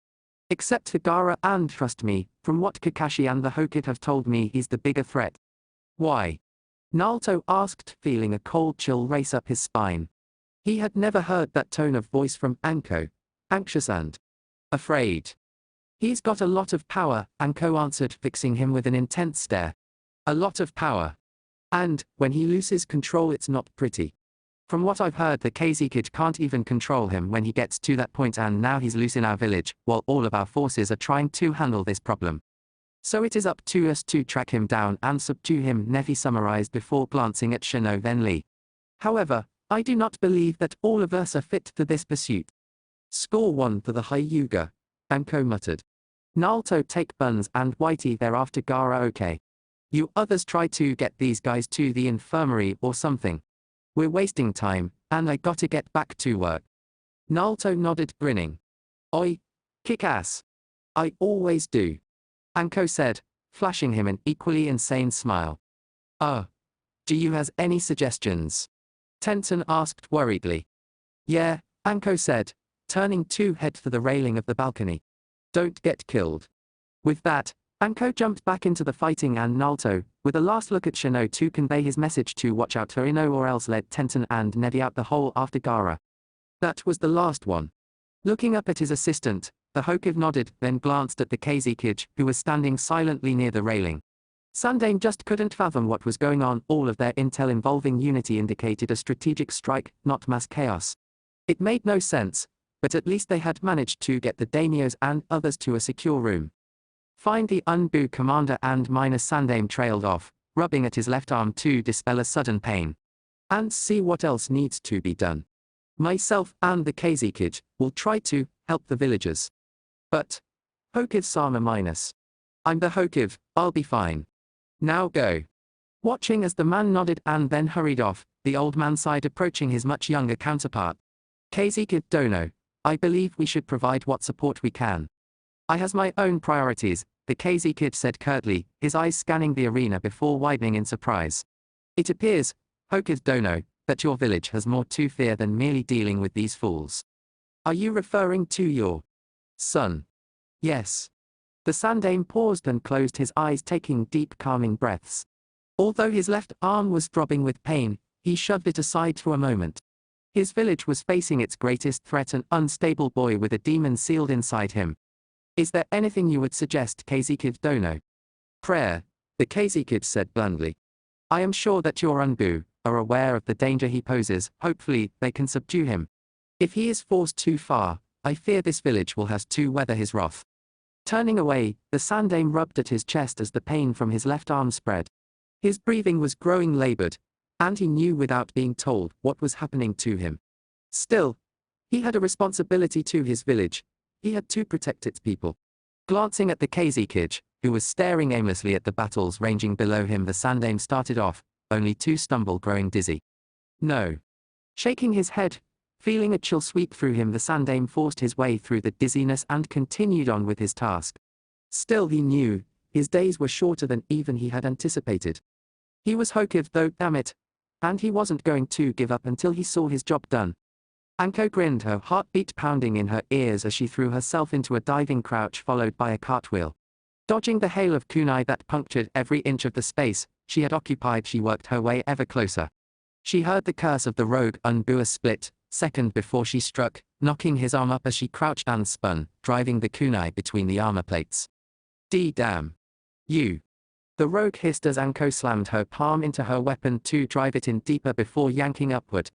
Except for Gaara, and trust me, from what Kakashi and the Hokage have told me, he's the bigger threat. Why? Naruto asked, feeling a cold chill race up his spine. He had never heard that tone of voice from Anko, anxious and afraid. He's got a lot of power, Anko answered, fixing him with an intense stare. A lot of power. And, when he loses control, it's not pretty. From what I've heard, the KZ kid can't even control him when he gets to that point, and now he's loose in our village, while all of our forces are trying to handle this problem. So it is up to us to track him down and subdue him, Neji summarized before glancing at Shino then Lee. However, I do not believe that all of us are fit for this pursuit. Score 1 for the Hyuga, Anko muttered. Naruto, take Buns and Whitey thereafter Gaara. Okay. You others try to get these guys to the infirmary or something. We're wasting time, and I gotta get back to work. Naruto nodded, grinning. Oi, kick ass. I always do. Anko said, flashing him an equally insane smile. Do you has any suggestions? Tenten asked worriedly. Yeah, Anko said, turning to head for the railing of the balcony. Don't get killed. With that, Anko jumped back into the fighting, and Naruto, with a last look at Shino to convey his message to watch out for INO or else, led Tenten and Neji out the hole after Gaara. That was the last one. Looking up at his assistant, the Hokage nodded, then glanced at the KZ kid, who was standing silently near the railing. Sandame just couldn't fathom what was going on. All of their intel involving unity indicated a strategic strike, not mass chaos. It made no sense, but at least they had managed to get the daimyos and others to a secure room. Find the Unbu commander, and minus Sandame trailed off, rubbing at his left arm to dispel a sudden pain. And see what else needs to be done. Myself and the KZ kid will try to help the villagers. But Hokage-sama minus. I'm the Hokage, I'll be fine. Now go. Watching as the man nodded and then hurried off, the old man sighed, approaching his much younger counterpart. KZ kid Dono, I believe we should provide what support we can. I has my own priorities, the KZ kid said curtly, his eyes scanning the arena before widening in surprise. It appears, Hokage Dono, that your village has more to fear than merely dealing with these fools. Are you referring to your son? Yes. The Sandame paused and closed his eyes, taking deep calming breaths. Although his left arm was throbbing with pain, he shoved it aside for a moment. His village was facing its greatest threat, an unstable boy with a demon sealed inside him. Is there anything you would suggest, Kazekid Dono? Prayer, the Kazekid said bluntly. I am sure that your Unbu are aware of the danger he poses. Hopefully, they can subdue him. If he is forced too far, I fear this village will have to weather his wrath. Turning away, the Sandame rubbed at his chest as the pain from his left arm spread. His breathing was growing labored, and he knew without being told what was happening to him. Still, he had a responsibility to his village. He had to protect its people. Glancing at the Kazekid, who was staring aimlessly at the battles raging below him, the Sandame started off, only to stumble, growing dizzy. No. Shaking his head, feeling a chill sweep through him, the Sandame forced his way through the dizziness and continued on with his task. Still, he knew his days were shorter than even he had anticipated. He was Hokiv though, damn it. And he wasn't going to give up until he saw his job done. Anko grinned, her heartbeat pounding in her ears as she threw herself into a diving crouch followed by a cartwheel. Dodging the hail of kunai that punctured every inch of the space she had occupied, she worked her way ever closer. She heard the curse of the rogue Unbu a split second before she struck, knocking his arm up as she crouched and spun, driving the kunai between the armor plates. Damn. You. The rogue hissed as Anko slammed her palm into her weapon to drive it in deeper before yanking upward.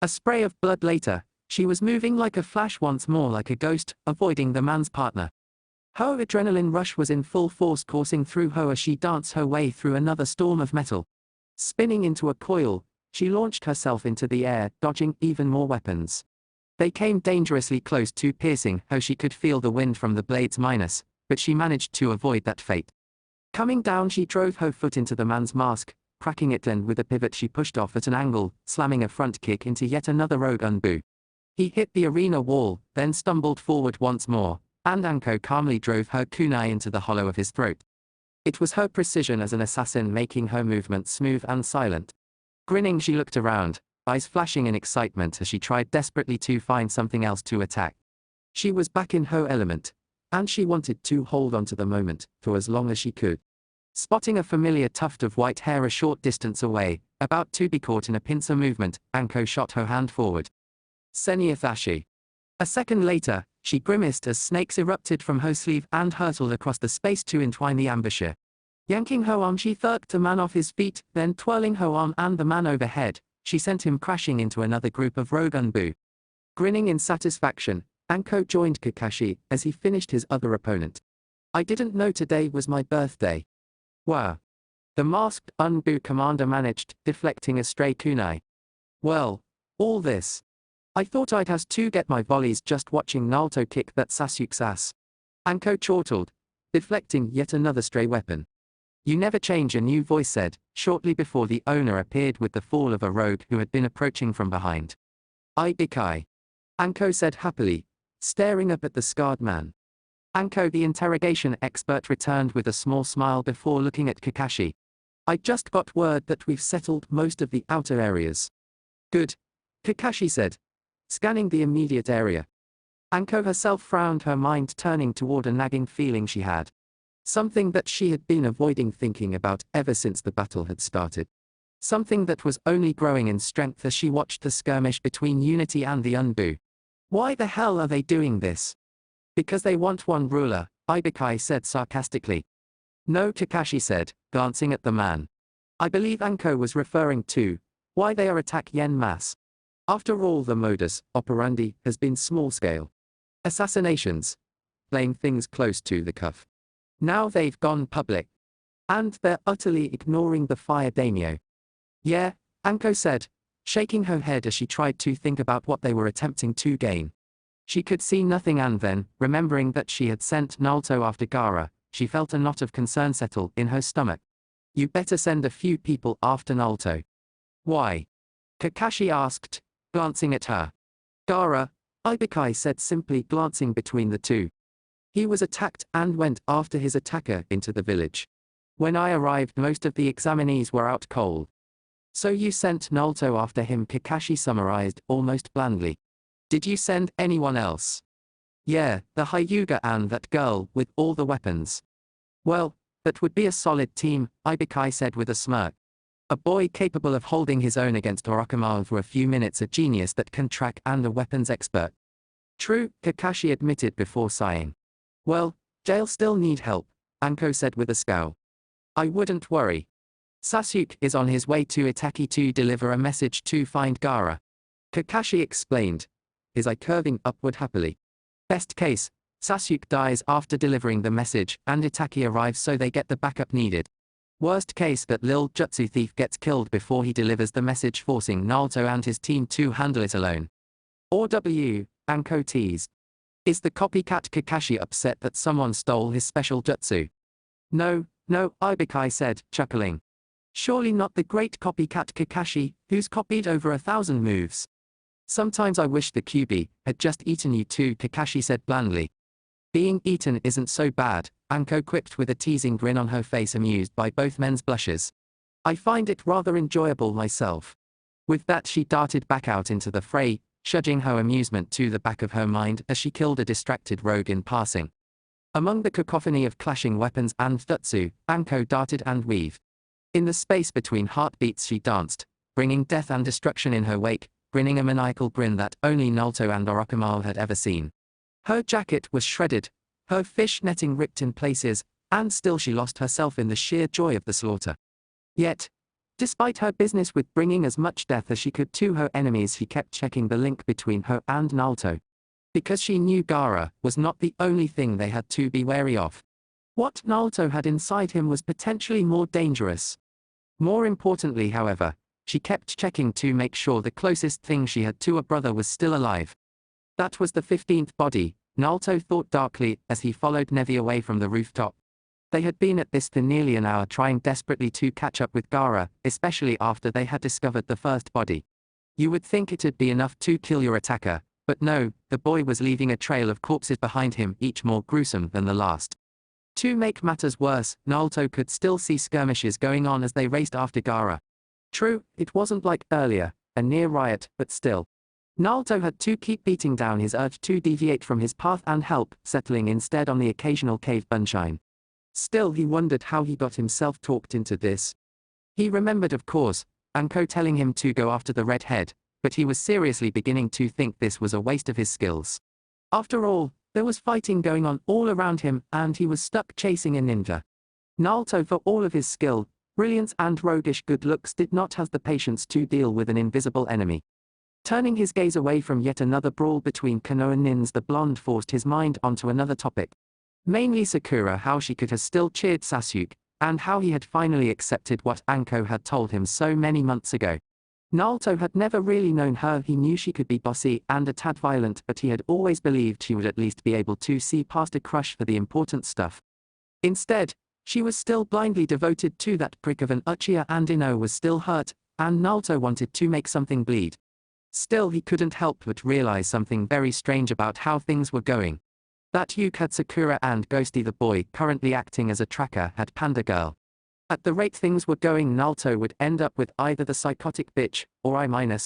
A spray of blood later, she was moving like a flash, once more like a ghost, avoiding the man's partner. Her adrenaline rush was in full force, coursing through her as she danced her way through another storm of metal. Spinning into a coil, she launched herself into the air, dodging even more weapons. They came dangerously close to piercing her. She could feel the wind from the blades minus, but she managed to avoid that fate. Coming down, she drove her foot into the man's mask, cracking it, then with a pivot she pushed off at an angle, slamming a front kick into yet another rogue Unbu. He hit the arena wall, then stumbled forward once more, and Anko calmly drove her kunai into the hollow of his throat. It was her precision as an assassin making her movements smooth and silent. Grinning, she looked around, eyes flashing in excitement as she tried desperately to find something else to attack. She was back in her element, and she wanted to hold on to the moment for as long as she could. Spotting a familiar tuft of white hair a short distance away, about to be caught in a pincer movement, Anko shot her hand forward. Seniathashi. A second later, she grimaced as snakes erupted from her sleeve and hurtled across the space to entwine the ambusher. Yanking her arm, she thurked the man off his feet, then twirling her arm and the man overhead, she sent him crashing into another group of rogue Unbu. Grinning in satisfaction, Anko joined Kakashi as he finished his other opponent. I didn't know today was my birthday. Wow. The masked Unbu commander managed, deflecting a stray kunai. Well, all this. I thought I'd have to get my volleys just watching Naruto kick that Sasuke's ass. Anko chortled, deflecting yet another stray weapon. You never change, a new voice said, shortly before the owner appeared with the fall of a rogue who had been approaching from behind. Ibikai. Anko said happily, staring up at the scarred man. Anko, the interrogation expert, returned with a small smile before looking at Kakashi. I just got word that we've settled most of the outer areas. Good. Kakashi said, scanning the immediate area. Anko herself frowned, her mind turning toward a nagging feeling she had. Something that she had been avoiding thinking about ever since the battle had started. Something that was only growing in strength as she watched the skirmish between Unity and the Unbu. Why the hell are they doing this? Because they want one ruler, Ibikai said sarcastically. No, Kakashi said, glancing at the man. I believe Anko was referring to why they are attack en masse. After all, the modus operandi has been small-scale assassinations, playing things close to the cuff. Now they've gone public. And they're utterly ignoring the fire daimyo. Yeah, Anko said, shaking her head as she tried to think about what they were attempting to gain. She could see nothing, and then, remembering that she had sent Naruto after Gaara, she felt a knot of concern settle in her stomach. You better send a few people after Naruto. Why? Kakashi asked, glancing at her. Gaara, Ibikai said simply, glancing between the two. He was attacked and went after his attacker into the village. When I arrived, most of the examinees were out cold. So you sent Naruto after him, Kakashi summarized, almost blandly. Did you send anyone else? Yeah, the Hyuga and that girl with all the weapons. Well, that would be a solid team, Ibikai said with a smirk. A boy capable of holding his own against Orochimaru for a few minutes, a genius that can track, and a weapons expert. True, Kakashi admitted before sighing. Well, jail still need help, Anko said with a scowl. I wouldn't worry. Sasuke is on his way to Itaki to deliver a message to find Gaara. Kakashi explained, his eye curving upward happily. Best case, Sasuke dies after delivering the message, and Itaki arrives so they get the backup needed. Worst case, that lil jutsu thief gets killed before he delivers the message, forcing Naruto and his team to handle it alone. Or Anko teased. Is the copycat Kakashi upset that someone stole his special jutsu? No, Ibukai said, chuckling. Surely not the great copycat Kakashi, who's copied over 1,000 moves. Sometimes I wish the QB had just eaten you too, Kakashi said blandly. Being eaten isn't so bad, Anko quipped with a teasing grin on her face, amused by both men's blushes. I find it rather enjoyable myself. With that she darted back out into the fray, shudging her amusement to the back of her mind as she killed a distracted rogue in passing. Among the cacophony of clashing weapons and jutsu, Anko darted and weaved. In the space between heartbeats she danced, bringing death and destruction in her wake, grinning a maniacal grin that only Naruto and Orochimaru had ever seen. Her jacket was shredded, her fish netting ripped in places, and still she lost herself in the sheer joy of the slaughter. Yet, despite her business with bringing as much death as she could to her enemies, she kept checking the link between her and Naruto. Because she knew Gaara was not the only thing they had to be wary of. What Naruto had inside him was potentially more dangerous. More importantly, however, she kept checking to make sure the closest thing she had to a brother was still alive. That was the 15th body, Naruto thought darkly as he followed Neji away from the rooftop. They had been at this for nearly an hour, trying desperately to catch up with Gaara, especially after they had discovered the first body. You would think it'd be enough to kill your attacker, but no, the boy was leaving a trail of corpses behind him, each more gruesome than the last. To make matters worse, Naruto could still see skirmishes going on as they raced after Gaara. True, it wasn't like earlier, a near riot, but still. Naruto had to keep beating down his urge to deviate from his path and help, settling instead on the occasional cave sunshine. Still, he wondered how he got himself talked into this. He remembered, of course, Anko telling him to go after the redhead, but he was seriously beginning to think this was a waste of his skills. After all, there was fighting going on all around him, and he was stuck chasing a ninja. Naruto, for all of his skill, brilliance and roguish good looks, did not have the patience to deal with an invisible enemy. Turning his gaze away from yet another brawl between Konoha nins, the blonde forced his mind onto another topic. Mainly Sakura, how she could have still cheered Sasuke, and how he had finally accepted what Anko had told him so many months ago. Naruto had never really known her. He knew she could be bossy and a tad violent, but he had always believed she would at least be able to see past a crush for the important stuff. Instead, she was still blindly devoted to that prick of an Uchiha, and INO was still hurt, and Naruto wanted to make something bleed. Still, he couldn't help but realize something very strange about how things were going. That Yuke had Sakura, and Ghosty, the boy currently acting as a tracker, had Panda Girl. At the rate things were going, Naruto would end up with either the psychotic bitch, or I-.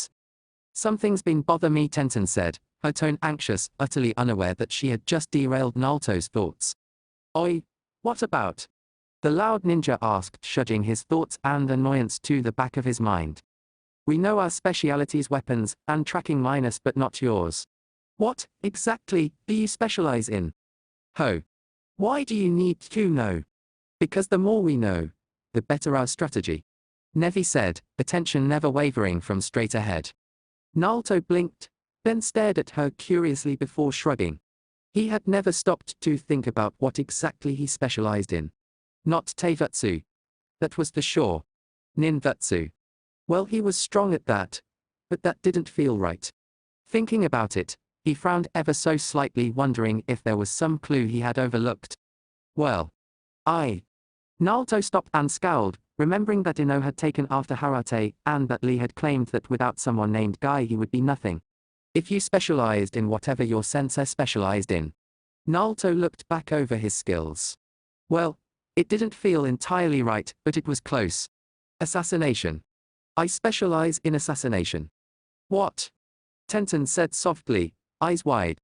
Something's been bothering me, Tenten said, her tone anxious, utterly unaware that she had just derailed Naruto's thoughts. Oi, what about? The loud ninja asked, shudging his thoughts and annoyance to the back of his mind. We know our specialities, weapons, and tracking, but not yours. What, exactly, do you specialize in? Ho. Why do you need to know? Because the more we know, the better our strategy. Neji said, attention never wavering from straight ahead. Naruto blinked, then stared at her curiously before shrugging. He had never stopped to think about what exactly he specialized in. Not Taijutsu. That was for sure. Ninjutsu. Well, he was strong at that, but that didn't feel right. Thinking about it, he frowned ever so slightly, wondering if there was some clue he had overlooked. Well, Naruto stopped and scowled, remembering that INO had taken after Harate, and that Lee had claimed that without someone named Guy he would be nothing. If you specialized in whatever your sensei specialized in. Naruto looked back over his skills. Well, it didn't feel entirely right, but it was close. Assassination. I specialize in assassination. What? Tenten said softly, eyes wide.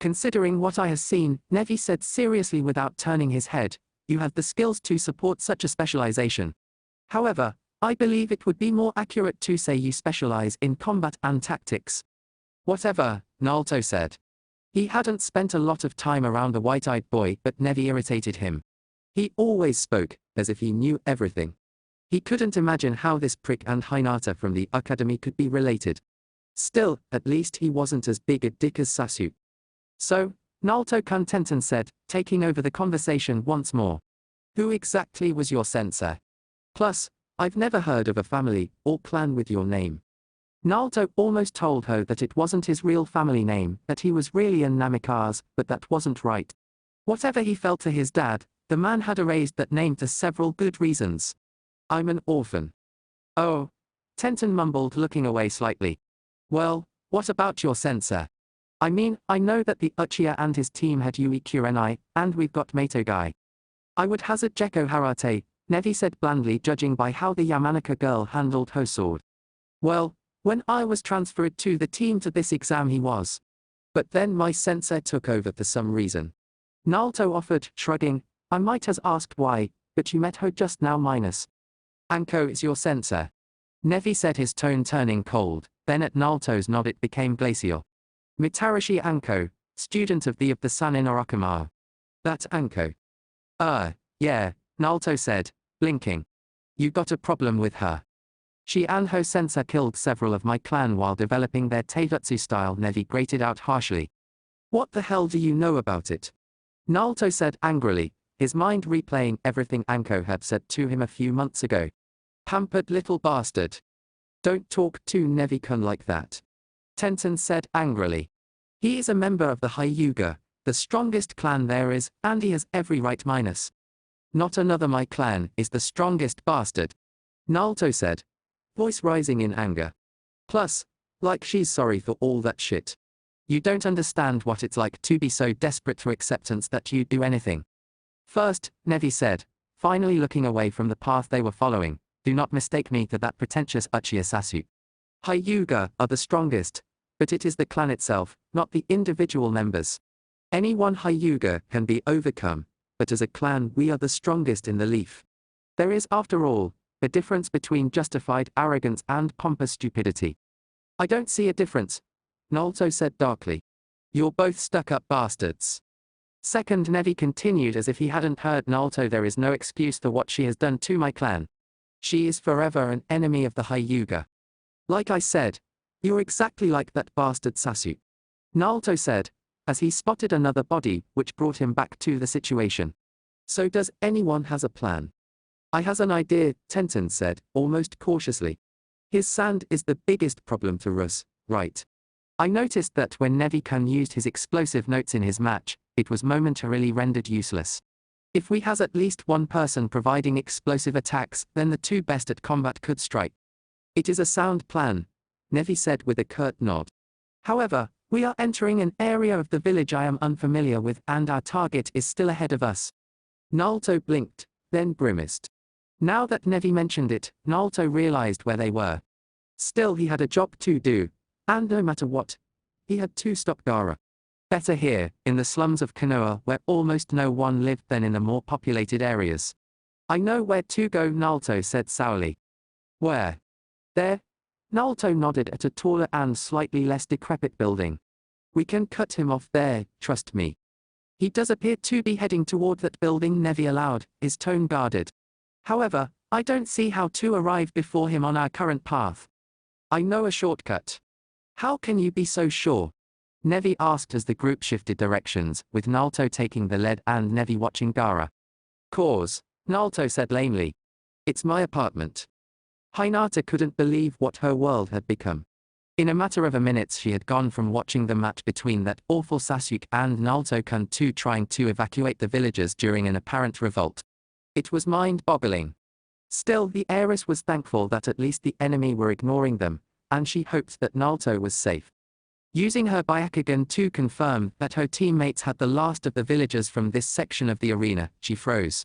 Considering what I have seen, Neji said seriously without turning his head, you have the skills to support such a specialization. However, I believe it would be more accurate to say you specialize in combat and tactics. Whatever, Naruto said. He hadn't spent a lot of time around the white-eyed boy, but Neji irritated him. He always spoke, as if he knew everything. He couldn't imagine how this prick and Hinata from the academy could be related. Still, at least he wasn't as big a dick as Sasuke. So, Naruto-kun Tenten said, taking over the conversation once more. Who exactly was your sensei? Plus, I've never heard of a family or clan with your name. Naruto almost told her that it wasn't his real family name, that he was really an Namikaze, but that wasn't right. Whatever he felt to his dad, the man had erased that name for several good reasons. I'm an orphan. Oh. Tenten mumbled, looking away slightly. Well, what about your sensei? I mean, I know that the Uchiha and his team had Yui Kurenai, and we've got Mato Guy. I would hazard Gekko Harate, Neji said blandly, judging by how the Yamanaka girl handled her sword. Well, when I was transferred to the team to this exam he was. But then my sensei took over for some reason. Naruto offered, shrugging. I might have asked why, but you met her just now minus. Anko is your sensei. Neji said, his tone turning cold, then at Naruto's nod it became glacial. Mitarashi Anko, student of the Sun in Orochimaru. That's Anko. Yeah, Naruto said, blinking. You got a problem with her. She and her sensei killed several of my clan while developing their taijutsu style, Neji grated out harshly. What the hell do you know about it? Naruto said angrily, his mind replaying everything Anko had said to him a few months ago. Pampered little bastard. Don't talk to Neji-kun like that. Tenten said angrily. He is a member of the Hyuga, the strongest clan there is, and he has every right minus. Not another my clan is the strongest bastard. Naruto said, voice rising in anger. Plus, like she's sorry for all that shit. You don't understand what it's like to be so desperate for acceptance that you'd do anything. First, Neji said, finally looking away from the path they were following, do not mistake me for that pretentious Uchiha Sasuke. Hyuga are the strongest, but it is the clan itself, not the individual members. Any one Hyuga can be overcome, but as a clan we are the strongest in the leaf. There is, after all, a difference between justified arrogance and pompous stupidity. I don't see a difference, Naruto said darkly. You're both stuck-up bastards. Second, Neji continued as if he hadn't heard Naruto, there is no excuse for what she has done to my clan. She is forever an enemy of the Hyuga. Like I said, you're exactly like that bastard Sasuke. Naruto said, as he spotted another body, which brought him back to the situation. So does anyone has a plan? I has an idea, Tenten said, almost cautiously. His sand is the biggest problem to us, right? I noticed that when Neji-kun used his explosive notes in his match, it was momentarily rendered useless. If we has at least one person providing explosive attacks, then the two best at combat could strike. It is a sound plan, Neji said with a curt nod. However, we are entering an area of the village I am unfamiliar with, and our target is still ahead of us. Naruto blinked, then grimaced. Now that Neji mentioned it, Naruto realized where they were. Still, he had a job to do, and no matter what, he had to stop Gaara. Better here, in the slums of Konoha, where almost no one lived, than in the more populated areas. I know where to go, Naruto said sourly. Where? There? Naruto nodded at a taller and slightly less decrepit building. We can cut him off there, trust me. He does appear to be heading toward that building, Neji allowed, his tone guarded. However, I don't see how to arrive before him on our current path. I know a shortcut. How can you be so sure? Neji asked as the group shifted directions, with Naruto taking the lead and Neji watching Gaara. Cause, Naruto said lamely. It's my apartment. Hinata couldn't believe what her world had become. In a matter of a minute she had gone from watching the match between that awful Sasuke and Naruto-kun to trying to evacuate the villagers during an apparent revolt. It was mind-boggling. Still, the heiress was thankful that at least the enemy were ignoring them, and she hoped that Naruto was safe. Using her Byakugan to confirm that her teammates had the last of the villagers from this section of the arena, she froze.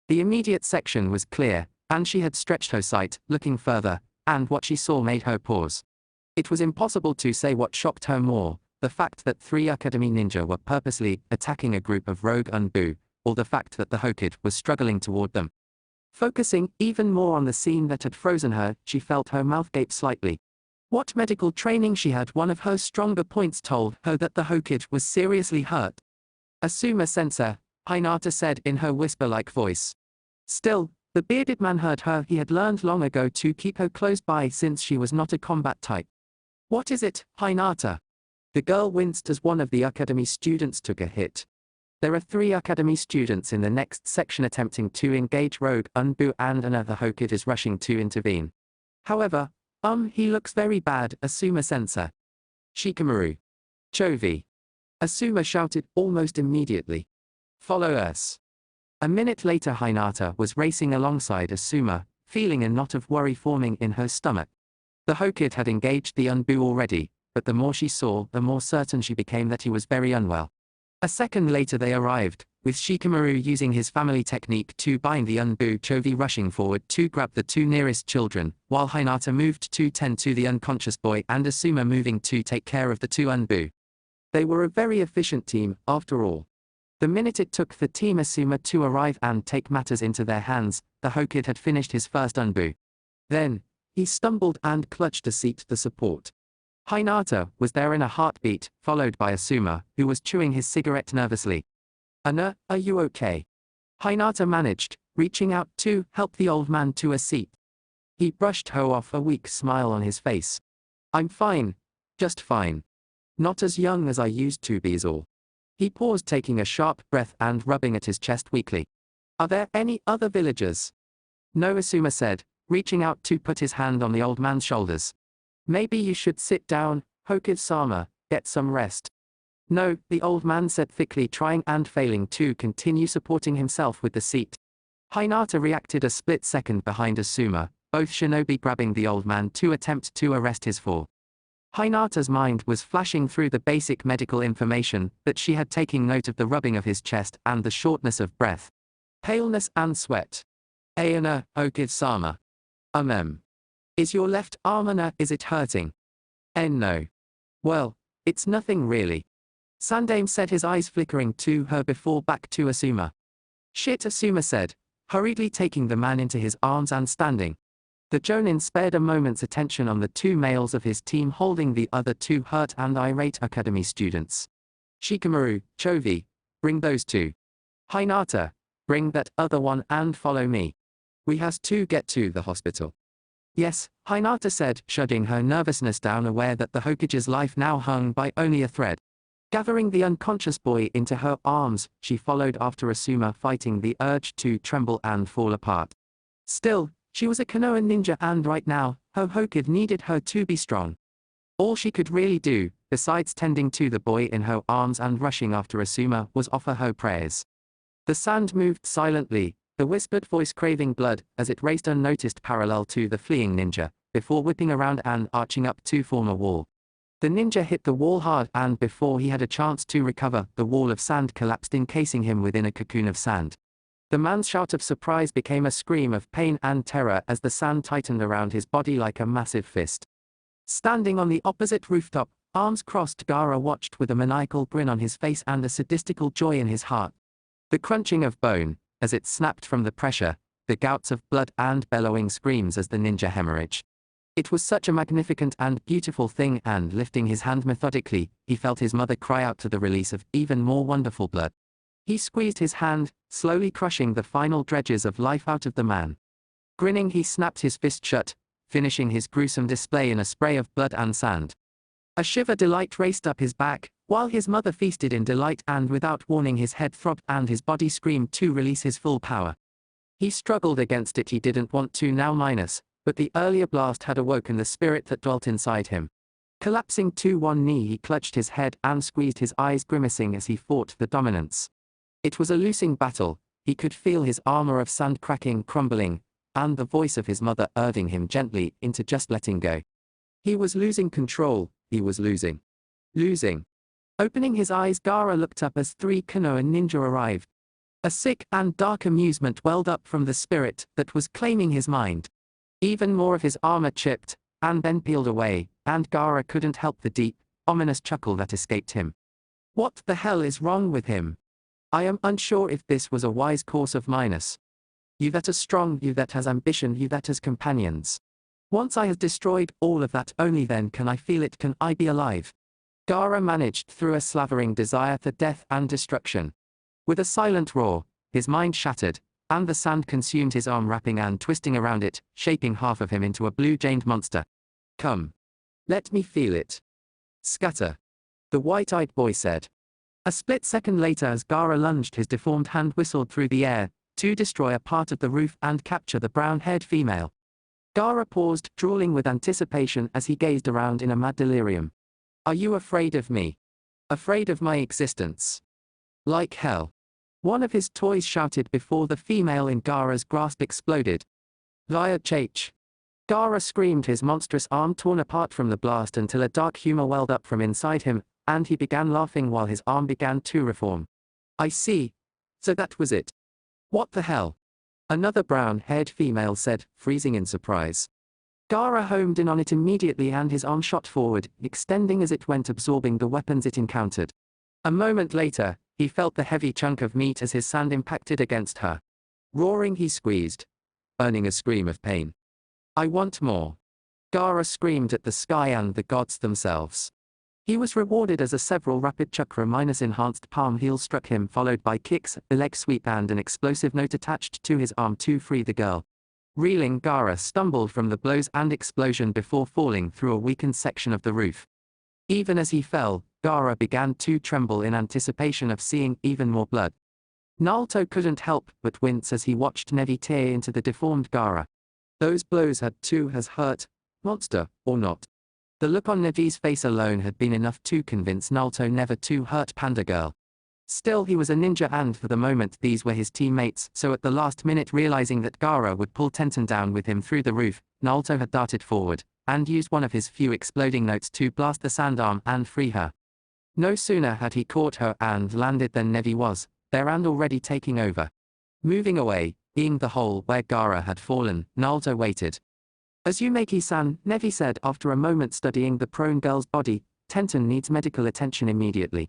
The immediate section was clear, and she had stretched her sight, looking further, and what she saw made her pause. It was impossible to say what shocked her more, the fact that 3 Academy ninja were purposely attacking a group of rogue Unbu, or the fact that the Hokage was struggling toward them. Focusing even more on the scene that had frozen her, she felt her mouth gape slightly. What medical training she had, one of her stronger points told her that the Hokage was seriously hurt. Asuma sensor, Hinata said in her whisper-like voice. Still, the bearded man heard her. He had learned long ago to keep her close by since she was not a combat type. What is it, Hinata? The girl winced as one of the academy students took a hit. There are 3 academy students in the next section attempting to engage Rogue Unbu, and another Hokage is rushing to intervene. However, he looks very bad, Asuma sensor. Shikamaru. Chovy. Asuma shouted almost immediately. Follow us. A minute later Hinata was racing alongside Asuma, feeling a knot of worry forming in her stomach. The Hokage had engaged the Unbu already, but the more she saw, the more certain she became that he was very unwell. A second later they arrived, with Shikamaru using his family technique to bind the Unbu, Chovy rushing forward to grab the 2 nearest children, while Hinata moved to tend to the unconscious boy and Asuma moving to take care of the 2 Unbu. They were a very efficient team, after all. The minute it took for Team Asuma to arrive and take matters into their hands, the Hokage had finished his first Unbu. Then, he stumbled and clutched a seat to support. Hinata was there in a heartbeat, followed by Asuma, who was chewing his cigarette nervously. Anna, are you okay? Hinata managed, reaching out to help the old man to a seat. He brushed her off, a weak smile on his face. I'm fine. Just fine. Not as young as I used to be is all. He paused, taking a sharp breath and rubbing at his chest weakly. Are there any other villagers? No, Asuma said, reaching out to put his hand on the old man's shoulders. Maybe you should sit down, Hokage-sama, get some rest. No, the old man said thickly, trying and failing to continue supporting himself with the seat. Hinata reacted a split second behind Asuma, both shinobi grabbing the old man to attempt to arrest his fall. Hinata's mind was flashing through the basic medical information, but she had taken note of the rubbing of his chest and the shortness of breath. Paleness and sweat. Ayana, Hokage-sama. Is your left arm, Anna, is it hurting? No. Well, it's nothing really. Sandame said, his eyes flickering to her before back to Asuma. Shit, Asuma said, hurriedly taking the man into his arms and standing. The Jonin spared a moment's attention on the 2 males of his team holding the other 2 hurt and irate academy students. Shikamaru, Chovy, bring those 2. Hinata, bring that other one and follow me. We has to get to the hospital. Yes, Hinata said, shutting her nervousness down, aware that the Hokage's life now hung by only a thread. Gathering the unconscious boy into her arms, she followed after Asuma, fighting the urge to tremble and fall apart. Still, she was a Konoha ninja, and right now, her Hokage needed her to be strong. All she could really do, besides tending to the boy in her arms and rushing after Asuma, was offer her prayers. The sand moved silently, the whispered voice craving blood, as it raced unnoticed parallel to the fleeing ninja, before whipping around and arching up to form a wall. The ninja hit the wall hard, and before he had a chance to recover, the wall of sand collapsed, encasing him within a cocoon of sand. The man's shout of surprise became a scream of pain and terror as the sand tightened around his body like a massive fist. Standing on the opposite rooftop, arms crossed, Gaara watched with a maniacal grin on his face and a sadistical joy in his heart. The crunching of bone, as it snapped from the pressure, the gouts of blood and bellowing screams as the ninja hemorrhage. It was such a magnificent and beautiful thing, and lifting his hand methodically, he felt his mother cry out to the release of even more wonderful blood. He squeezed his hand, slowly crushing the final dredges of life out of the man. Grinning, he snapped his fist shut, finishing his gruesome display in a spray of blood and sand. A shiver delight raced up his back, while his mother feasted in delight, and without warning his head throbbed and his body screamed to release his full power. He struggled against it, he didn't want to now minus, but the earlier blast had awoken the spirit that dwelt inside him. Collapsing to one knee, he clutched his head and squeezed his eyes, grimacing as he fought the dominance. It was a losing battle, he could feel his armor of sand cracking, crumbling, and the voice of his mother urging him gently into just letting go. He was losing control, he was losing. Losing. Opening his eyes, Gaara looked up as 3 Konoha ninja arrived. A sick and dark amusement welled up from the spirit that was claiming his mind. Even more of his armor chipped, and then peeled away, and Gaara couldn't help the deep, ominous chuckle that escaped him. What the hell is wrong with him? I am unsure if this was a wise course of minus. You that are strong, you that has ambition, you that has companions. Once I has destroyed all of that, only then can I feel it, can I be alive. Gaara managed through a slavering desire for death and destruction. With a silent roar, his mind shattered, and the sand consumed his arm, wrapping and twisting around it, shaping half of him into a blue-veined monster. Come. Let me feel it. Scatter. The white-eyed boy said. A split second later, as Gaara lunged, his deformed hand whistled through the air, to destroy a part of the roof and capture the brown-haired female. Gaara paused, drooling with anticipation as he gazed around in a mad delirium. Are you afraid of me? Afraid of my existence? Like hell. One of his toys shouted before the female in Gaara's grasp exploded. Via Chach. Gaara screamed, his monstrous arm torn apart from the blast until a dark humor welled up from inside him, and he began laughing while his arm began to reform. I see. So that was it. What the hell? Another brown-haired female said, freezing in surprise. Gaara homed in on it immediately and his arm shot forward, extending as it went, absorbing the weapons it encountered. A moment later, he felt the heavy chunk of meat as his sand impacted against her. Roaring, he squeezed, earning a scream of pain. I want more. Gaara screamed at the sky and the gods themselves. He was rewarded as a several rapid chakra minus enhanced palm heals struck him, followed by kicks, a leg sweep and an explosive note attached to his arm to free the girl. Reeling, Gaara stumbled from the blows and explosion before falling through a weakened section of the roof. Even as he fell, Gaara began to tremble in anticipation of seeing even more blood. Naruto couldn't help but wince as he watched Neji tear into the deformed Gaara. Those blows had to has hurt, monster or not. The look on Neji's face alone had been enough to convince Naruto never to hurt Panda Girl. Still, he was a ninja and for the moment these were his teammates, so at the last minute, realizing that Gaara would pull Tenten down with him through the roof, Naruto had darted forward, and used one of his few exploding notes to blast the sand arm and free her. No sooner had he caught her and landed than Neji was there and already taking over. Moving away, being the hole where Gaara had fallen, Naruto waited. Azumaki-san, Neji said after a moment studying the prone girl's body, Tenten needs medical attention immediately.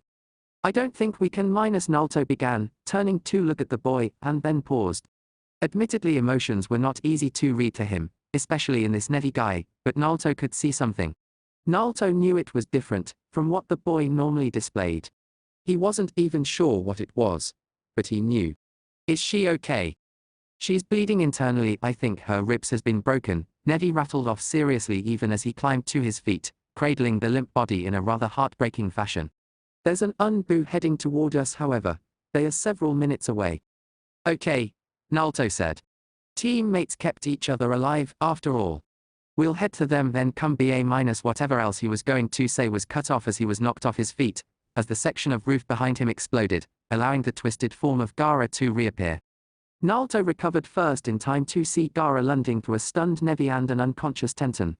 I don't think we can minus Naruto began, turning to look at the boy, and then paused. Admittedly, emotions were not easy to read to him, especially in this Neji guy, but Naruto could see something. Naruto knew it was different from what the boy normally displayed. He wasn't even sure what it was, but he knew. Is she okay? She's bleeding internally. I think her ribs has been broken, Neji rattled off seriously even as he climbed to his feet, cradling the limp body in a rather heartbreaking fashion. There's an UNBU heading toward us, however. They are several minutes away. Okay, Naruto said. Teammates kept each other alive, after all. We'll head to them then come BA minus whatever else he was going to say was cut off as he was knocked off his feet, as the section of roof behind him exploded, allowing the twisted form of Gaara to reappear. Naruto recovered first in time to see Gaara lunging to a stunned Neji and an unconscious Tenten.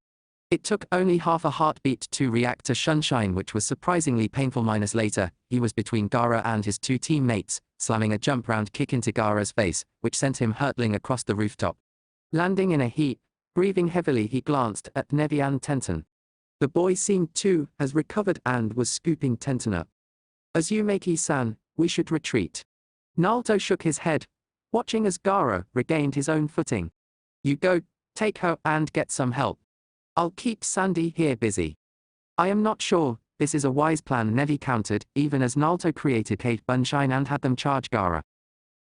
It took only half a heartbeat to react to Sunshine, which was surprisingly painful. Minus later, he was between Gaara and his two teammates, slamming a jump round kick into Gaara's face, which sent him hurtling across the rooftop. Landing in a heap, breathing heavily, he glanced at Neji and Tenten. The boy seemed to has recovered and was scooping Tenten up. Azumaki-san, we should retreat. Naruto shook his head, watching as Gaara regained his own footing. You go, take her and get some help. I'll keep Sandy here busy. I am not sure this is a wise plan, Neji countered, even as Naruto created Cave Bunshine and had them charge Gaara.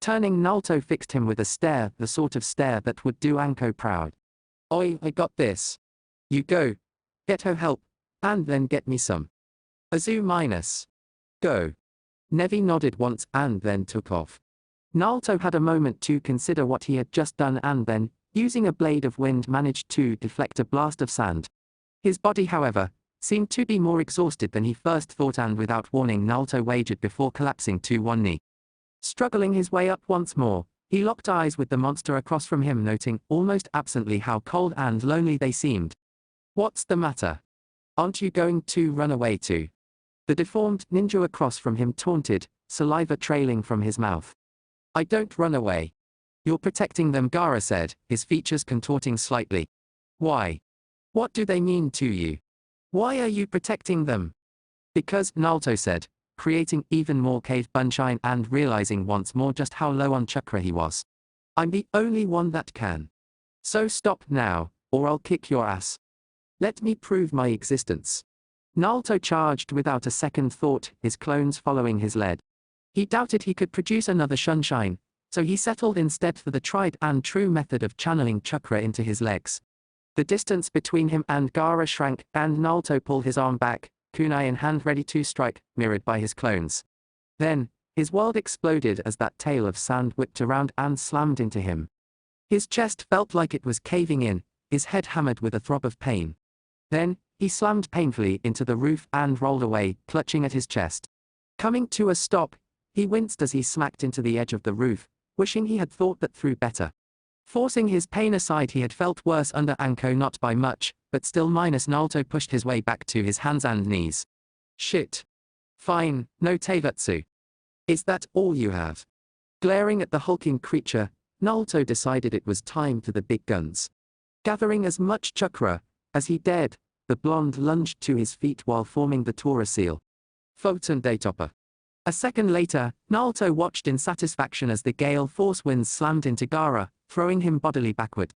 Turning, Naruto fixed him with a stare, the sort of stare that would do Anko proud. Oi, I got this. You go, get her help, and then get me some. Azu minus. Go. Neji nodded once and then took off. Naruto had a moment to consider what he had just done and then, using a blade of wind, managed to deflect a blast of sand. His body, however, seemed to be more exhausted than he first thought, and without warning Naruto wagered before collapsing to one knee. Struggling his way up once more, he locked eyes with the monster across from him, noting almost absently how cold and lonely they seemed. What's the matter? Aren't you going to run away too? The deformed ninja across from him taunted, saliva trailing from his mouth. I don't run away. You're protecting them, Gaara said, his features contorting slightly. Why? What do they mean to you? Why are you protecting them? Because, Naruto said, creating even more Cave Bunshine and realizing once more just how low on chakra he was. I'm the only one that can. So stop now, or I'll kick your ass. Let me prove my existence. Naruto charged without a second thought, his clones following his lead. He doubted he could produce another sunshine, so he settled instead for the tried and true method of channeling chakra into his legs. The distance between him and Gaara shrank, and Naruto pulled his arm back, kunai in hand ready to strike, mirrored by his clones. Then, his world exploded as that tail of sand whipped around and slammed into him. His chest felt like it was caving in, his head hammered with a throb of pain. Then, he slammed painfully into the roof and rolled away, clutching at his chest. Coming to a stop, he winced as he smacked into the edge of the roof, wishing he had thought that through better. Forcing his pain aside, he had felt worse under Anko, not by much, but still minus. Naruto pushed his way back to his hands and knees. Shit. Fine, no Teivatsu. Is that all you have? Glaring at the hulking creature, Naruto decided it was time for the big guns. Gathering as much chakra as he dared, the blonde lunged to his feet while forming the Tora seal. Photon Daytopper. A second later, Naruto watched in satisfaction as the gale force winds slammed into Gaara, throwing him bodily backward.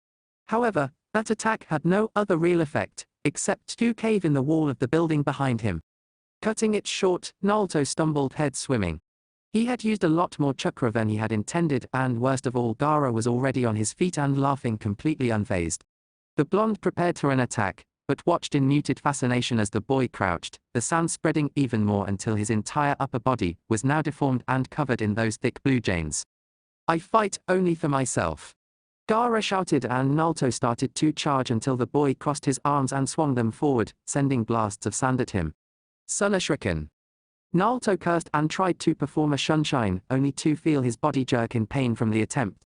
However, that attack had no other real effect, except to cave in the wall of the building behind him. Cutting it short, Naruto stumbled head swimming. He had used a lot more chakra than he had intended, and worst of all, Gaara was already on his feet and laughing completely unfazed. The blonde prepared for an attack, but watched in muted fascination as the boy crouched, the sand spreading even more until his entire upper body was now deformed and covered in those thick blue janes. I fight only for myself. Gaara shouted, and Naruto started to charge until the boy crossed his arms and swung them forward, sending blasts of sand at him. Sunna Shuriken. Naruto cursed and tried to perform a sunshine, only to feel his body jerk in pain from the attempt.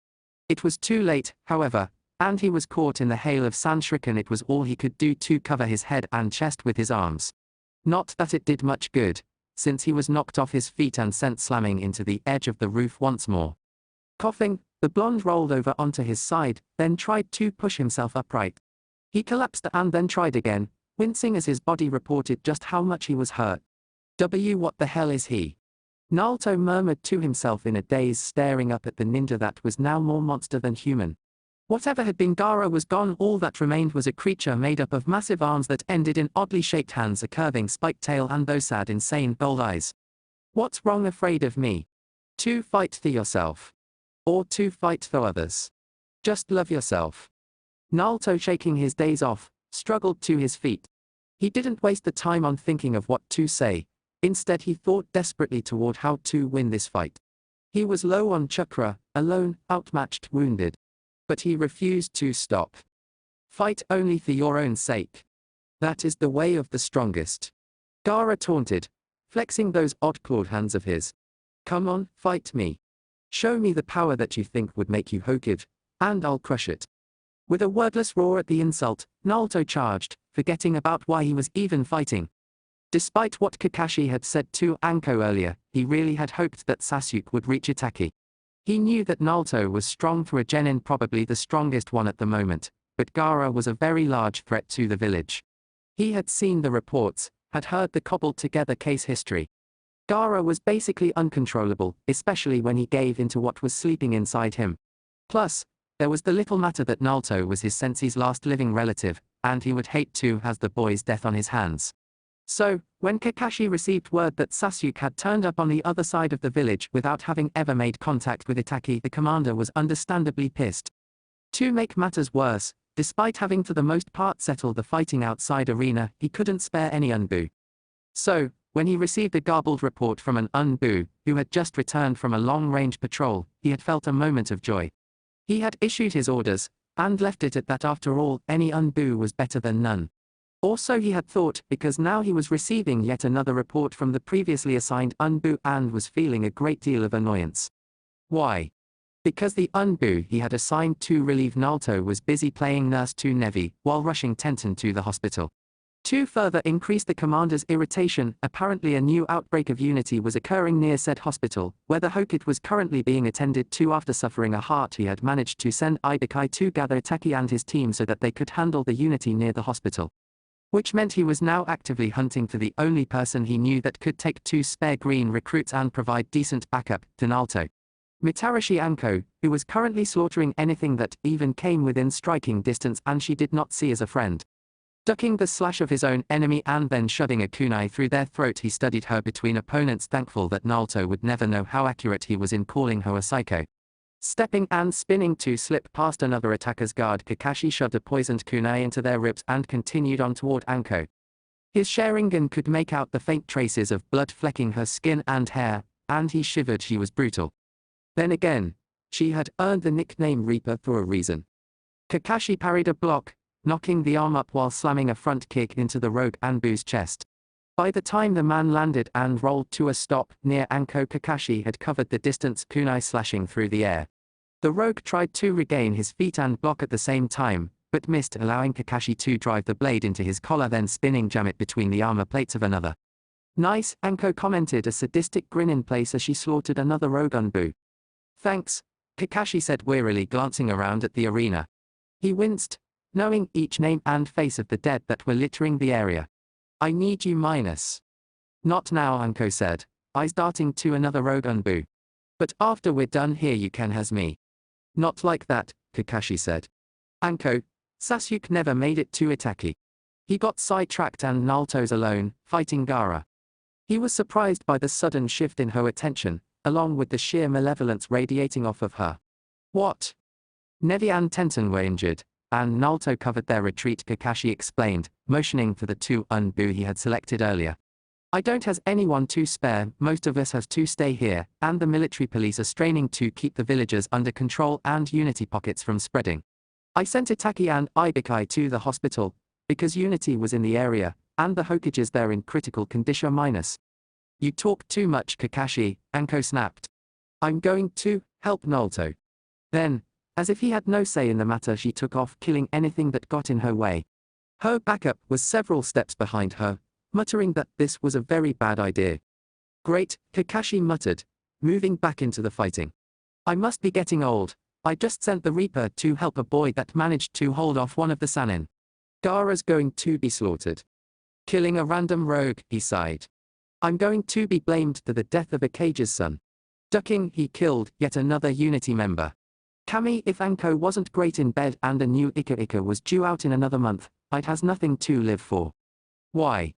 It was too late, however, and he was caught in the hail of sand shuriken. It was all he could do to cover his head and chest with his arms. Not that it did much good, since he was knocked off his feet and sent slamming into the edge of the roof once more. Coughing, the blonde rolled over onto his side, then tried to push himself upright. He collapsed and then tried again, wincing as his body reported just how much he was hurt. What the hell is he? Naruto murmured to himself in a daze, staring up at the ninja that was now more monster than human. Whatever had been Gaara was gone. All that remained was a creature made up of massive arms that ended in oddly shaped hands, a curving spiked tail, and those sad, insane gold eyes. What's wrong? Afraid of me? To fight for yourself. Or to fight for others. Just love yourself. Naruto, shaking his daze off, struggled to his feet. He didn't waste the time on thinking of what to say. Instead, he thought desperately toward how to win this fight. He was low on chakra, alone, outmatched, wounded. But he refused to stop. Fight only for your own sake. That is the way of the strongest. Gaara taunted, flexing those odd clawed hands of his. Come on, fight me. Show me the power that you think would make you Hokage, and I'll crush it. With a wordless roar at the insult, Naruto charged, forgetting about why he was even fighting. Despite what Kakashi had said to Anko earlier, he really had hoped that Sasuke would reach Itachi. He knew that Naruto was strong for a genin, probably the strongest one at the moment, but Gaara was a very large threat to the village. He had seen the reports, had heard the cobbled-together case history. Gaara was basically uncontrollable, especially when he gave into what was sleeping inside him. Plus, there was the little matter that Naruto was his sensei's last living relative, and he would hate to have the boy's death on his hands. So, when Kakashi received word that Sasuke had turned up on the other side of the village without having ever made contact with Itachi, the commander was understandably pissed. To make matters worse, despite having for the most part settled the fighting outside arena, he couldn't spare any Unbu. So, when he received a garbled report from an Unbu, who had just returned from a long-range patrol, he had felt a moment of joy. He had issued his orders, and left it at that. After all, any Unbu was better than none. Or so he had thought, because now he was receiving yet another report from the previously assigned Unbu and was feeling a great deal of annoyance. Why? Because the Unbu he had assigned to relieve Naruto was busy playing nurse to Neji while rushing Tenten to the hospital. To further increase the commander's irritation, apparently a new outbreak of unity was occurring near said hospital, where the Hokage was currently being attended to. After suffering a heart, he had managed to send Ibukai to gather Itachi and his team so that they could handle the unity near the hospital. Which meant he was now actively hunting for the only person he knew that could take 2 spare green recruits and provide decent backup to Naruto. Mitarashi Anko, who was currently slaughtering anything that even came within striking distance and she did not see as a friend. Ducking the slash of his own enemy and then shoving a kunai through their throat, he studied her between opponents, thankful that Naruto would never know how accurate he was in calling her a psycho. Stepping and spinning to slip past another attacker's guard, Kakashi shoved a poisoned kunai into their ribs and continued on toward Anko. His Sharingan could make out the faint traces of blood flecking her skin and hair, and he shivered. She was brutal. Then again, she had earned the nickname Reaper for a reason. Kakashi parried a block, knocking the arm up while slamming a front kick into the rogue Anbu's chest. By the time the man landed and rolled to a stop near Anko, Kakashi had covered the distance, kunai slashing through the air. The rogue tried to regain his feet and block at the same time, but missed, allowing Kakashi to drive the blade into his collar, then spinning jam it between the armor plates of another. Nice, Anko commented, a sadistic grin in place as she slaughtered another rogue Anbu. Thanks, Kakashi said wearily, glancing around at the arena. He winced, knowing each name and face of the dead that were littering the area. I need you minus. Not now, Anko said, eyes darting to another rogue Anbu. But after we're done here you can has me. Not like that, Kakashi said. Anko, Sasuke never made it to Itaki. He got sidetracked and Naruto's alone, fighting Gaara. He was surprised by the sudden shift in her attention, along with the sheer malevolence radiating off of her. What? Neji and Tenten were injured, and Naruto covered their retreat, Kakashi explained, motioning for the two Anbu he had selected earlier. I don't has anyone to spare, most of us has to stay here, and the military police are straining to keep the villagers under control and unity pockets from spreading. I sent Itaki and Ibikai to the hospital, because unity was in the area, and the Hokages there in critical condition minus. You talk too much, Kakashi, Anko snapped. I'm going to help Naruto. Then, as if he had no say in the matter, she took off, killing anything that got in her way. Her backup was several steps behind her, muttering that this was a very bad idea. Great, Kakashi muttered, moving back into the fighting. I must be getting old. I just sent the Reaper to help a boy that managed to hold off one of the Sannin. Gaara's going to be slaughtered. Killing a random rogue, he sighed. I'm going to be blamed for the death of Akage's son. Ducking, he killed yet another unity member. Kami, if Anko wasn't great in bed and a new Ika was due out in another month, I'd has nothing to live for. Why?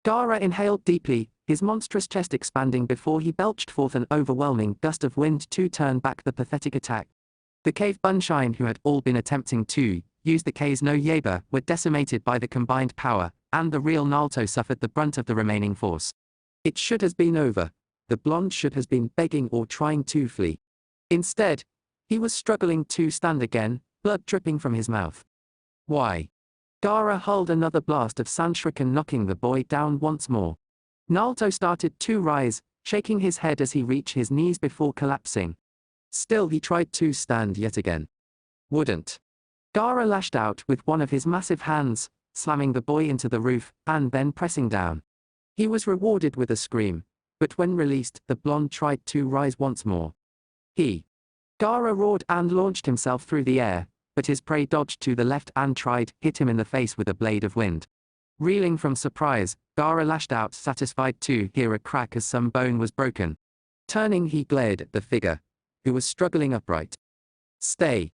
Gaara inhaled deeply, his monstrous chest expanding before he belched forth an overwhelming gust of wind to turn back the pathetic attack. The cave Bunshine, who had all been attempting to use the K's no Yaba, were decimated by the combined power, and the real Naruto suffered the brunt of the remaining force. It should have been over. The blonde should have been begging or trying to flee. Instead, he was struggling to stand again, blood dripping from his mouth. Why? Gaara hurled another blast of Sanshuriken, knocking the boy down once more. Naruto started to rise, shaking his head as he reached his knees before collapsing. Still he tried to stand yet again. Wouldn't. Gaara lashed out with one of his massive hands, slamming the boy into the roof, and then pressing down. He was rewarded with a scream, but when released, the blonde tried to rise once more. Gaara roared and launched himself through the air, but his prey dodged to the left and hit him in the face with a blade of wind. Reeling from surprise, Gaara lashed out, satisfied to hear a crack as some bone was broken. Turning, he glared at the figure, who was struggling upright. Stay.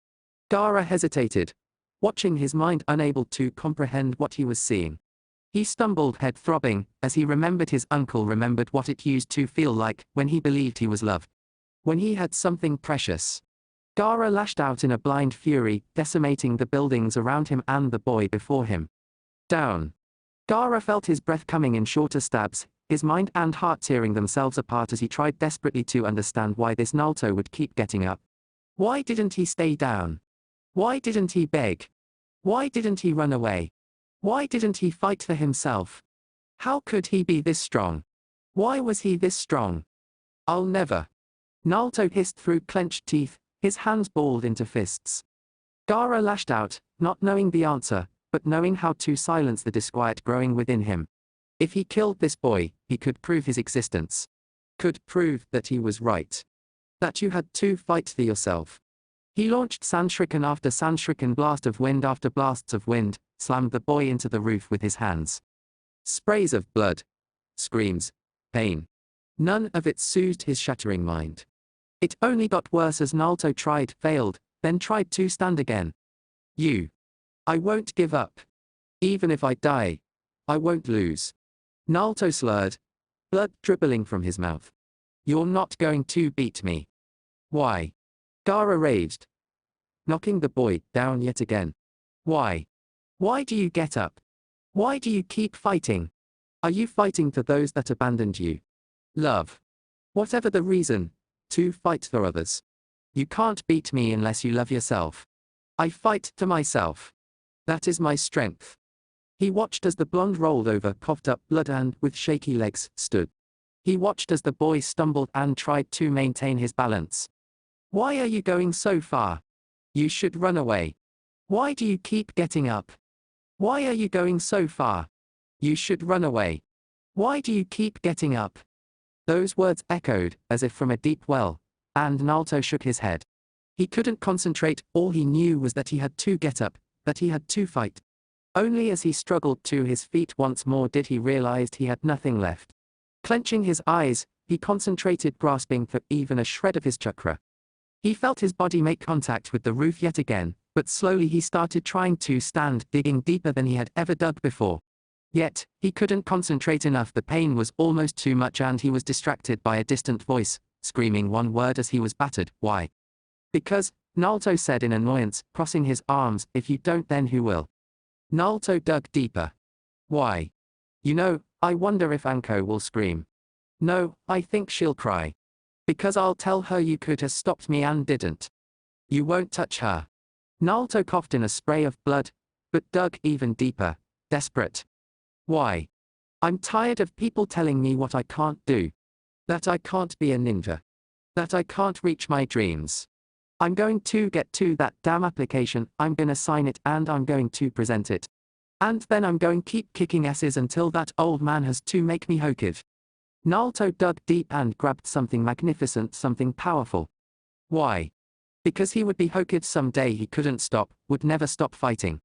Gaara hesitated, watching his mind, unable to comprehend what he was seeing. He stumbled, head throbbing, as he remembered his uncle, remembered what it used to feel like when he believed he was loved. When he had something precious. Gaara lashed out in a blind fury, decimating the buildings around him and the boy before him. Down. Gaara felt his breath coming in shorter stabs, his mind and heart tearing themselves apart as he tried desperately to understand why this Naruto would keep getting up. Why didn't he stay down? Why didn't he beg? Why didn't he run away? Why didn't he fight for himself? How could he be this strong? Why was he this strong? I'll never. Naruto hissed through clenched teeth, his hands balled into fists. Gaara lashed out, not knowing the answer, but knowing how to silence the disquiet growing within him. If he killed this boy, he could prove his existence. Could prove that he was right. That you had to fight for yourself. He launched Sanshuriken after Sanshuriken, blast of wind after blasts of wind, slammed the boy into the roof with his hands. Sprays of blood. Screams. Pain. None of it soothed his shattering mind. It only got worse as Naruto failed, then tried to stand again. I won't give up. Even if I die, I won't lose. Naruto slurred, blood dribbling from his mouth. You're not going to beat me. Why? Gaara raged, knocking the boy down yet again. Why? Why do you get up? Why do you keep fighting? Are you fighting for those that abandoned you? Love. Whatever the reason, to fight for others. You can't beat me unless you love yourself. I fight to myself. That is my strength. He watched as the blonde rolled over, coughed up blood and, with shaky legs, stood. He watched as the boy stumbled and tried to maintain his balance. Why are you going so far? You should run away. Why do you keep getting up? Why are you going so far? You should run away. Why do you keep getting up? Those words echoed, as if from a deep well, and Naruto shook his head. He couldn't concentrate, all he knew was that he had to get up, that he had to fight. Only as he struggled to his feet once more did he realize he had nothing left. Clenching his eyes, he concentrated, grasping for even a shred of his chakra. He felt his body make contact with the roof yet again, but slowly he started trying to stand, digging deeper than he had ever dug before. Yet, he couldn't concentrate enough, the pain was almost too much and he was distracted by a distant voice, screaming one word as he was battered. Why? Because, Naruto said in annoyance, crossing his arms, if you don't then who will? Naruto dug deeper. Why? You know, I wonder if Anko will scream. No, I think she'll cry. Because I'll tell her you could have stopped me and didn't. You won't touch her. Naruto coughed in a spray of blood, but dug even deeper, desperate. Why? I'm tired of people telling me what I can't do. That I can't be a ninja. That I can't reach my dreams. I'm going to get to that damn application, I'm gonna sign it and I'm going to present it. And then I'm going to keep kicking asses until that old man has to make me Hokage. Naruto dug deep and grabbed something magnificent, something powerful. Why? Because he would be Hokage someday, he couldn't stop, would never stop fighting.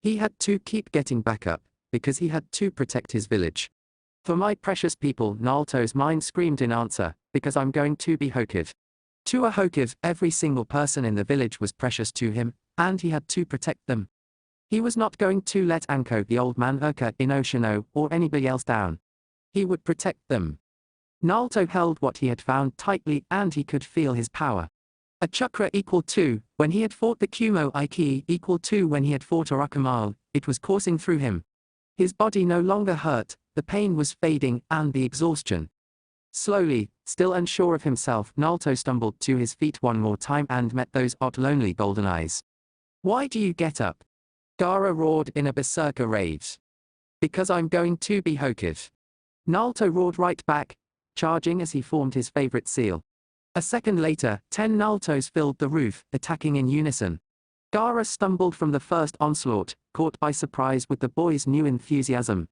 He had to keep getting back up, because he had to protect his village. For my precious people, Naruto's mind screamed in answer, because I'm going to be Hokage. To a Hokage, every single person in the village was precious to him, and he had to protect them. He was not going to let Anko, the old man, INO, or anybody else down. He would protect them. Naruto held what he had found tightly and he could feel his power. A chakra equal to, when he had fought the Kumo Iki, equal to when he had fought Orochimaru, it was coursing through him. His body no longer hurt, the pain was fading, and the exhaustion. Slowly, still unsure of himself, Naruto stumbled to his feet one more time and met those odd lonely golden eyes. Why do you get up? Gaara roared in a berserker rage. Because I'm going to be Hokage. Naruto roared right back, charging as he formed his favorite seal. A second later, 10 Narutos filled the roof, attacking in unison. Gaara stumbled from the first onslaught, caught by surprise with the boy's new enthusiasm.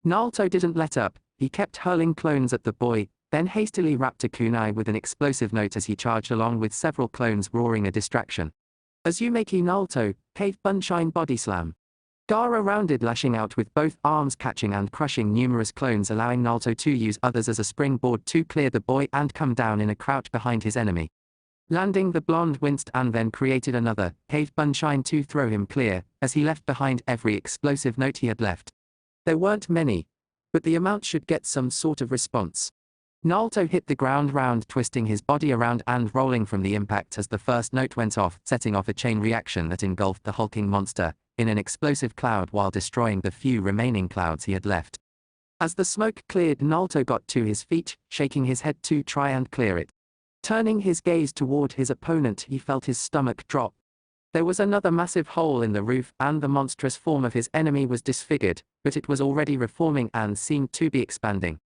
Naruto didn't let up, he kept hurling clones at the boy, then hastily wrapped a kunai with an explosive note as he charged along with several clones roaring a distraction. Azumaki Naruto, Cave Bunshine Body Slam. Gaara rounded, lashing out with both arms, catching and crushing numerous clones, allowing Naruto to use others as a springboard to clear the boy and come down in a crouch behind his enemy. Landing, the blonde winced and then created another, Cave Bunshine to throw him clear, as he left behind every explosive note he had left. There weren't many, but the amount should get some sort of response. Naruto hit the ground round, twisting his body around and rolling from the impact as the first note went off, setting off a chain reaction that engulfed the hulking monster in an explosive cloud while destroying the few remaining clouds he had left. As the smoke cleared, Naruto got to his feet, shaking his head to try and clear it. Turning his gaze toward his opponent, he felt his stomach drop. There was another massive hole in the roof, and the monstrous form of his enemy was disfigured, but it was already reforming and seemed to be expanding.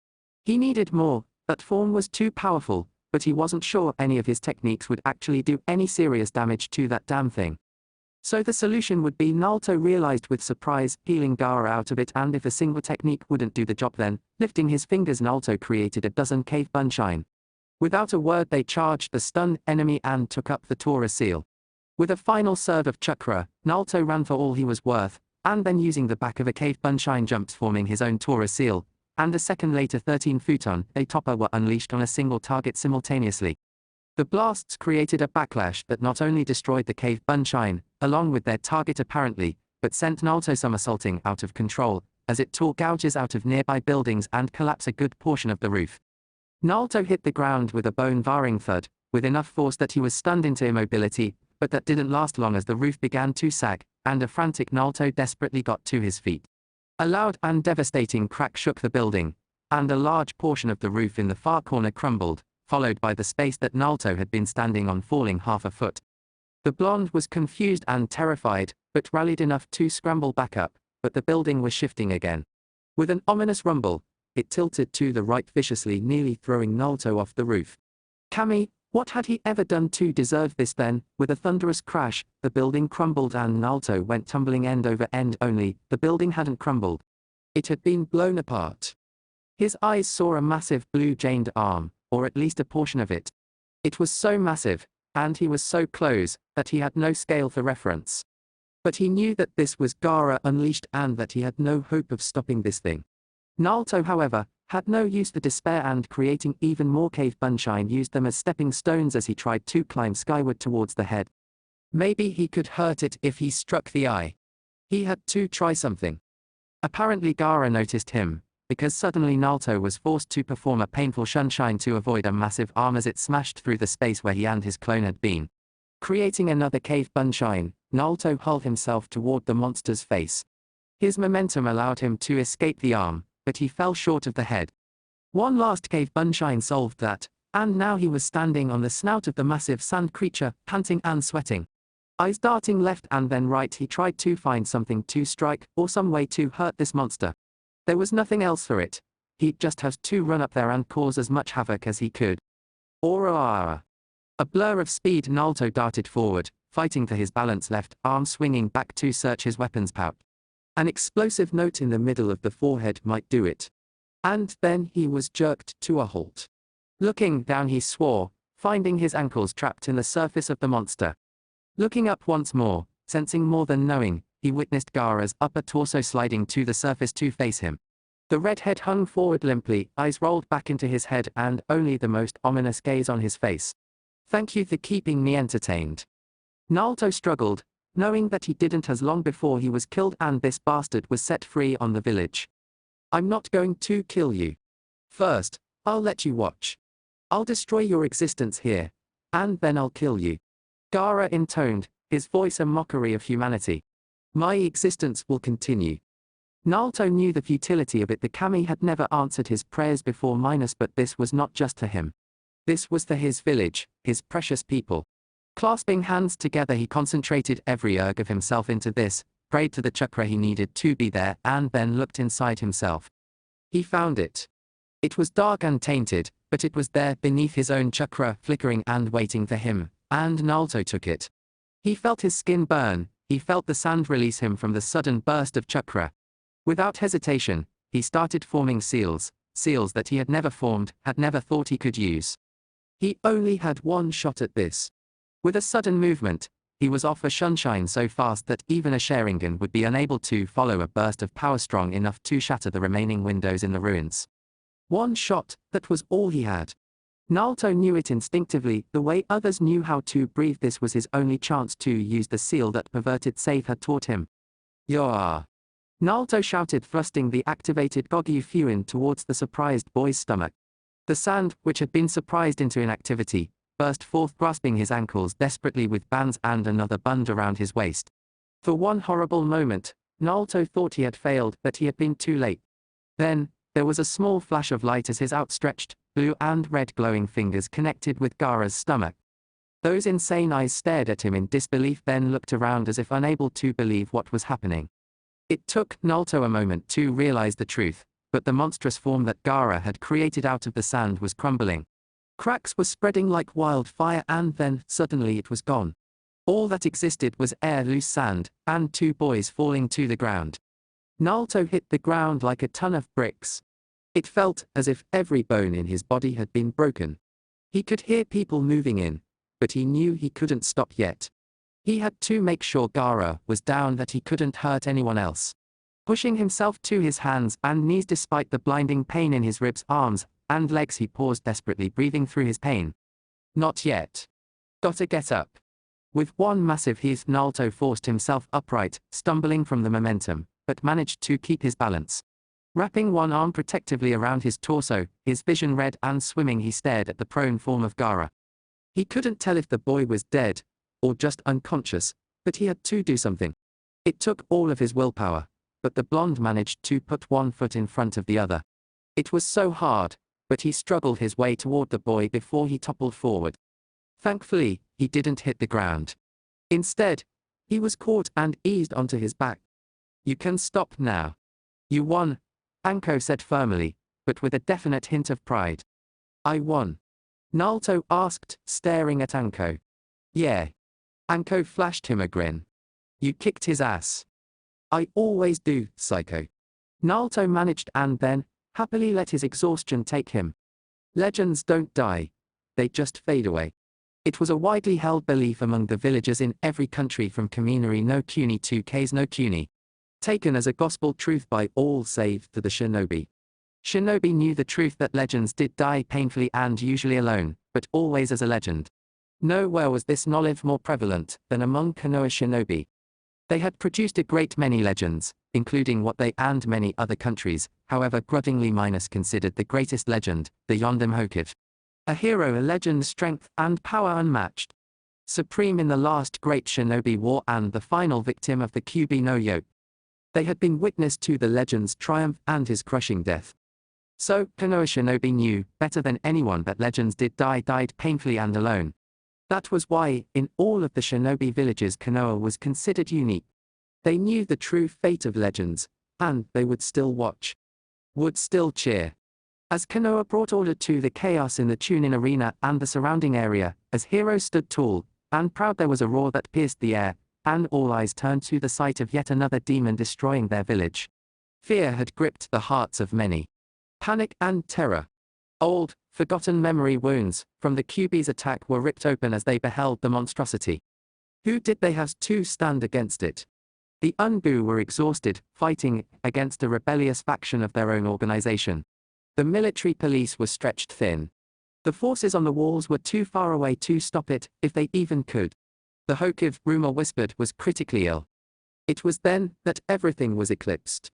He needed more. That form was too powerful, but he wasn't sure any of his techniques would actually do any serious damage to that damn thing. So the solution would be, Naruto realized with surprise, healing Gaara out of it, and if a single technique wouldn't do the job then, lifting his fingers, Naruto created a dozen Cave Bunshine. Without a word they charged the stunned enemy and took up the Tora seal. With a final serve of chakra, Naruto ran for all he was worth, and then using the back of a Cave Bunshine jumped, forming his own Tora seal. And a second later 13 futon, a topper were unleashed on a single target simultaneously. The blasts created a backlash that not only destroyed the cave Bunshine, along with their target apparently, but sent Naruto somersaulting out of control, as it tore gouges out of nearby buildings and collapsed a good portion of the roof. Naruto hit the ground with a bone-jarring thud, with enough force that he was stunned into immobility, but that didn't last long as the roof began to sag, and a frantic Naruto desperately got to his feet. A loud and devastating crack shook the building, and a large portion of the roof in the far corner crumbled, followed by the space that Naruto had been standing on falling half a foot. The blonde was confused and terrified, but rallied enough to scramble back up, but the building was shifting again. With an ominous rumble, it tilted to the right viciously, nearly throwing Naruto off the roof. Kami, what had he ever done to deserve this then? With a thunderous crash, the building crumbled and Naruto went tumbling end over end. Only, the building hadn't crumbled. It had been blown apart. His eyes saw a massive blue-veined arm, or at least a portion of it. It was so massive, and he was so close, that he had no scale for reference. But he knew that this was Gaara unleashed and that he had no hope of stopping this thing. Naruto, however, had no use for despair, and creating even more cave Bunshine used them as stepping stones as he tried to climb skyward towards the head. Maybe he could hurt it if he struck the eye. He had to try something. Apparently Gaara noticed him, because suddenly Naruto was forced to perform a painful shunshine to avoid a massive arm as it smashed through the space where he and his clone had been. Creating another cave Bunshine, Naruto hurled himself toward the monster's face. His momentum allowed him to escape the arm, but he fell short of the head. One last cave Bunshine solved that, and now he was standing on the snout of the massive sand creature, panting and sweating. Eyes darting left and then right, he tried to find something to strike, or some way to hurt this monster. There was nothing else for it. He'd just have to run up there and cause as much havoc as he could. Aura! A blur of speed, Naruto darted forward, fighting for his balance, left arm swinging back to search his weapons pouch. An explosive note in the middle of the forehead might do it. And then he was jerked to a halt. Looking down, he swore, finding his ankles trapped in the surface of the monster. Looking up once more, sensing more than knowing, he witnessed Gaara's upper torso sliding to the surface to face him. The red head hung forward limply, eyes rolled back into his head, and only the most ominous gaze on his face. Thank you for keeping me entertained. Naruto struggled, knowing that he didn't as long before he was killed and this bastard was set free on the village. I'm not going to kill you. First, I'll let you watch. I'll destroy your existence here, and then I'll kill you. Gaara intoned, his voice a mockery of humanity. My existence will continue. Naruto knew the futility of it. The kami had never answered his prayers before minus, but this was not just for him. This was for his village, his precious people. Clasping hands together, he concentrated every erg of himself into this, prayed to the chakra he needed to be there, and then looked inside himself. He found it. It was dark and tainted, but it was there beneath his own chakra, flickering and waiting for him, and Naruto took it. He felt his skin burn, he felt the sand release him from the sudden burst of chakra. Without hesitation, he started forming seals that he had never formed, had never thought he could use. He only had one shot at this. With a sudden movement, he was off a shunshine so fast that even a Sharingan would be unable to follow a burst of power strong enough to shatter the remaining windows in the ruins. One shot, that was all he had. Naruto knew it instinctively, the way others knew how to breathe. This was his only chance to use the seal that perverted Save had taught him. Yah! Naruto shouted, thrusting the activated Gogyu Fuin towards the surprised boy's stomach. The sand, which had been surprised into inactivity, burst forth, grasping his ankles desperately with bands and another bund around his waist. For one horrible moment, Naruto thought he had failed, that he had been too late. Then, there was a small flash of light as his outstretched, blue and red glowing fingers connected with Gaara's stomach. Those insane eyes stared at him in disbelief, then looked around as if unable to believe what was happening. It took Naruto a moment to realize the truth, but the monstrous form that Gaara had created out of the sand was crumbling. Cracks were spreading like wildfire, and then, suddenly it was gone. All that existed was air, loose sand, and two boys falling to the ground. Naruto hit the ground like a ton of bricks. It felt as if every bone in his body had been broken. He could hear people moving in, but he knew he couldn't stop yet. He had to make sure Gaara was down, that he couldn't hurt anyone else. Pushing himself to his hands and knees despite the blinding pain in his ribs, arms, and legs, he paused desperately, breathing through his pain. Not yet. Gotta get up. With one massive heave, Naruto forced himself upright, stumbling from the momentum, but managed to keep his balance. Wrapping one arm protectively around his torso, his vision red and swimming, he stared at the prone form of Gaara. He couldn't tell if the boy was dead, or just unconscious, but he had to do something. It took all of his willpower, but the blonde managed to put one foot in front of the other. It was so hard, but he struggled his way toward the boy before he toppled forward. Thankfully, he didn't hit the ground. Instead, he was caught and eased onto his back. You can stop now. You won, Anko said firmly, but with a definite hint of pride. I won? Naruto asked, staring at Anko. Yeah. Anko flashed him a grin. You kicked his ass. I always do, psycho. Naruto managed and then, happily let his exhaustion take him. Legends don't die. They just fade away. It was a widely held belief among the villagers in every country from Kaminari no Kuni to Kase no Kuni. Taken as a gospel truth by all save for the shinobi. Shinobi knew the truth that legends did die painfully and usually alone, but always as a legend. Nowhere was this knowledge more prevalent than among Konoha shinobi. They had produced a great many legends, including what they and many other countries, however grudgingly minus considered the greatest legend, the Yondam Hokage. A hero, a legend's strength and power unmatched. Supreme in the last great shinobi war and the final victim of the Kyuubi no yoke. They had been witness to the legend's triumph and his crushing death. So, Konoha shinobi knew, better than anyone, that legends died painfully and alone. That was why, in all of the shinobi villages, Konoha was considered unique. They knew the true fate of legends, and they would still watch. Would still cheer. As Konoha brought order to the chaos in the Chunin arena and the surrounding area, as heroes stood tall and proud, there was a roar that pierced the air, and all eyes turned to the sight of yet another demon destroying their village. Fear had gripped the hearts of many. Panic and terror. Old, forgotten memory wounds from the Kyuubi's attack were ripped open as they beheld the monstrosity. Who did they have to stand against it? The Unbu were exhausted, fighting against a rebellious faction of their own organization. The military police were stretched thin. The forces on the walls were too far away to stop it, if they even could. The Hokage, rumor whispered, was critically ill. It was then that everything was eclipsed.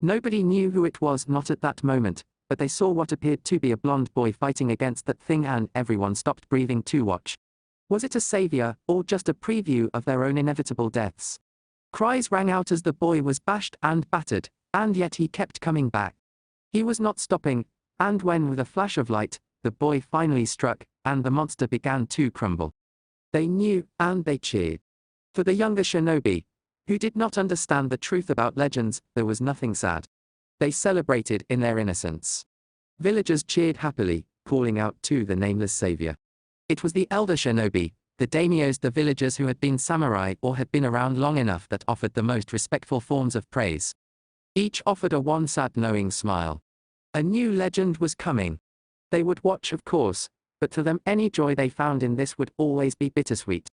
Nobody knew who it was, not at that moment, but they saw what appeared to be a blonde boy fighting against that thing, and everyone stopped breathing to watch. Was it a savior, or just a preview of their own inevitable deaths? Cries rang out as the boy was bashed and battered, and yet he kept coming back. He was not stopping, and when with a flash of light, the boy finally struck, and the monster began to crumble. They knew, and they cheered. For the younger shinobi, who did not understand the truth about legends, there was nothing sad. They celebrated in their innocence. Villagers cheered happily, calling out to the nameless savior. It was the elder shinobi, the daimyos, the villagers who had been samurai or had been around long enough, that offered the most respectful forms of praise. Each offered a one sad knowing smile. A new legend was coming. They would watch, of course, but to them any joy they found in this would always be bittersweet.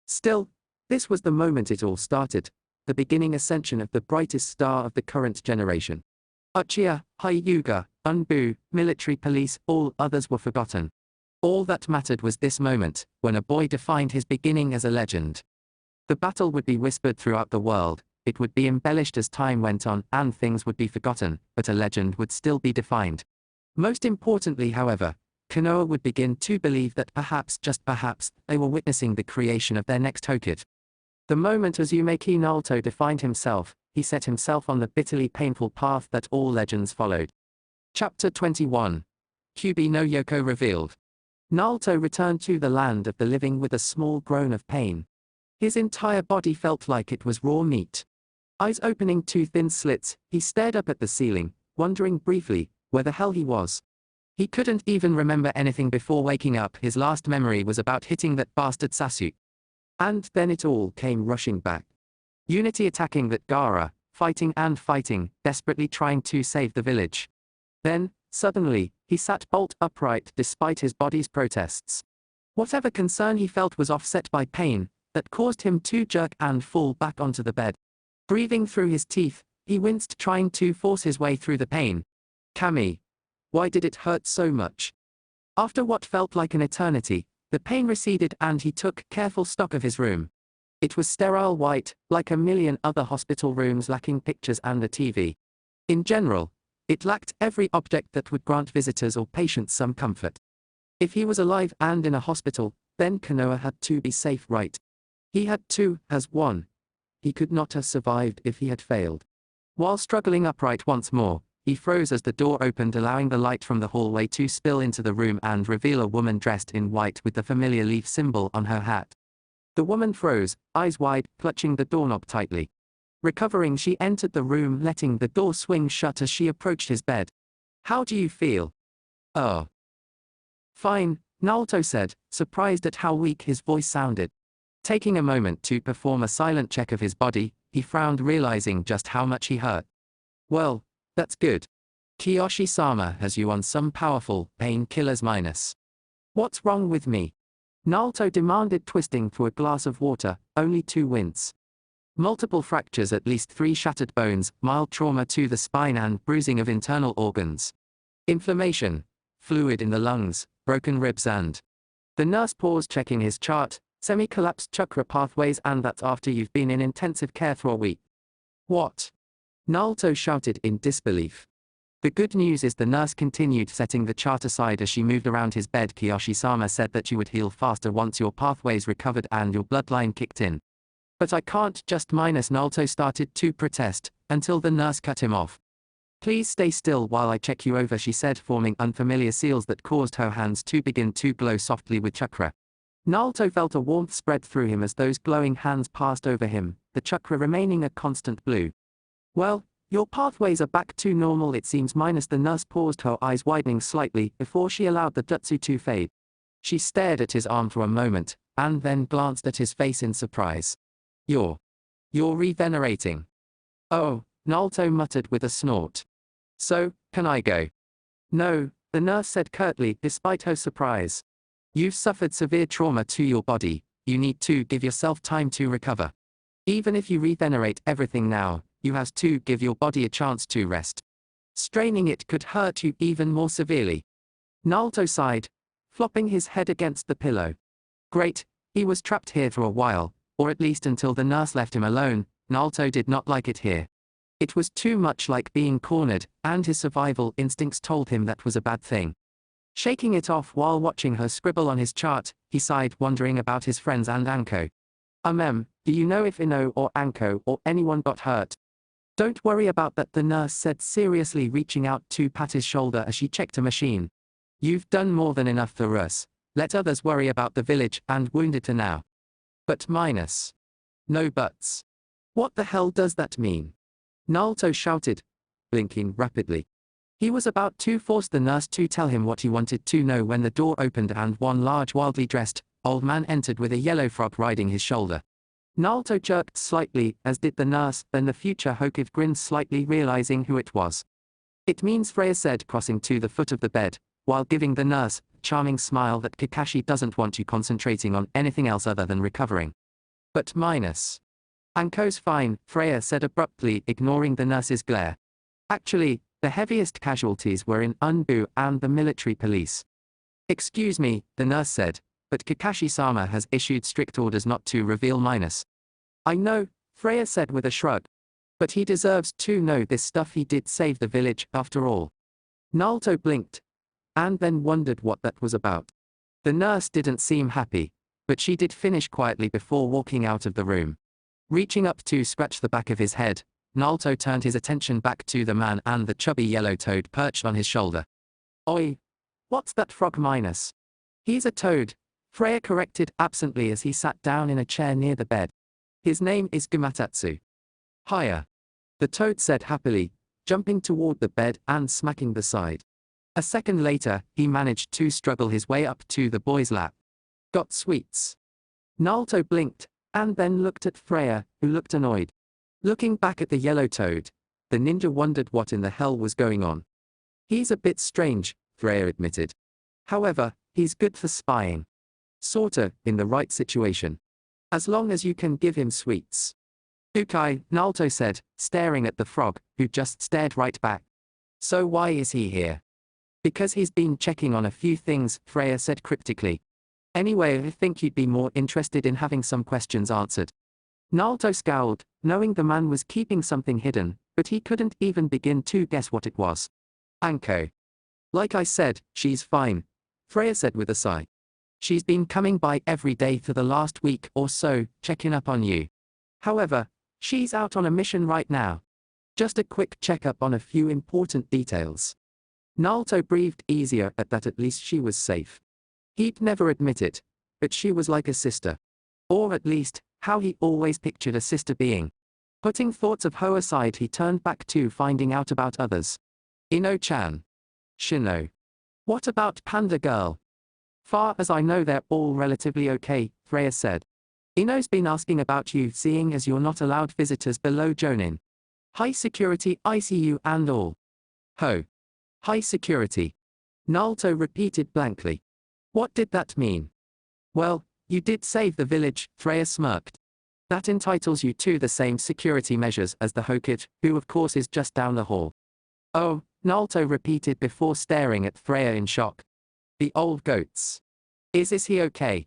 Still, this was the moment it all started, the beginning ascension of the brightest star of the current generation. Uchiha, Hyuga, Unbu, military police, all others were forgotten. All that mattered was this moment, when a boy defined his beginning as a legend. The battle would be whispered throughout the world, it would be embellished as time went on, and things would be forgotten, but a legend would still be defined. Most importantly, however, Konoha would begin to believe that perhaps, just perhaps, they were witnessing the creation of their next Hokage. The moment Uzumaki Naruto defined himself, he set himself on the bitterly painful path that all legends followed. Chapter 21. Kyuubi no Yoko revealed. Naruto returned to the land of the living with a small groan of pain. His entire body felt like it was raw meat. Eyes opening to thin slits, he stared up at the ceiling, wondering briefly where the hell he was. He couldn't even remember anything before waking up. His last memory was about hitting that bastard Sasuke. And then it all came rushing back. Unity attacking that Gaara, fighting and fighting, desperately trying to save the village. Then, suddenly, he sat bolt upright despite his body's protests. Whatever concern he felt was offset by pain that caused him to jerk and fall back onto the bed. Breathing through his teeth, he winced, trying to force his way through the pain. Kami. Why did it hurt so much? After what felt like an eternity, The pain receded and he took careful stock of his room. It was sterile white, like a million other hospital rooms lacking pictures and a TV. In general, it lacked every object that would grant visitors or patients some comfort. If he was alive and in a hospital, then Konoha had to be safe, right? He had to, as one. He could not have survived if he had failed. While struggling upright once more, he froze as the door opened, allowing the light from the hallway to spill into the room and reveal a woman dressed in white with the familiar leaf symbol on her hat. The woman froze, eyes wide, clutching the doorknob tightly. Recovering, she entered the room, letting the door swing shut as she approached his bed. "How do you feel?" "Oh. Fine," Naruto said, surprised at how weak his voice sounded. Taking a moment to perform a silent check of his body, he frowned, realizing just how much he hurt. "Well, that's good. Kiyoshi-sama has you on some powerful painkillers minus." "What's wrong with me?" Naruto demanded, twisting for a glass of water, only to wince. "Multiple fractures, at least 3 shattered bones, mild trauma to the spine and bruising of internal organs. Inflammation, fluid in the lungs, broken ribs and..." The nurse paused, checking his chart. "Semi-collapsed chakra pathways, and that's after you've been in intensive care for a week." "What?" Naruto shouted in disbelief. "The good news is," the nurse continued, setting the chart aside as she moved around his bed, "Kiyoshi-sama said that you would heal faster once your pathways recovered and your bloodline kicked in." "But I can't just minus," Naruto started to protest, until the nurse cut him off. "Please stay still while I check you over," she said, forming unfamiliar seals that caused her hands to begin to glow softly with chakra. Naruto felt a warmth spread through him as those glowing hands passed over him, the chakra remaining a constant blue. "Well, your pathways are back to normal, it seems," minus the nurse paused, her eyes widening slightly before she allowed the jutsu to fade. She stared at his arm for a moment, and then glanced at his face in surprise. You're revenerating." "Oh," Naruto muttered with a snort. "So, can I go?" "No," the nurse said curtly, despite her surprise. "You've suffered severe trauma to your body, you need to give yourself time to recover. Even if you regenerate everything now, you have to give your body a chance to rest. Straining it could hurt you even more severely." Naruto sighed, flopping his head against the pillow. Great, he was trapped here for a while, or at least until the nurse left him alone. Naruto did not like it here. It was too much like being cornered, and his survival instincts told him that was a bad thing. Shaking it off while watching her scribble on his chart, he sighed, wondering about his friends and Anko. Do you know if INO or Anko or anyone got hurt?" "Don't worry about that," the nurse said seriously, reaching out to pat his shoulder as she checked a machine. "You've done more than enough for us. Let others worry about the village and wounded to now." "But minus." "No buts." "What the hell does that mean?" Naruto shouted, blinking rapidly. He was about to force the nurse to tell him what he wanted to know when the door opened and one large, wildly dressed old man entered with a yellow frog riding his shoulder. Naruto jerked slightly, as did the nurse, then the future Hokage grinned slightly, realizing who it was. "It means," Freya said, crossing to the foot of the bed, while giving the nurse a charming smile, "that Kakashi doesn't want you concentrating on anything else other than recovering." "But minus." "Anko's fine," Freya said abruptly, ignoring the nurse's glare. "Actually, the heaviest casualties were in Unbu and the military police." "Excuse me," the nurse said, "but Kakashi-sama has issued strict orders not to reveal minus." "I know," Freya said with a shrug. "But he deserves to know this stuff. He did save the village, after all." Naruto blinked, and then wondered what that was about. The nurse didn't seem happy, but she did finish quietly before walking out of the room. Reaching up to scratch the back of his head, Naruto turned his attention back to the man and the chubby yellow toad perched on his shoulder. "Oi! What's that frog minus?" "He's a toad," Freya corrected absently as he sat down in a chair near the bed. "His name is Gumatatsu." "Higher," the toad said happily, jumping toward the bed and smacking the side. A second later, he managed to struggle his way up to the boy's lap. "Got sweets?" Naruto blinked, and then looked at Freya, who looked annoyed. Looking back at the yellow toad, the ninja wondered what in the hell was going on. "He's a bit strange," Freya admitted. "However, he's good for spying. Sorta, in the right situation. As long as you can give him sweets." "Okay," Naruto said, staring at the frog, who just stared right back. "So why is he here?" "Because he's been checking on a few things," Freya said cryptically. Anyway, I think you'd be more interested in having some questions answered. Naruto scowled, knowing the man was keeping something hidden, but he couldn't even begin to guess what it was. Anko. Like I said, she's fine, Freya said with a sigh. She's been coming by every day for the last week or so, checking up on you. However, she's out on a mission right now. Just a quick checkup on a few important details. Naruto breathed easier at least she was safe. He'd never admit it, but she was like a sister. Or at least, how he always pictured a sister being. Putting thoughts of Ho aside, he turned back to finding out about others. INO-chan. Shino. What about Panda Girl? Far as I know they're all relatively okay, Freya said. INO's been asking about you, seeing as you're not allowed visitors below Jonin. High security ICU and all. Ho. High security. Naruto repeated blankly. What did that mean? Well, you did save the village, Freya smirked. That entitles you to the same security measures as the Hokage, who of course is just down the hall. Oh, Naruto repeated before staring at Freya in shock. The old goats. Is he okay?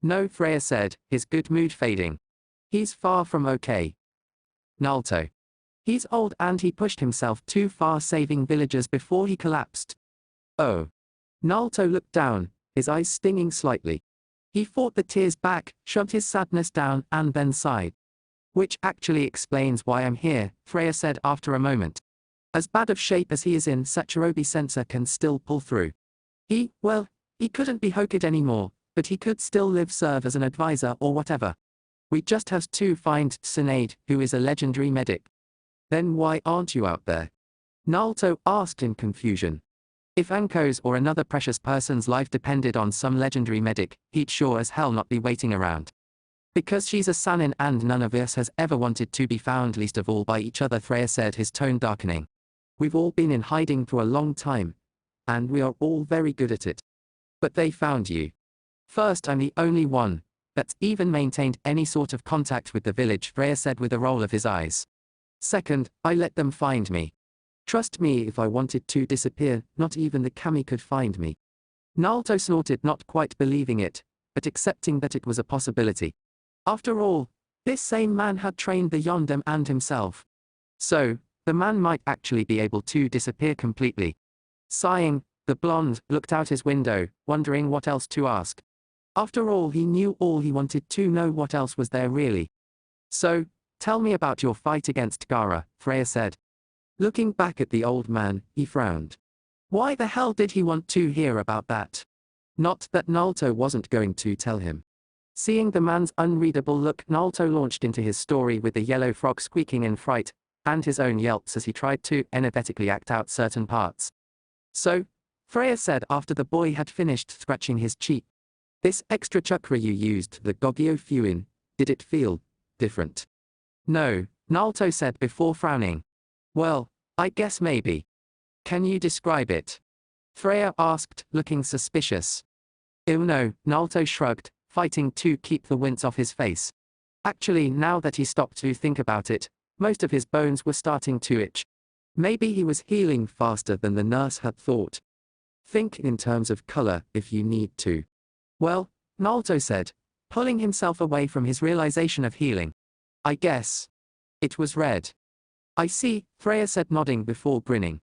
No, Freya said, his good mood fading. He's far from okay. Naruto. He's old and he pushed himself too far saving villagers before he collapsed. Oh. Naruto looked down, his eyes stinging slightly. He fought the tears back, shoved his sadness down and then sighed. Which actually explains why I'm here, Freya said after a moment. As bad of shape as he is in, Sachirobe sensor can still pull through. He couldn't be Hokage anymore, but he could still serve as an advisor or whatever. We just have to find Tsunade, who is a legendary medic. Then why aren't you out there? Naruto asked in confusion. If Anko's or another precious person's life depended on some legendary medic, he'd sure as hell not be waiting around. Because she's a Sanin and none of us has ever wanted to be found, least of all by each other, Freya said, his tone darkening. We've all been in hiding for a long time. And we are all very good at it. But they found you. First, I'm the only one that's even maintained any sort of contact with the village, Freya said with a roll of his eyes. Second, I let them find me. Trust me, if I wanted to disappear, not even the kami could find me. Naruto snorted, not quite believing it, but accepting that it was a possibility. After all, this same man had trained the Yondem and himself. So, the man might actually be able to disappear completely. Sighing, the blonde looked out his window, wondering what else to ask. After all, he knew all he wanted to know. What else was there really? So, tell me about your fight against Gaara, Freya said. Looking back at the old man, he frowned. Why the hell did he want to hear about that? Not that Naruto wasn't going to tell him. Seeing the man's unreadable look, Naruto launched into his story with the yellow frog squeaking in fright, and his own yelps as he tried to energetically act out certain parts. So, Freya said after the boy had finished scratching his cheek. This extra chakra you used, the Gogyo Fuin, did it feel different? No, Naruto said before frowning. Well, I guess maybe. Can you describe it? Freya asked, looking suspicious. No, Naruto shrugged, fighting to keep the wince off his face. Actually, now that he stopped to think about it, most of his bones were starting to itch. Maybe he was healing faster than the nurse had thought. Think in terms of color, if you need to. Well, Naruto said, pulling himself away from his realization of healing. I guess. It was red. I see, Freya said, nodding before grinning.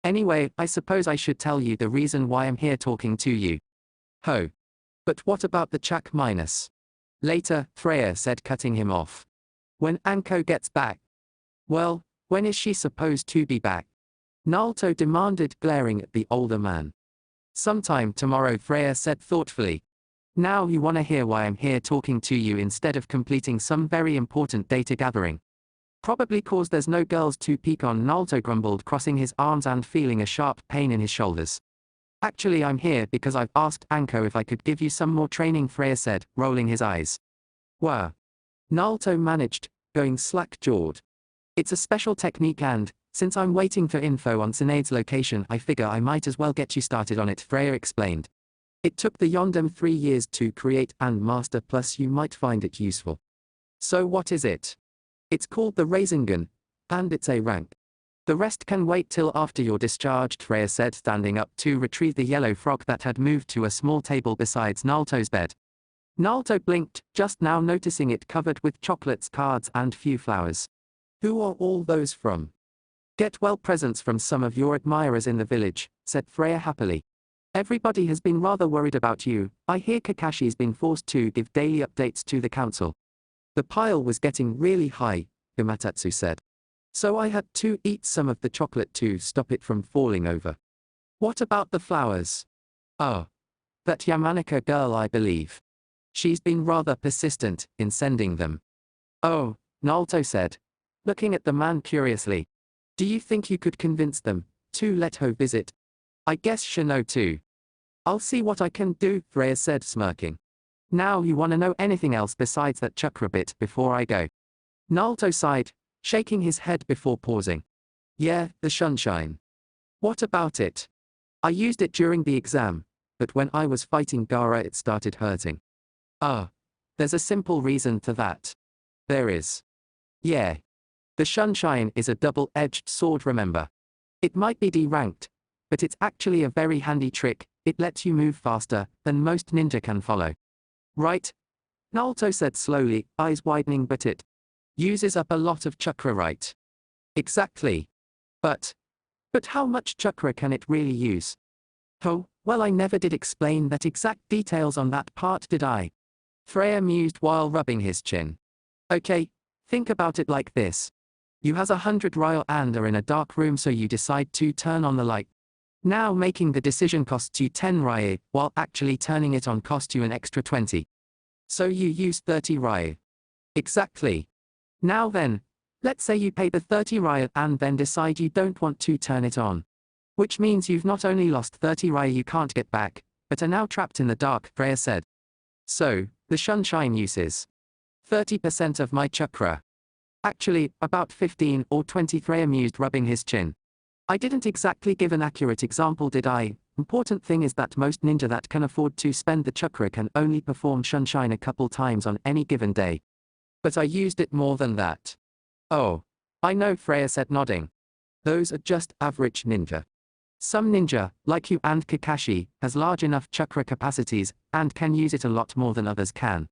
Anyway, I suppose I should tell you the reason why I'm here talking to you. Ho. But what about the Chak minus? Later, Freya said, cutting him off. When Anko gets back. Well, when is she supposed to be back? Naruto demanded, glaring at the older man. Sometime tomorrow, Freya said thoughtfully. Now you wanna hear why I'm here talking to you instead of completing some very important data gathering. Probably cause there's no girls to peek on, Naruto grumbled, crossing his arms and feeling a sharp pain in his shoulders. Actually, I'm here because I've asked Anko if I could give you some more training, Freya said, rolling his eyes. Wow. Naruto managed, going slack-jawed. It's a special technique and, since I'm waiting for info on Tsunade's location, I figure I might as well get you started on it, Freya explained. It took the Yondem 3 years to create and master, plus you might find it useful. So what is it? It's called the Rasengan, and it's a rank. The rest can wait till after you're discharged, Freya said, standing up to retrieve the yellow frog that had moved to a small table beside Naruto's bed. Naruto blinked, just now noticing it covered with chocolates, cards, and few flowers. Who are all those from? Get well presents from some of your admirers in the village, said Freya happily. Everybody has been rather worried about you. I hear Kakashi's been forced to give daily updates to the council. The pile was getting really high, Umatatsu said. So I had to eat some of the chocolate to stop it from falling over. What about the flowers? Oh. That Yamanaka girl, I believe. She's been rather persistent in sending them. Oh, Naruto said, looking at the man curiously. Do you think you could convince them to let her visit? I guess Shino too. I'll see what I can do, Freya said, smirking. Now you wanna know anything else besides that chakra bit before I go? Naruto sighed, shaking his head before pausing. Yeah, the sunshine. What about it? I used it during the exam, but when I was fighting Gaara it started hurting. Ah. There's a simple reason to that. There is. Yeah. The sunshine is a double-edged sword, remember? It might be D-ranked, but it's actually a very handy trick. It lets you move faster than most ninja can follow. Right? Naruto said slowly, eyes widening, but it uses up a lot of chakra, right? Exactly. But how much chakra can it really use? Oh, well, I never did explain that exact details on that part, did I? Freya mused while rubbing his chin. Okay, think about it like this. You has 100 ryo and are in a dark room, so you decide to turn on the light. Now making the decision costs you 10 ryo, while actually turning it on costs you an extra 20. So you use 30 ryo. Exactly. Now then, let's say you pay the 30 ryo and then decide you don't want to turn it on. Which means you've not only lost 30 ryo you can't get back, but are now trapped in the dark, Freya said. So, the sunshine uses 30% of my chakra. Actually, about 15 or 20, Freya mused, rubbing his chin. I didn't exactly give an accurate example, did I? Important thing is that most ninja that can afford to spend the chakra can only perform sunshine a couple times on any given day. But I used it more than that. Oh. I know, Freya said, nodding. Those are just average ninja. Some ninja, like you and Kakashi, has large enough chakra capacities, and can use it a lot more than others can.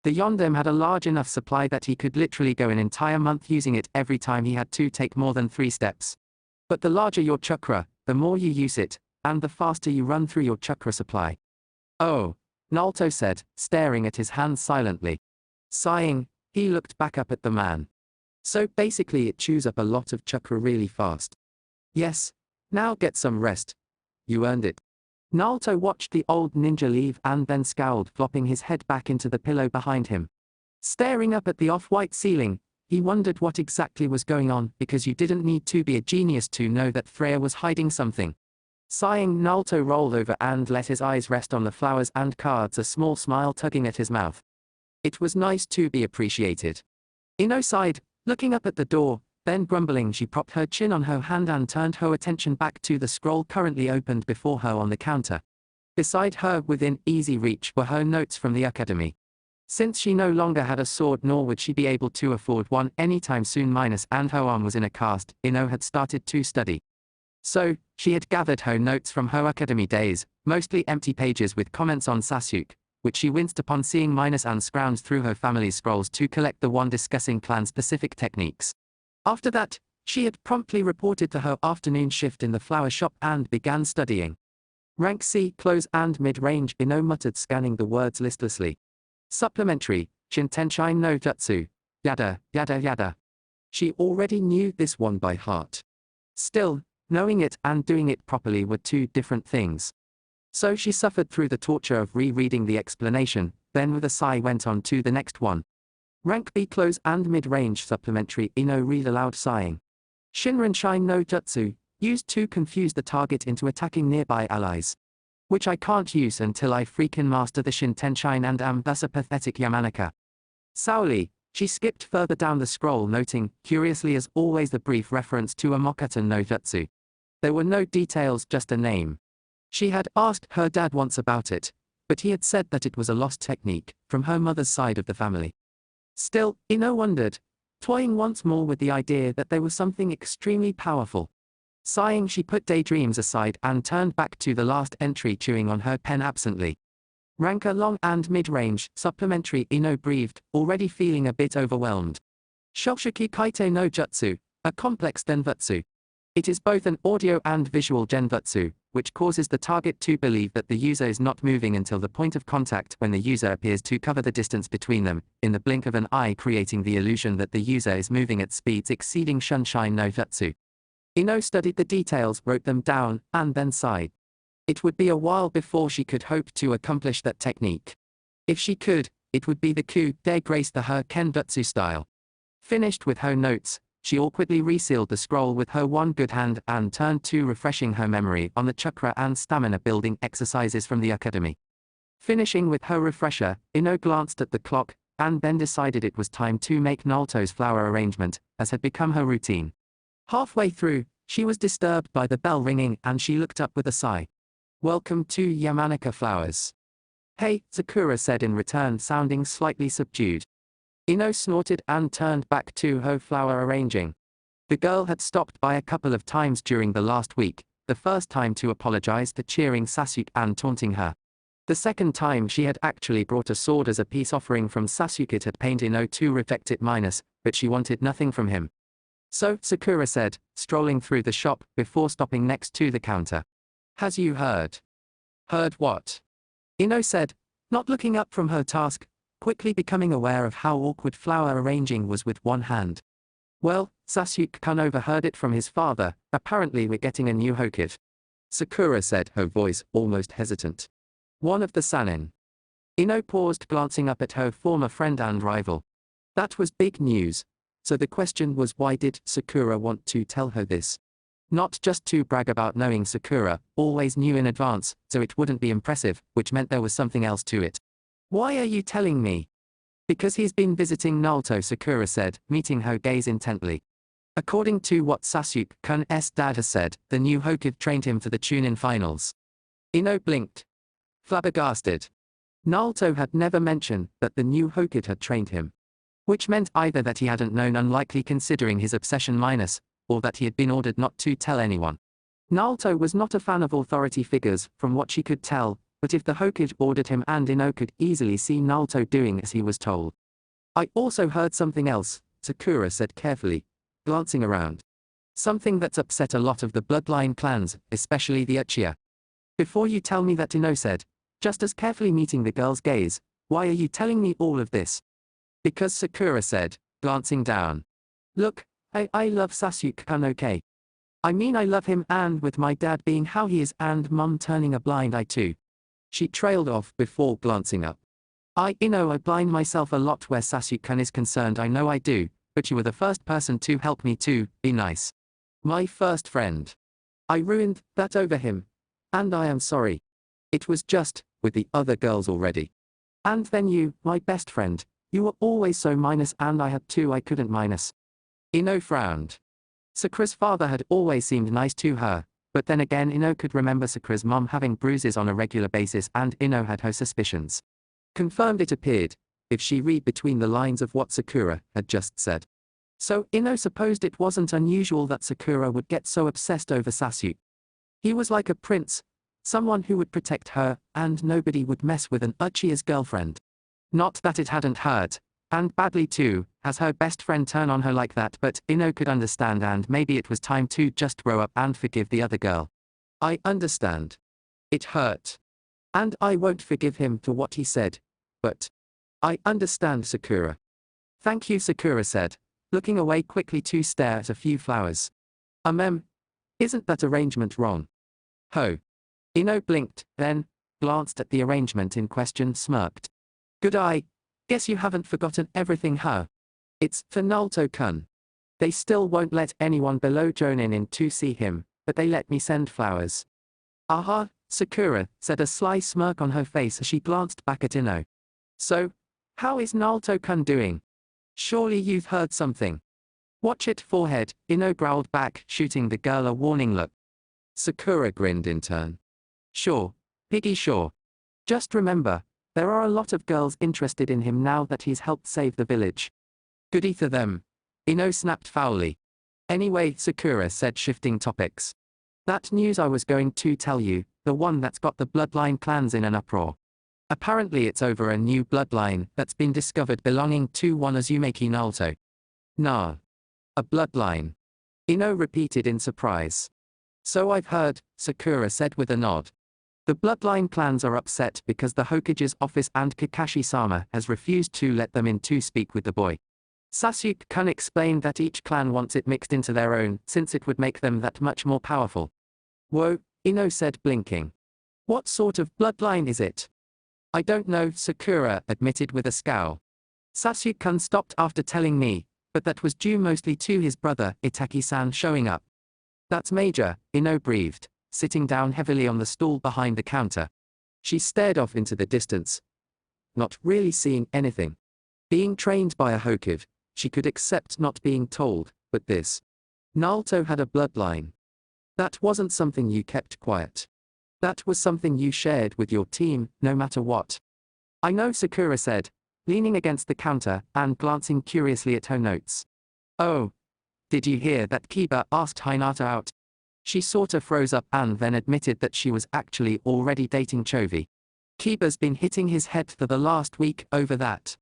The Yondim had a large enough supply that he could literally go an entire month using it every time he had to take more than 3 steps. But the larger your chakra, the more you use it, and the faster you run through your chakra supply. Oh, Naruto said, staring at his hands silently. Sighing, he looked back up at the man. So basically it chews up a lot of chakra really fast. Yes. Now get some rest. You earned it. Naruto watched the old ninja leave and then scowled, flopping his head back into the pillow behind him. Staring up at the off-white ceiling, he wondered what exactly was going on, because you didn't need to be a genius to know that Freya was hiding something. Sighing, Naruto rolled over and let his eyes rest on the flowers and cards, a small smile tugging at his mouth. It was nice to be appreciated. INO sighed, looking up at the door. Then grumbling, she propped her chin on her hand and turned her attention back to the scroll currently opened before her on the counter. Beside her, within easy reach, were her notes from the academy. Since she no longer had a sword, nor would she be able to afford one anytime soon, and her arm was in a cast, INO had started to study. So, she had gathered her notes from her academy days, mostly empty pages with comments on Sasuke, which she winced upon seeing, and scrounged through her family's scrolls to collect the one discussing clan-specific techniques. After that, she had promptly reported to her afternoon shift in the flower shop and began studying. Rank C, close and mid-range, INO muttered, scanning the words listlessly. Supplementary, Shintenshai no Jutsu, yada, yada, yada. She already knew this one by heart. Still, knowing it and doing it properly were two different things. So she suffered through the torture of rereading the explanation, then with a sigh went on to the next one. Rank B, close and mid-range, supplementary, INO read aloud, sighing. Shinrenshai no Jutsu, used to confuse the target into attacking nearby allies. Which I can't use until I freaking master the Shintenshine and am thus a pathetic Yamanaka. Sourly, she skipped further down the scroll, noting, curiously as always, the brief reference to a Mokata no Jutsu. There were no details, just a name. She had asked her dad once about it, but he had said that it was a lost technique, from her mother's side of the family. Still, INO wondered, toying once more with the idea that there was something extremely powerful. Sighing, she put daydreams aside and turned back to the last entry, chewing on her pen absently. Ranker long and mid-range, supplementary. INO breathed, already feeling a bit overwhelmed. Shoshuki Kaite no Jutsu, a complex denbutsu. It is both an audio and visual genbutsu, which causes the target to believe that the user is not moving until the point of contact, when the user appears to cover the distance between them, in the blink of an eye, creating the illusion that the user is moving at speeds exceeding Shunshin no Jutsu. INO studied the details, wrote them down, and then sighed. It would be a while before she could hope to accomplish that technique. If she could, it would be the coup de grace, the her kenbutsu style. Finished with her notes, she awkwardly resealed the scroll with her one good hand and turned to refreshing her memory on the chakra and stamina building exercises from the academy. Finishing with her refresher, INO glanced at the clock, and then decided it was time to make Naruto's flower arrangement, as had become her routine. Halfway through, she was disturbed by the bell ringing and she looked up with a sigh. "Welcome to Yamanaka Flowers." "Hey," Sakura said in return, sounding slightly subdued. INO snorted and turned back to her flower arranging. The girl had stopped by a couple of times during the last week, the first time to apologize for cheering Sasuke and taunting her. The second time she had actually brought a sword as a peace offering from Sasuke. It had pained INO to reject it minus, but she wanted nothing from him. "So," Sakura said, strolling through the shop before stopping next to the counter. "Has you heard?" "Heard what?" INO said, not looking up from her task, quickly becoming aware of how awkward flower arranging was with one hand. "Well, Sasuke-kun overheard it from his father. Apparently we're getting a new Hokage," Sakura said, her voice almost hesitant. "One of the Sanin." INO paused, glancing up at her former friend and rival. That was big news. So the question was, why did Sakura want to tell her this? Not just to brag about knowing. Sakura always knew in advance, so it wouldn't be impressive, which meant there was something else to it. "Why are you telling me?" "Because he's been visiting Naruto," Sakura said, meeting her gaze intently. "According to what Sasuke-kun's dad has said, the new Hokage trained him for the Chunin finals." INO blinked. Flabbergasted. Naruto had never mentioned that the new Hokage had trained him. Which meant either that he hadn't known, unlikely considering his obsession minus, or that he had been ordered not to tell anyone. Naruto was not a fan of authority figures, from what she could tell, but if the Hokage ordered him, and INO could easily see Naruto doing as he was told. "I also heard something else," Sakura said carefully, glancing around. "Something that's upset a lot of the bloodline clans, especially the Uchiha." "Before you tell me that," INO said, just as carefully meeting the girl's gaze, "why are you telling me all of this?" "Because," Sakura said, glancing down. "Look, I love Sasuke-kun, okay? I mean, I love him, and with my dad being how he is and mum turning a blind eye too." She trailed off before glancing up. I blind myself a lot where Sasuke-kun is concerned. I know I do, but you were the first person to help me to be nice. My first friend. I ruined that over him. And I am sorry. It was just with the other girls already. And then you, my best friend. You were always so minus, and I had two I couldn't minus." INO frowned. Sakura's father had always seemed nice to her, but then again INO could remember Sakura's mom having bruises on a regular basis, and INO had her suspicions. Confirmed, it appeared, if she read between the lines of what Sakura had just said. So INO supposed it wasn't unusual that Sakura would get so obsessed over Sasuke. He was like a prince, someone who would protect her, and nobody would mess with an Uchiha's girlfriend. Not that it hadn't hurt, and badly too, as her best friend turn on her like that, but INO could understand, and maybe it was time to just grow up and forgive the other girl. "I understand. It hurt. And I won't forgive him for what he said. But I understand, Sakura." "Thank you," Sakura said, looking away quickly to stare at a few flowers. Isn't that arrangement wrong?" "Ho." INO blinked, then glanced at the arrangement in question, smirked. "Good eye. Guess you haven't forgotten everything, huh? It's for Naruto-kun. They still won't let anyone below Jonin in to see him, but they let me send flowers." "Aha," Sakura said, a sly smirk on her face as she glanced back at INO. "So, how is Naruto-kun doing? Surely you've heard something." "Watch it, forehead," INO growled back, shooting the girl a warning look. Sakura grinned in turn. "Sure, piggy, sure. Just remember, there are a lot of girls interested in him now that he's helped save the village." "Goody for them. Ino snapped foully. Anyway, Sakura said, shifting topics. That news I was going to tell you, the one that's got the bloodline clans in an uproar. Apparently it's over a new bloodline that's been discovered belonging to one Uzumaki Naruto. Nah. A bloodline. Ino repeated in surprise. So I've heard, Sakura said with a nod. The bloodline clans are upset because the Hokage's office and Kakashi-sama has refused to let them in to speak with the boy. Sasuke-kun explained that each clan wants it mixed into their own, since it would make them that much more powerful. Whoa, Ino said, blinking. What sort of bloodline is it? I don't know, Sakura admitted with a scowl. Sasuke-kun stopped after telling me, but that was due mostly to his brother, Itaki-san, showing up. That's major, Ino breathed, sitting down heavily on the stool behind the counter. She stared off into the distance, not really seeing anything. Being trained by a Hokage, she could accept not being told, but this. Naruto had a bloodline. That wasn't something you kept quiet. That was something you shared with your team, no matter what. I know, Sakura said, leaning against the counter and glancing curiously at her notes. Oh. Did you hear that Kiba asked Hinata out? She sorta froze up and then admitted that she was actually already dating Chovy. Kiba's been hitting his head for the last week over that.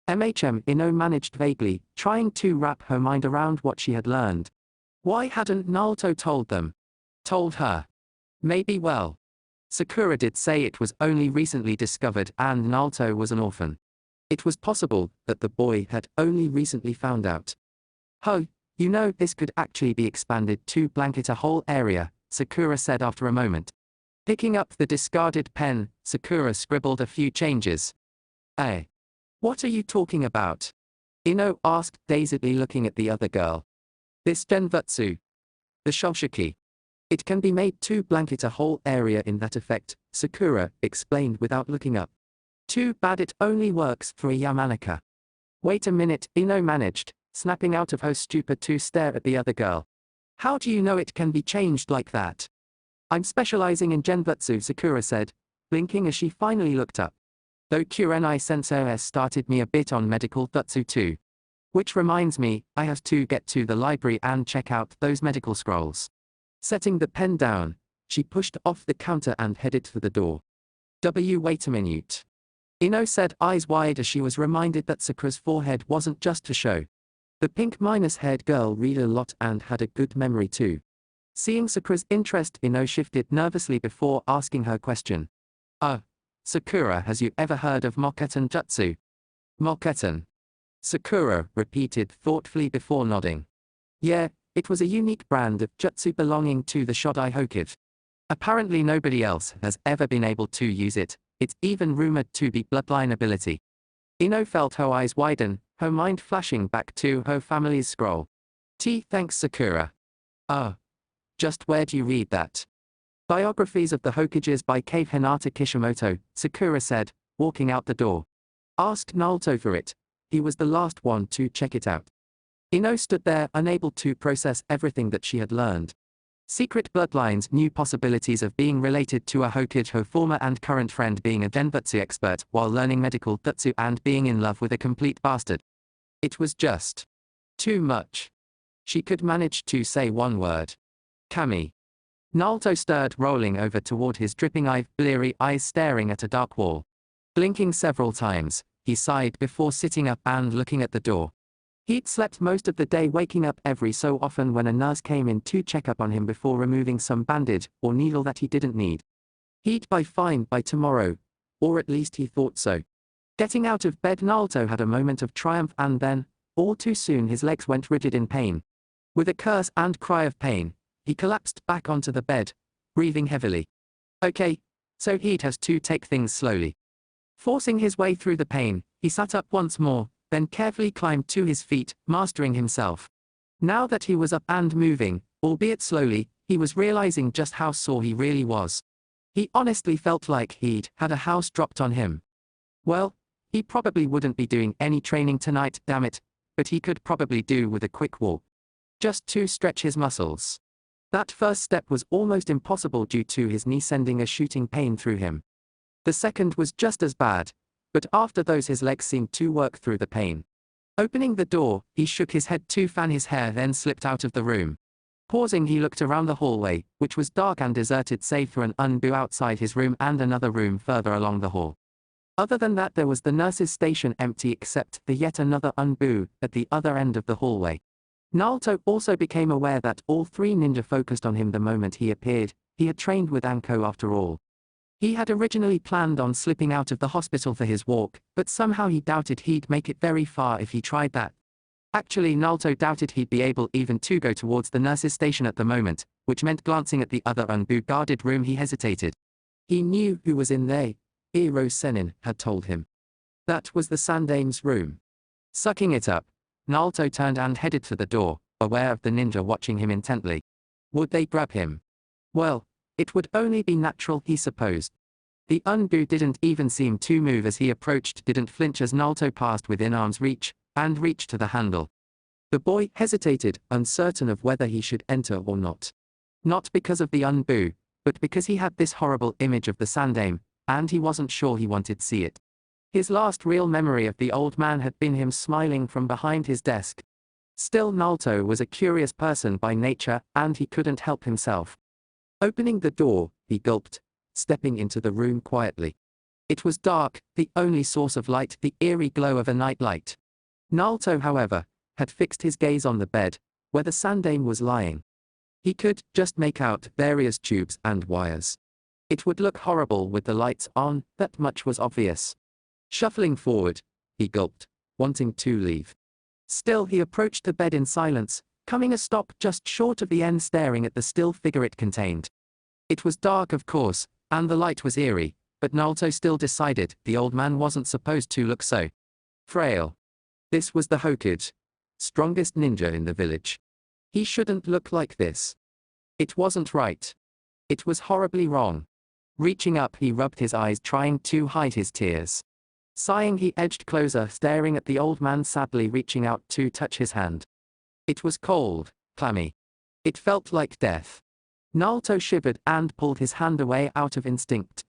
Ino managed vaguely, trying to wrap her mind around what she had learned. Why hadn't Naruto told them? Told her? Maybe well. Sakura did say it was only recently discovered and Naruto was an orphan. It was possible that the boy had only recently found out. Oh, you know, this could actually be expanded to blanket a whole area, Sakura said after a moment. Picking up the discarded pen, Sakura scribbled a few changes. Eh? What are you talking about? Ino asked, dazedly looking at the other girl. This genbutsu. The Shoshiki. It can be made to blanket a whole area in that effect, Sakura explained without looking up. Too bad it only works for a Yamanaka. Wait a minute, Ino managed, snapping out of her stupor to stare at the other girl. How do you know it can be changed like that? I'm specializing in genbutsu, Sakura said, blinking as she finally looked up. Though Kurenai Sensei started me a bit on medical jutsu too. Which reminds me, I have to get to the library and check out those medical scrolls. Setting the pen down, she pushed off the counter and headed for the door. Wait a minute. Ino said, eyes wide as she was reminded that Sakura's forehead wasn't just to show. The pink-haired girl read a lot and had a good memory too. Seeing Sakura's interest, Ino shifted nervously before asking her question. Sakura, has you ever heard of Mokketen Jutsu? Mokketen. Sakura repeated thoughtfully before nodding. Yeah, it was a unique brand of jutsu belonging to the Shodai Hokage. Apparently nobody else has ever been able to use it, it's even rumored to be bloodline ability. Ino felt her eyes widen, her mind flashing back to her family's scroll. Thanks, Sakura. Just where do you read that? Biographies of the Hokages by Cave Hinata Kishimoto, Sakura said, walking out the door. Asked Naruto for it. He was the last one to check it out. Ino stood there, unable to process everything that she had learned. Secret bloodlines, new possibilities of being related to a Hokage, her former and current friend being a genbutsu expert while learning medical jutsu, and being in love with a complete bastard. It was just too much. She could manage to say one word. Kami. Naruto stirred, rolling over toward his dripping bleary eyes staring at a dark wall. Blinking several times, he sighed before sitting up and looking at the door. He'd slept most of the day, waking up every so often when a nurse came in to check up on him before removing some bandage or needle that he didn't need. He'd be fine by tomorrow, or at least he thought so. Getting out of bed, Naruto had a moment of triumph, and then, all too soon, his legs went rigid in pain. With a curse and cry of pain, he collapsed back onto the bed, breathing heavily. Okay, so he'd have to take things slowly. Forcing his way through the pain, he sat up once more, then carefully climbed to his feet, mastering himself. Now that he was up and moving, albeit slowly, he was realizing just how sore he really was. He honestly felt like he'd had a house dropped on him. Well, he probably wouldn't be doing any training tonight, damn it, but he could probably do with a quick walk. Just to stretch his muscles. That first step was almost impossible due to his knee sending a shooting pain through him. The second was just as bad, but after those his legs seemed to work through the pain. Opening the door, he shook his head to fan his hair, then slipped out of the room. Pausing, he looked around the hallway, which was dark and deserted save for an UNBU outside his room and another room further along the hall. Other than that, there was the nurse's station empty except for yet another UNBU at the other end of the hallway. Naruto also became aware that all three ninja focused on him the moment he appeared. He had trained with Anko after all. He had originally planned on slipping out of the hospital for his walk, but somehow he doubted he'd make it very far if he tried that. Actually, Naruto doubted he'd be able even to go towards the nurse's station at the moment, which meant glancing at the other UNBU guarded room he hesitated. He knew who was in there. INO Sennin had told him. That was the Sandame's room. Sucking it up, Naruto turned and headed for the door, aware of the ninja watching him intently. Would they grab him? Well, it would only be natural, he supposed. The UNBU didn't even seem to move as he approached, didn't flinch as Naruto passed within arm's reach, and reached to the handle. The boy hesitated, uncertain of whether he should enter or not. Not because of the UNBU, but because he had this horrible image of the Sandame, and he wasn't sure he wanted to see it. His last real memory of the old man had been him smiling from behind his desk. Still, Naruto was a curious person by nature, and he couldn't help himself. Opening the door, he gulped, stepping into the room quietly. It was dark, the only source of light the eerie glow of a nightlight. Naruto, however, had fixed his gaze on the bed, where the Sandame was lying. He could just make out various tubes and wires. It would look horrible with the lights on, that much was obvious. Shuffling forward, he gulped, wanting to leave. Still, he approached the bed in silence, coming a stop just short of the end, staring at the still figure it contained. It was dark, of course, and the light was eerie, but Naruto still decided the old man wasn't supposed to look so frail. This was the Hokage, strongest ninja in the village. He shouldn't look like this. It wasn't right. It was horribly wrong. Reaching up, he rubbed his eyes, trying to hide his tears. Sighing, he edged closer, staring at the old man, sadly reaching out to touch his hand. It was cold, clammy. It felt like death. Naruto shivered and pulled his hand away out of instinct.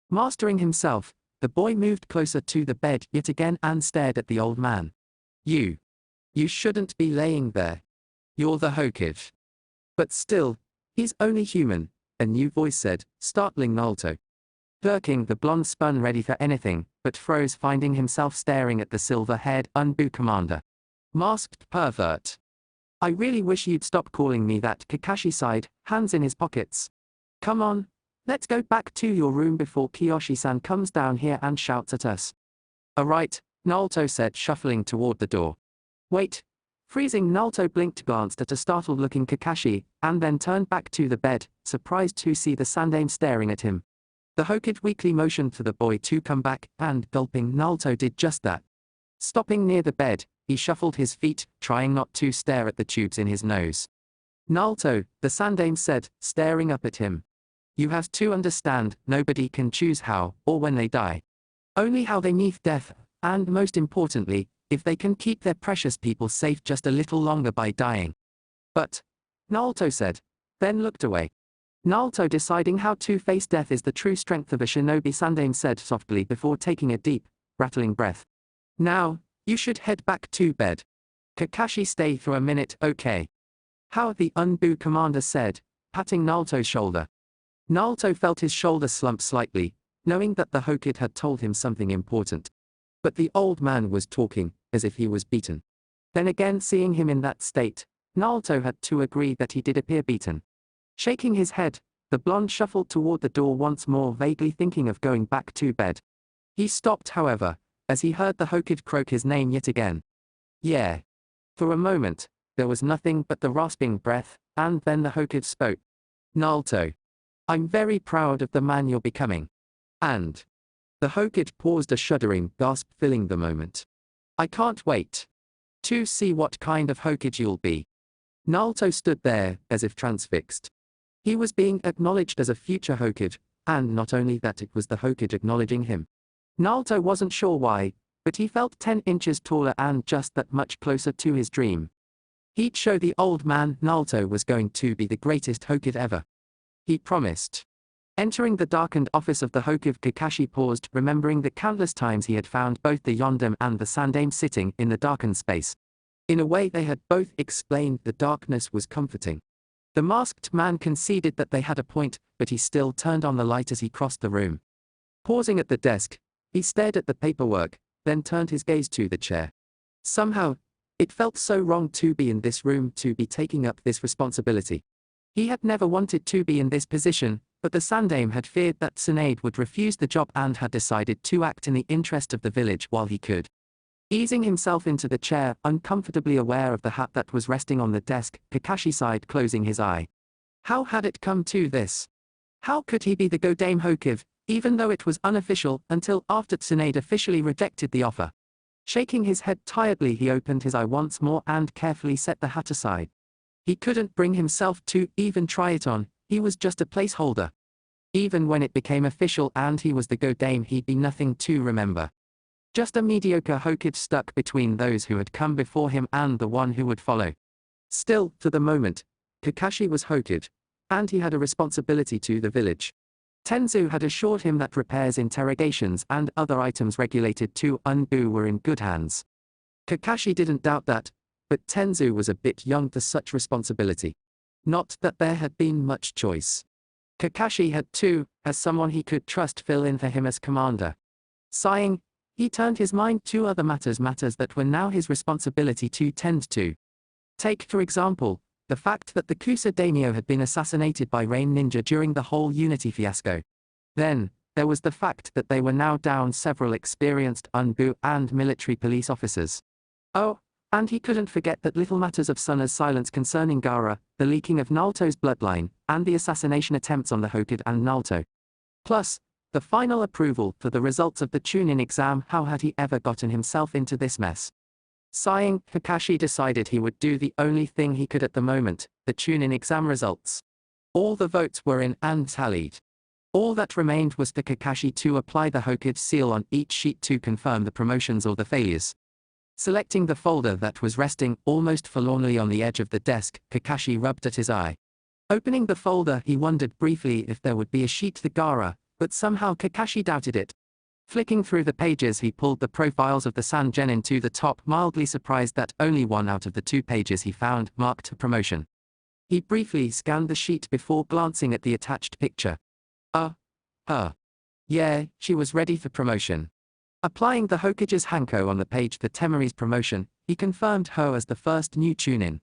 Mastering himself, the boy moved closer to the bed yet again and stared at the old man. You shouldn't be laying there. You're the Hokage. But still, he's only human, a new voice said, startling Naruto. Jerking, the blonde spun ready for anything, but froze, finding himself staring at the silver-haired UNBU commander. Masked pervert. I really wish you'd stop calling me that, Kakashi sighed, hands in his pockets. Come on, let's go back to your room before Kiyoshi-san comes down here and shouts at us. Alright, Naruto said, shuffling toward the door. Wait. Freezing, Naruto blinked, glanced at a startled-looking Kakashi, and then turned back to the bed, surprised to see the Sandame staring at him. The Hokage weakly motioned for the boy to come back, and gulping, Naruto did just that. Stopping near the bed, he shuffled his feet, trying not to stare at the tubes in his nose. Naruto, the Sandame said, staring up at him. You have to understand, nobody can choose how, or when they die. Only how they meet death, and most importantly, if they can keep their precious people safe just a little longer by dying. But, Naruto said, then looked away. Naruto, deciding how to face death is the true strength of a shinobi, Sandame said softly before taking a deep, rattling breath. Now, you should head back to bed. Kakashi, stay for a minute, okay? How, the UNBU commander said, patting Naruto's shoulder. Naruto felt his shoulder slump slightly, knowing that the Hokage had told him something important. But the old man was talking, as if he was beaten. Then again, seeing him in that state, Naruto had to agree that he did appear beaten. Shaking his head, the blonde shuffled toward the door once more, vaguely thinking of going back to bed. He stopped, however, as he heard the Hokage croak his name yet again. Yeah. For a moment, there was nothing but the rasping breath, and then the Hokage spoke. Naruto. I'm very proud of the man you're becoming. And. The Hokage paused, a shuddering gasp filling the moment. I can't wait to see what kind of Hokage you'll be. Naruto stood there, as if transfixed. He was being acknowledged as a future Hokage, and not only that, it was the Hokage acknowledging him. Naruto wasn't sure why, but he felt 10 inches taller and just that much closer to his dream. He'd show the old man Naruto was going to be the greatest Hokage ever. He promised. Entering the darkened office of the Hokage, Kakashi paused, remembering the countless times he had found both the Yondaime and the Sandaime sitting in the darkened space. In a way they had both explained the darkness was comforting. The masked man conceded that they had a point, but he still turned on the light as he crossed the room. Pausing at the desk, he stared at the paperwork, then turned his gaze to the chair. Somehow, it felt so wrong to be in this room, to be taking up this responsibility. He had never wanted to be in this position, but the Sandaime had feared that Tsunade would refuse the job and had decided to act in the interest of the village while he could. Easing himself into the chair, uncomfortably aware of the hat that was resting on the desk, Kakashi sighed, closing his eye. How had it come to this? How could he be the Godaime Hokage, even though it was unofficial, until after Tsunade officially rejected the offer? Shaking his head tiredly, he opened his eye once more and carefully set the hat aside. He couldn't bring himself to even try it on. He was just a placeholder. Even when it became official and he was the Godaime, he'd be nothing to remember. Just a mediocre Hokage stuck between those who had come before him and the one who would follow. Still, for the moment, Kakashi was Hokage, and he had a responsibility to the village. Tenzu had assured him that repairs, interrogations, and other items regulated to INO were in good hands. Kakashi didn't doubt that, but Tenzu was a bit young for such responsibility. Not that there had been much choice. Kakashi had to, as someone he could trust, fill in for him as commander. Sighing, he turned his mind to other matters that were now his responsibility to tend to. Take, for example, the fact that the Kusa daimyo had been assassinated by Rain Ninja during the whole Unity fiasco. Then, there was the fact that they were now down several experienced INO and military police officers. Oh, and he couldn't forget that little matters of Suna's silence concerning Gaara, the leaking of Naruto's bloodline, and the assassination attempts on the Hokage and Naruto. Plus, the final approval for the results of the Chunin exam. How had he ever gotten himself into this mess? Sighing, Kakashi decided he would do the only thing he could at the moment, the Chunin exam results. All the votes were in and tallied. All that remained was for Kakashi to apply the Hokage seal on each sheet to confirm the promotions or the failures. Selecting the folder that was resting almost forlornly on the edge of the desk, Kakashi rubbed at his eye. Opening the folder, he wondered briefly if there would be a sheet for Gaara, but somehow Kakashi doubted it. Flicking through the pages, he pulled the profiles of the Sangenin to the top, mildly surprised that only one out of the 2 pages he found marked promotion. He briefly scanned the sheet before glancing at the attached picture. Yeah, she was ready for promotion. Applying the Hokage's Anko on the page for Temari's promotion, he confirmed her as the first new Chunin.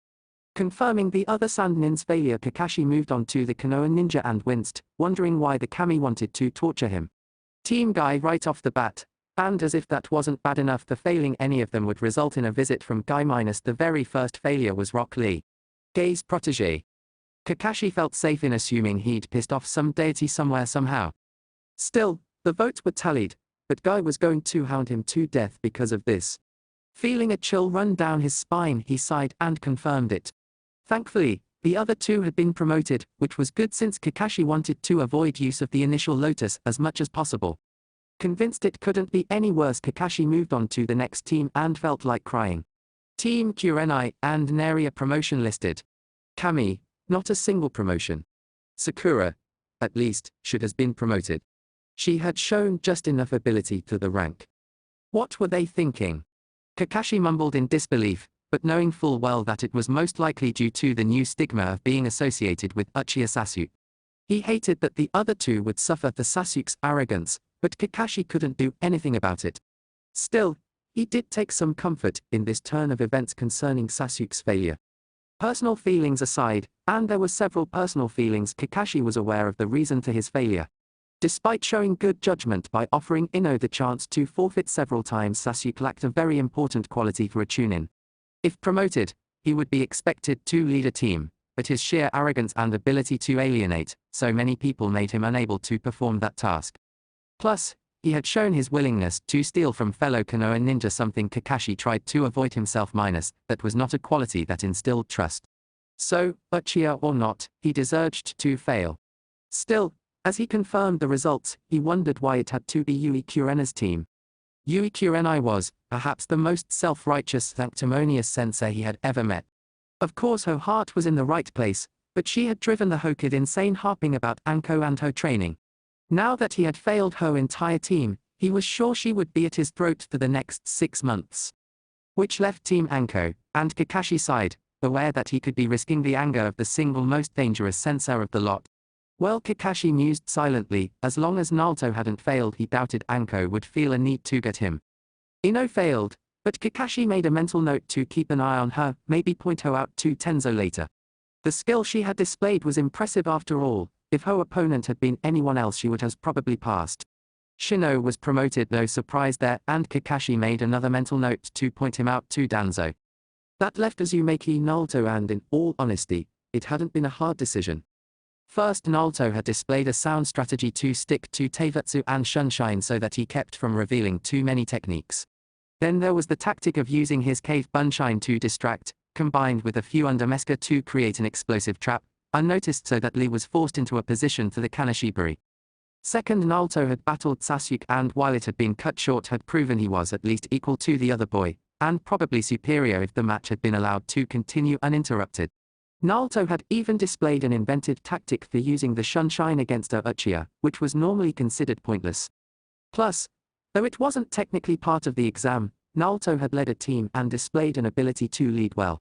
Confirming the other Sangenin's failure, Kakashi moved on to the Konoha ninja and winced, wondering why the kami wanted to torture him. Team Guy right off the bat, and as if that wasn't bad enough, the failing any of them would result in a visit from Guy minus the very first failure was Rock Lee, Gay's protege. Kakashi felt safe in assuming he'd pissed off some deity somewhere somehow. Still, the votes were tallied, but Guy was going to hound him to death because of this. Feeling a chill run down his spine, he sighed and confirmed it. Thankfully, the other 2 had been promoted, which was good since Kakashi wanted to avoid use of the initial lotus as much as possible. Convinced it couldn't be any worse, Kakashi moved on to the next team and felt like crying. Team Kurenai and Neria promotion listed. Kami, not a single promotion. Sakura, at least, should have been promoted. She had shown just enough ability to the rank. What were they thinking? Kakashi mumbled in disbelief, but knowing full well that it was most likely due to the new stigma of being associated with Uchiha Sasuke. He hated that the other 2 would suffer for Sasuke's arrogance, but Kakashi couldn't do anything about it. Still, he did take some comfort in this turn of events concerning Sasuke's failure. Personal feelings aside, and there were several personal feelings, Kakashi was aware of the reason for his failure. Despite showing good judgment by offering INO the chance to forfeit several times, Sasuke lacked a very important quality for a Chunin. If promoted, he would be expected to lead a team, but his sheer arrogance and ability to alienate so many people made him unable to perform that task. Plus, he had shown his willingness to steal from fellow Konoha ninja, something Kakashi tried to avoid himself minus, that was not a quality that instilled trust. So, Uchiha or not, he deserved to fail. Still, as he confirmed the results, he wondered why it had to be Yui Kurena's team. Yui Kurenai was, perhaps, the most self-righteous, sanctimonious sensei he had ever met. Of course her heart was in the right place, But she had driven the Hokage insane, harping about Anko and her training. Now that he had failed her entire team, he was sure she would be at his throat for the next 6 months. Which left Team Anko and Kakashi side, aware that he could be risking the anger of the single most dangerous sensei of the lot. Well, Kakashi mused silently. As long as Naruto hadn't failed, he doubted Anko would feel a need to get him. INO failed, but Kakashi made a mental note to keep an eye on her, maybe point her out to Tenzo later. The skill she had displayed was impressive after all. If her opponent had been anyone else, she would have probably passed. Shino was promoted, no surprise there, and Kakashi made another mental note to point him out to Danzo. That left Uzumaki Naruto, and in all honesty, it hadn't been a hard decision. First, Naruto had displayed a sound strategy to stick to Teivatsu and Sunshine so that he kept from revealing too many techniques. Then there was the tactic of using his cave Bunshine to distract, combined with a few undermeska to create an explosive trap, unnoticed, so that Lee was forced into a position for the Kanashibari. Second, Naruto had battled Sasuke, and while it had been cut short, had proven he was at least equal to the other boy, and probably superior if the match had been allowed to continue uninterrupted. Naruto had even displayed an inventive tactic for using the Sunshine against Uchiha, which was normally considered pointless. Plus, though it wasn't technically part of the exam, Naruto had led a team and displayed an ability to lead well.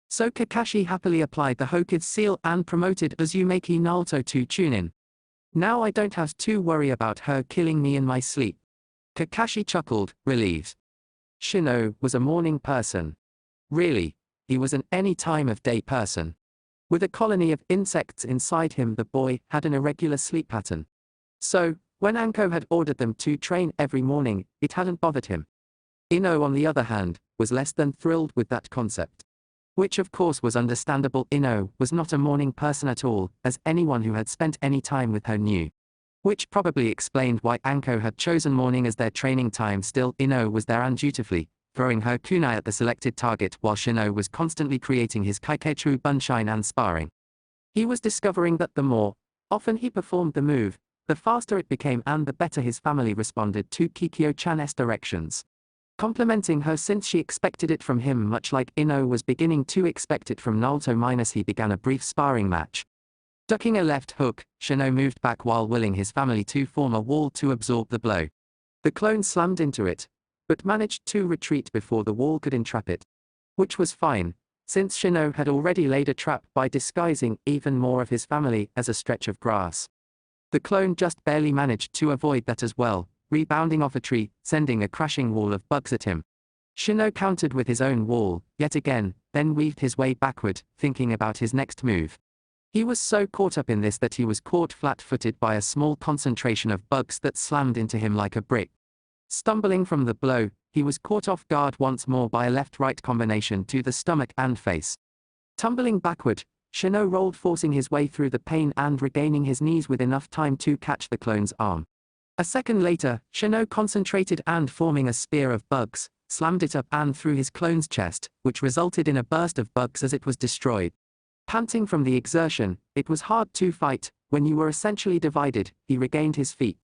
So Kakashi happily applied the Hokage seal and promoted Uzumaki Naruto to Chunin. Now I don't have to worry about her killing me in my sleep. Kakashi chuckled, relieved. Shino was a morning person. Really, he was an any time of day person. With a colony of insects inside him, the boy had an irregular sleep pattern. So, when Anko had ordered them to train every morning, it hadn't bothered him. INO, on the other hand, was less than thrilled with that concept. Which of course was understandable. INO was not a morning person at all, as anyone who had spent any time with her knew. Which probably explained why Anko had chosen morning as their training time. Still, INO was there undutifully, throwing her kunai at the selected target while Shino was constantly creating his Kaiketsu Bunshine and sparring. He was discovering that the more often he performed the move, the faster it became and the better his family responded to Kikyo-chan's directions. Complimenting her since she expected it from him, much like INO was beginning to expect it from Naruto. He began a brief sparring match. Ducking a left hook, Shino moved back while willing his family to form a wall to absorb the blow. The clone slammed into it, but managed to retreat before the wall could entrap it. Which was fine, since Shino had already laid a trap by disguising even more of his family as a stretch of grass. The clone just barely managed to avoid that as well, rebounding off a tree, sending a crashing wall of bugs at him. Shino countered with his own wall, yet again, then weaved his way backward, thinking about his next move. He was so caught up in this that he was caught flat-footed by a small concentration of bugs that slammed into him like a brick. Stumbling from the blow, he was caught off guard once more by a left-right combination to the stomach and face. Tumbling backward, Shino rolled, forcing his way through the pain and regaining his knees with enough time to catch the clone's arm. A second later, Shino concentrated and, forming a spear of bugs, slammed it up and through his clone's chest, which resulted in a burst of bugs as it was destroyed. Panting from the exertion, it was hard to fight. When you were essentially divided, he regained his feet.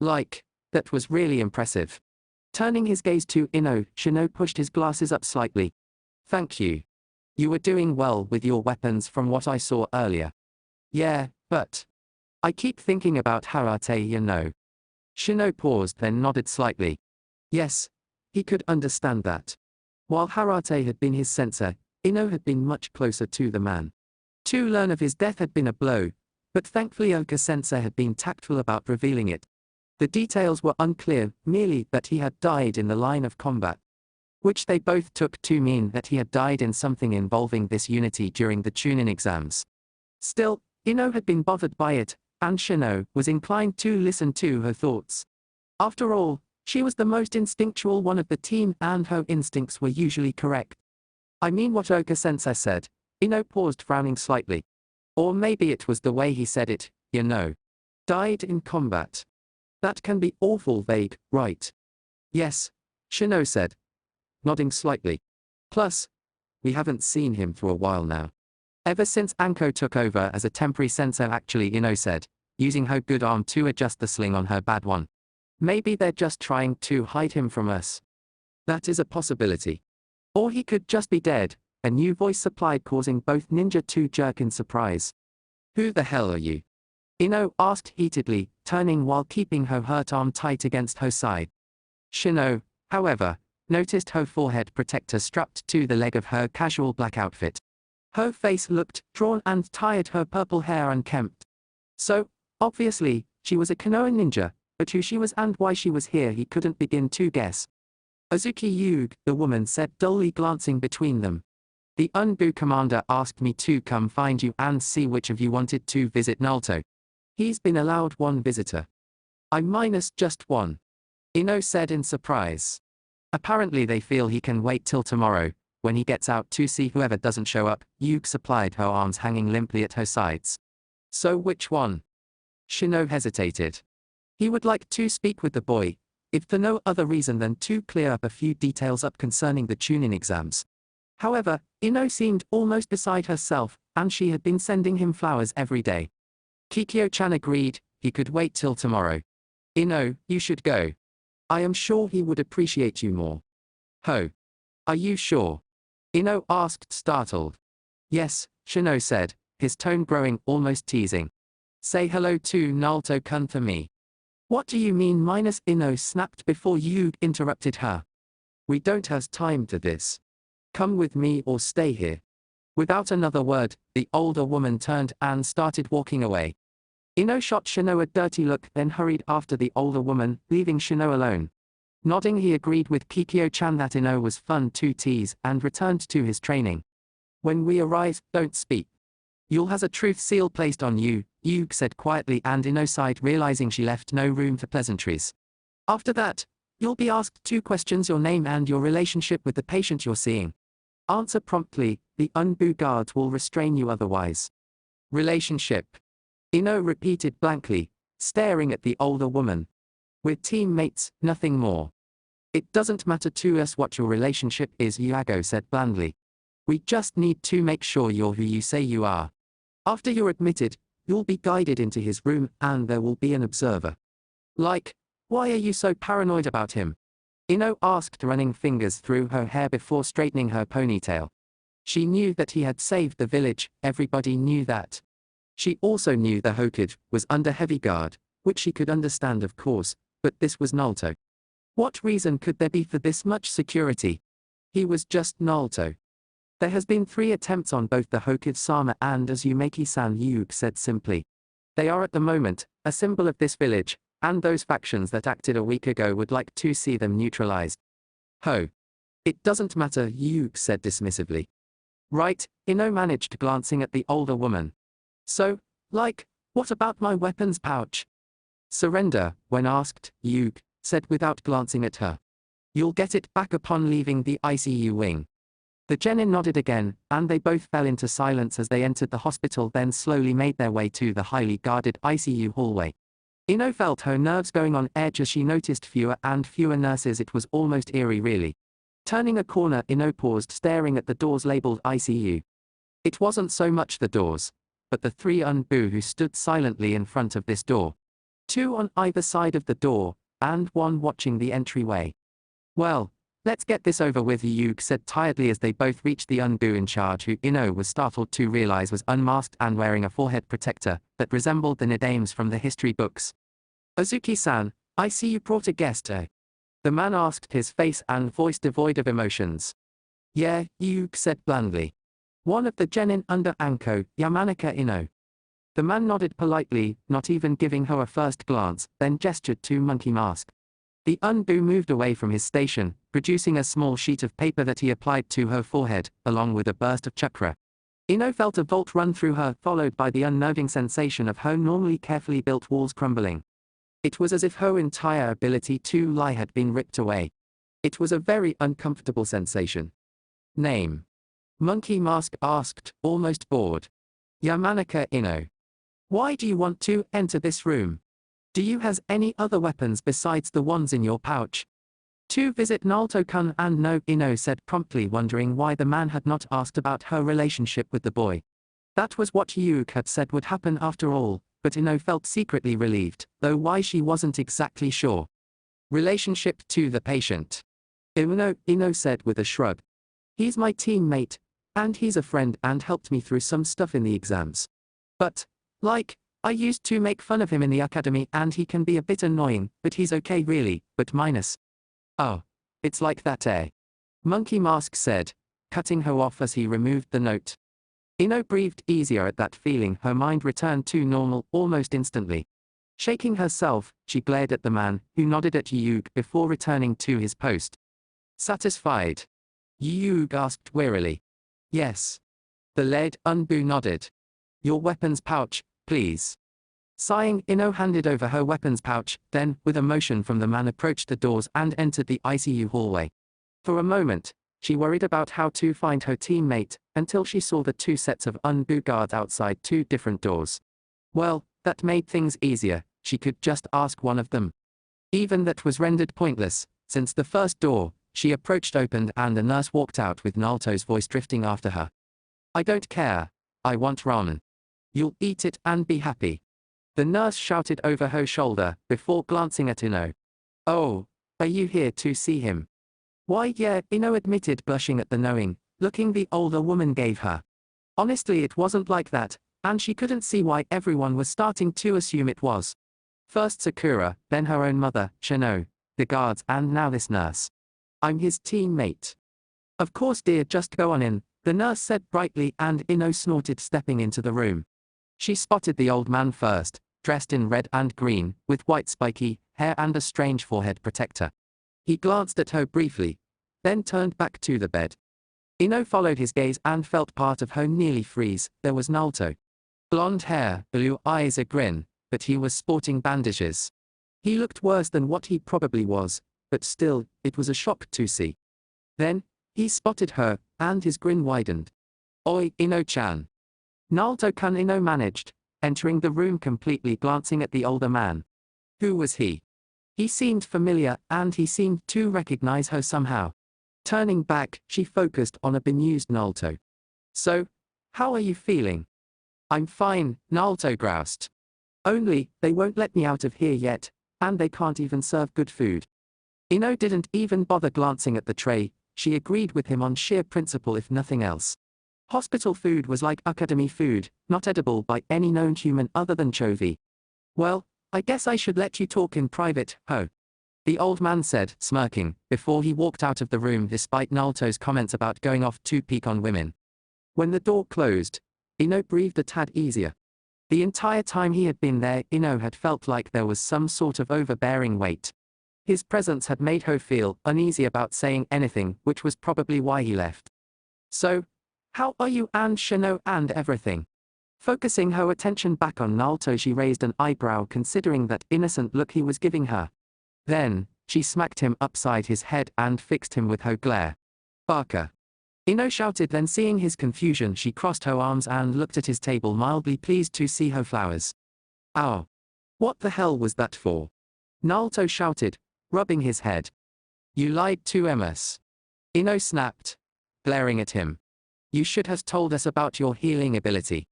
That was really impressive. Turning his gaze to INO, Shino pushed his glasses up slightly. Thank you. You were doing well with your weapons from what I saw earlier. Yeah, but I keep thinking about Harate, you know. Shino paused, then nodded slightly. Yes, he could understand that. While Harate had been his sensei, INO had been much closer to the man. To learn of his death had been a blow, but thankfully Oka-sensei had been tactful about revealing it. The details were unclear, merely that he had died in the line of combat. Which they both took to mean that he had died in something involving this unity during the Chunin exams. Still, INO had been bothered by it, and Shino was inclined to listen to her thoughts. After all, she was the most instinctual one of the team and her instincts were usually correct. I mean what Oka-sensei said. INO paused, frowning slightly. Or maybe it was the way he said it, you know. Died in combat. That can be awful vague, right? Yes, Shino said, nodding slightly. Plus, we haven't seen him for a while now. Ever since Anko took over as a temporary sensei, actually, INO said, using her good arm to adjust the sling on her bad one. Maybe they're just trying to hide him from us. That is a possibility. Or he could just be dead, A new voice supplied, causing both ninja to jerk in surprise. Who the hell are you? INO asked heatedly, turning while keeping her hurt arm tight against her side. Shino, however, noticed her forehead protector strapped to the leg of her casual black outfit. Her face looked drawn and tired, her purple hair unkempt. So, obviously, she was a Konoha ninja, but who she was and why she was here he couldn't begin to guess. Azuki Yuge, the woman said, dully glancing between them. The UNBU commander asked me to come find you and see which of you wanted to visit Naruto. He's been allowed one visitor. I minus just one. INO said in surprise. Apparently they feel he can wait till tomorrow, when he gets out to see whoever doesn't show up. Yuge supplied, her arms hanging limply at her sides. So which one? Shino hesitated. He would like to speak with the boy, if for no other reason than to clear up a few details up concerning the Chunin exams. However, INO seemed almost beside herself, and she had been sending him flowers every day. Kikyo-chan agreed, he could wait till tomorrow. INO, you should go. I am sure he would appreciate you more. Ho. Are you sure? INO asked, startled. Yes, Shino said, his tone growing almost teasing. Say hello to Naruto-kun for me. What do you mean minus? INO snapped before Yuge interrupted her. We don't have time to this. Come with me or stay here. Without another word, the older woman turned and started walking away. INO shot Shino a dirty look, then hurried after the older woman, leaving Shino alone. Nodding, he agreed with Kikyo-chan that INO was fun to tease and returned to his training. When we arrive, don't speak. You'll has a truth seal placed on you, Yuge said quietly, and INO sighed, realizing she left no room for pleasantries. After that, you'll be asked 2 questions: your name and your relationship with the patient you're seeing. Answer promptly, the UNBU guards will restrain you otherwise. Relationship. INO repeated blankly, staring at the older woman. We're teammates, nothing more. It doesn't matter to us what your relationship is, Yuago said blandly. We just need to make sure you're who you say you are. After you're admitted, you'll be guided into his room and there will be an observer. Like, why are you so paranoid about him? INO asked, running fingers through her hair before straightening her ponytail. She knew that he had saved the village, everybody knew that. She also knew the Hokage was under heavy guard, which she could understand of course, but this was Naruto. What reason could there be for this much security? He was just Naruto. There has been 3 attempts on both the Hokage-sama and Azumaki-san, Yuge said simply. They are at the moment a symbol of this village, and those factions that acted a week ago would like to see them neutralized. Ho. It doesn't matter, Yuge said dismissively. Right, INO managed, glancing at the older woman. So, like, what about my weapons pouch? Surrender, when asked, Yuge said without glancing at her. You'll get it back upon leaving the ICU wing. The genin nodded again, and they both fell into silence as they entered the hospital, then slowly made their way to the highly guarded ICU hallway. INO felt her nerves going on edge as she noticed fewer and fewer nurses. It was almost eerie, really. Turning a corner, INO paused, staring at the doors labeled ICU. It wasn't so much the doors, but the 3 UNBU who stood silently in front of this door. 2 on either side of the door, and 1 watching the entryway. Well, let's get this over with, Yuge said tiredly as they both reached the UNBU in charge, who INO was startled to realize was unmasked and wearing a forehead protector that resembled the nicknames from the history books. Azuki-san, I see you brought a guest, eh? The man asked, his face and voice devoid of emotions. Yeah, Yuge said blandly. One of the genin under Anko, Yamanaka INO. The man nodded politely, not even giving her a first glance, then gestured to Monkey Mask. The UNBU moved away from his station, producing a small sheet of paper that he applied to her forehead, along with a burst of chakra. INO felt a bolt run through her, followed by the unnerving sensation of her normally carefully built walls crumbling. It was as if her entire ability to lie had been ripped away. It was a very uncomfortable sensation. Name? Monkey Mask asked, almost bored. Yamanaka INO. Why do you want to enter this room? Do you has any other weapons besides the ones in your pouch? To visit Naruto-kun, and no, INO said promptly, wondering why the man had not asked about her relationship with the boy. That was what Yuge had said would happen after all, but INO felt secretly relieved, though why she wasn't exactly sure. Relationship to the patient. INO said with a shrug. He's my teammate, And he's a friend and helped me through some stuff in the exams. But, like, I used to make fun of him in the academy and he can be a bit annoying, but he's okay really, but minus. Oh. It's like that eh? Monkey Mask said, cutting her off as he removed the note. INO breathed easier at that feeling. Her mind returned to normal almost instantly. Shaking herself, she glared at the man, who nodded at Yuug before returning to his post. Satisfied? Yuug asked wearily. Yes. The lead Unbu nodded. Your weapons pouch, please. Sighing, INO handed over her weapons pouch, then, with a motion from the man, approached the doors and entered the ICU hallway. For a moment, she worried about how to find her teammate, until she saw the 2 sets of Unbu guards outside 2 different doors. Well, that made things easier, she could just ask one of them. Even that was rendered pointless, since the first door she approached opened and a nurse walked out with Naruto's voice drifting after her. I don't care. I want ramen. You'll eat it and be happy. The nurse shouted over her shoulder, before glancing at INO. Oh, are you here to see him? Why yeah, INO admitted, blushing at the knowing, looking the older woman gave her. Honestly, it wasn't like that, and she couldn't see why everyone was starting to assume it was. First Sakura, then her own mother, Shino, the guards, and now this nurse. I'm his teammate. Of course dear, just go on in, the nurse said brightly, and INO snorted, stepping into the room. She spotted the old man first, dressed in red and green, with white spiky hair and a strange forehead protector. He glanced at her briefly, then turned back to the bed. INO followed his gaze and felt part of her nearly freeze. There was Naruto. Blonde hair, blue eyes, a grin, but he was sporting bandages. He looked worse than what he probably was, but still, it was a shock to see. Then, he spotted her, and his grin widened. Oi, INO-chan. Naruto-kun, INO managed, entering the room completely, glancing at the older man. Who was he? He seemed familiar, and he seemed to recognize her somehow. Turning back, she focused on a bemused Naruto. So, how are you feeling? I'm fine, Naruto groused. Only, they won't let me out of here yet, and they can't even serve good food. INO didn't even bother glancing at the tray. She agreed with him on sheer principle if nothing else. Hospital food was like academy food, not edible by any known human other than Chovy. Well, I guess I should let you talk in private, ho. The old man said, smirking, before he walked out of the room despite Naruto's comments about going off to peek on women. When the door closed, INO breathed a tad easier. The entire time he had been there, INO had felt like there was some sort of overbearing weight. His presence had made her feel uneasy about saying anything, which was probably why he left. So, how are you and Shino and everything? Focusing her attention back on Naruto, she raised an eyebrow considering that innocent look he was giving her. Then, she smacked him upside his head and fixed him with her glare. Barker. INO shouted, then seeing his confusion she crossed her arms and looked at his table, mildly pleased to see her flowers. Ow. What the hell was that for? Naruto shouted, rubbing his head. You lied to us. INO snapped, glaring at him. You should have told us about your healing ability.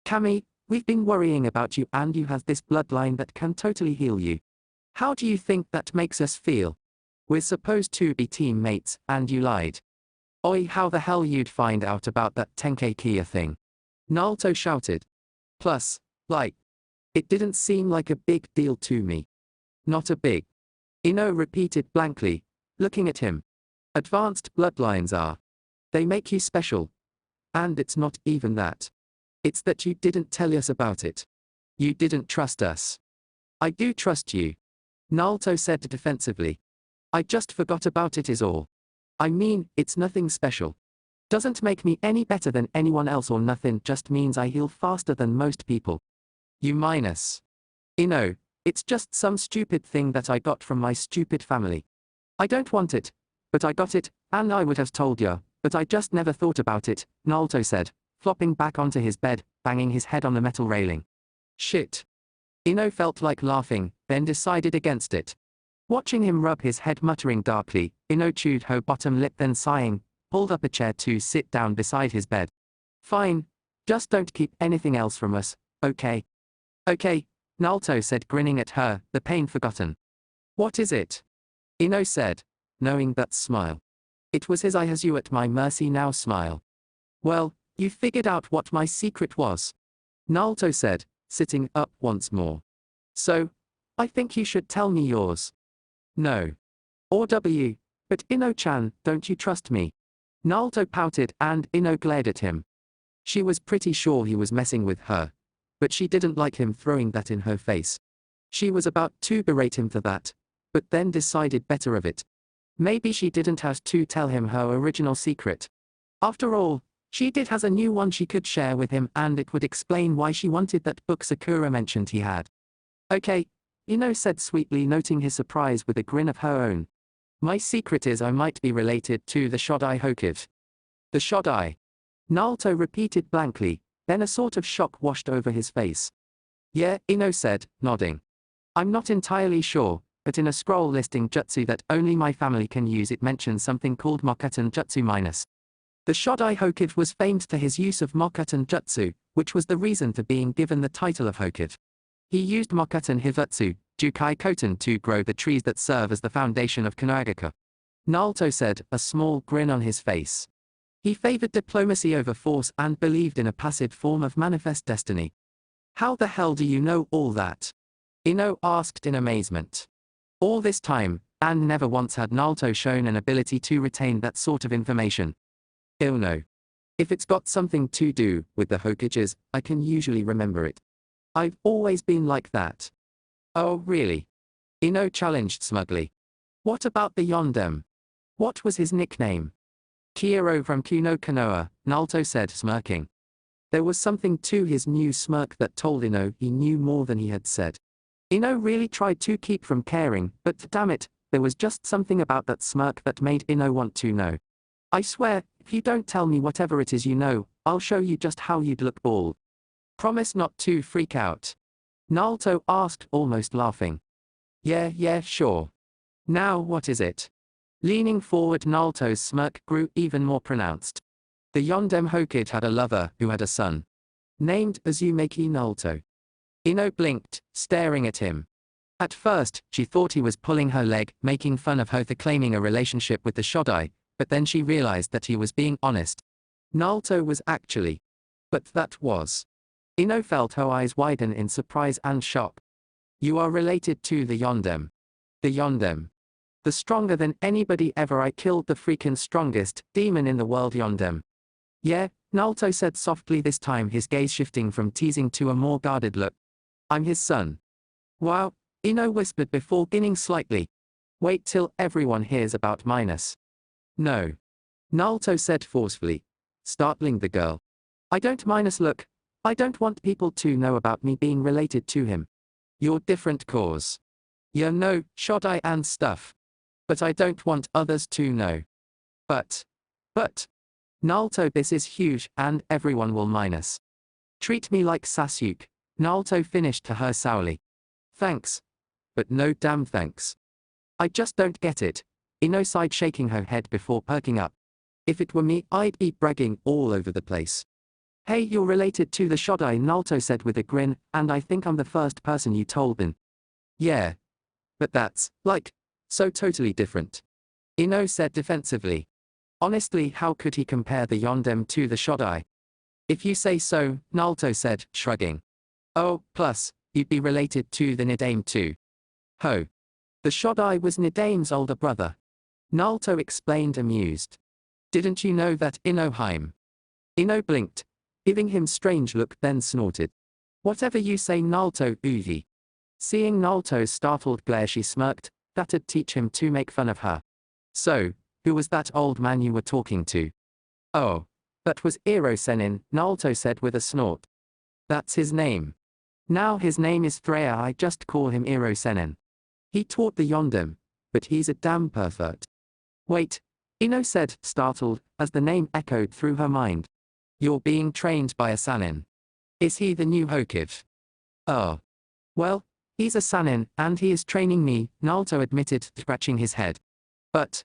Kami, we've been worrying about you and you have this bloodline that can totally heal you. How do you think that makes us feel? We're supposed to be teammates, and you lied. Oi, how the hell you'd find out about that Tenkeikia thing? Naruto shouted. Plus, like, it didn't seem like a big deal to me. Not a big. INO repeated blankly, looking at him. Advanced bloodlines are. They make you special. And it's not even that. It's that you didn't tell us about it. You didn't trust us. I do trust you. Naruto said defensively. I just forgot about it is all. I mean, it's nothing special. Doesn't make me any better than anyone else or nothing, just means I heal faster than most people. You minus. INO, it's just some stupid thing that I got from my stupid family. I don't want it, but I got it, and I would have told ya, but I just never thought about it, Naruto said, flopping back onto his bed, banging his head on the metal railing. Shit. INO felt like laughing, then decided against it. Watching him rub his head, muttering darkly, INO chewed her bottom lip, then sighing, pulled up a chair to sit down beside his bed. Fine. Just don't keep anything else from us, okay? Okay, Naruto said, grinning at her, the pain forgotten. What is it? INO said, knowing that smile. It was his I has you at my mercy now smile. Well, you figured out what my secret was, Naruto said, sitting up once more. So, I think you should tell me yours. No. Or W. But Ino-chan, don't you trust me? Naruto pouted and Ino glared at him. She was pretty sure he was messing with her. But she didn't like him throwing that in her face. She was about to berate him for that, but then decided better of it. Maybe she didn't have to tell him her original secret. After all, she did has a new one she could share with him and it would explain why she wanted that book Sakura mentioned he had. Okay, Ino said sweetly, noting his surprise with a grin of her own. My secret is I might be related to the Shodai Hokage. The Shodai. Naruto repeated blankly, then a sort of shock washed over his face. Yeah, Ino said, nodding. I'm not entirely sure, but in a scroll listing jutsu that only my family can use it mentions something called Mokuton Jutsu minus. The Shodai Hokage was famed for his use of Mokuton Jutsu, which was the reason for being given the title of Hokage. He used Mokuton Hivutsu, Jukai Koten to grow the trees that serve as the foundation of Konoha. Naruto said, a small grin on his face. He favored diplomacy over force and believed in a passive form of manifest destiny. How the hell do you know all that? Ino asked in amazement. All this time, and never once had Naruto shown an ability to retain that sort of information. No. If it's got something to do with the Hokages, I can usually remember it. I've always been like that. Oh really? Ino challenged smugly. What about the Yondem? What was his nickname? Kyoto from Kuno Konoha, Naruto said, smirking. There was something to his new smirk that told Ino he knew more than he had said. Ino really tried to keep from caring, but damn it, there was just something about that smirk that made Ino want to know. I swear, if you don't tell me whatever it is you know, I'll show you just how you'd look bald. Promise not to freak out. Naruto asked, almost laughing. Yeah, sure. Now what is it? Leaning forward, Naruto's smirk grew even more pronounced. The Yondem Hokage had a lover who had a son. Named Uzumaki Naruto. Ino blinked, staring at him. At first, she thought he was pulling her leg, making fun of her for claiming a relationship with the Shodai, but then she realized that he was being honest. Naruto was actually. But that was. Ino felt her eyes widen in surprise and shock. You are related to the Yondem. The Yondem. The stronger than anybody ever. I killed the freaking strongest demon in the world, Yondem. Yeah, Naruto said softly, this time his gaze shifting from teasing to a more guarded look. I'm his son. Wow, Ino whispered before grinning slightly. Wait till everyone hears about minus. No. Naruto said forcefully, startling the girl. I don't minus look. I don't want people to know about me being related to him. You're different cause. You know, Shodai and stuff. But I don't want others to know. But. Naruto, this is huge, and everyone will minus. Treat me like Sasuke, Naruto finished to her sourly. Thanks. But no damn thanks. I just don't get it. Ino sighed, shaking her head before perking up. If it were me, I'd be bragging all over the place. Hey, you're related to the Shodai, Naruto said with a grin, and I think I'm the first person you told them. Yeah. But that's, like, so totally different. Ino said defensively. Honestly, how could he compare the Yondem to the Shodai? If you say so, Naruto said, shrugging. Oh, plus, you'd be related to the Nidame too. Ho. The Shodai was Nidame's older brother. Naruto explained, amused. Didn't you know that, Inoheim? Ino blinked, giving him strange look, then snorted. Whatever you say, Naruto, Uhi. Seeing Naruto's startled glare, she smirked. That'd teach him to make fun of her. So, who was that old man you were talking to? Oh, that was Iro Sennin, Naruto said with a snort. That's his name. Now his name is Freya, I just call him Iro Sennin. He taught the Yondem, but he's a damn pervert. Wait, Ino said, startled, as the name echoed through her mind. You're being trained by a Sannin. Is he the new Hokage? Oh. Well, he's a Sannin, and he is training me, Naruto admitted, scratching his head. But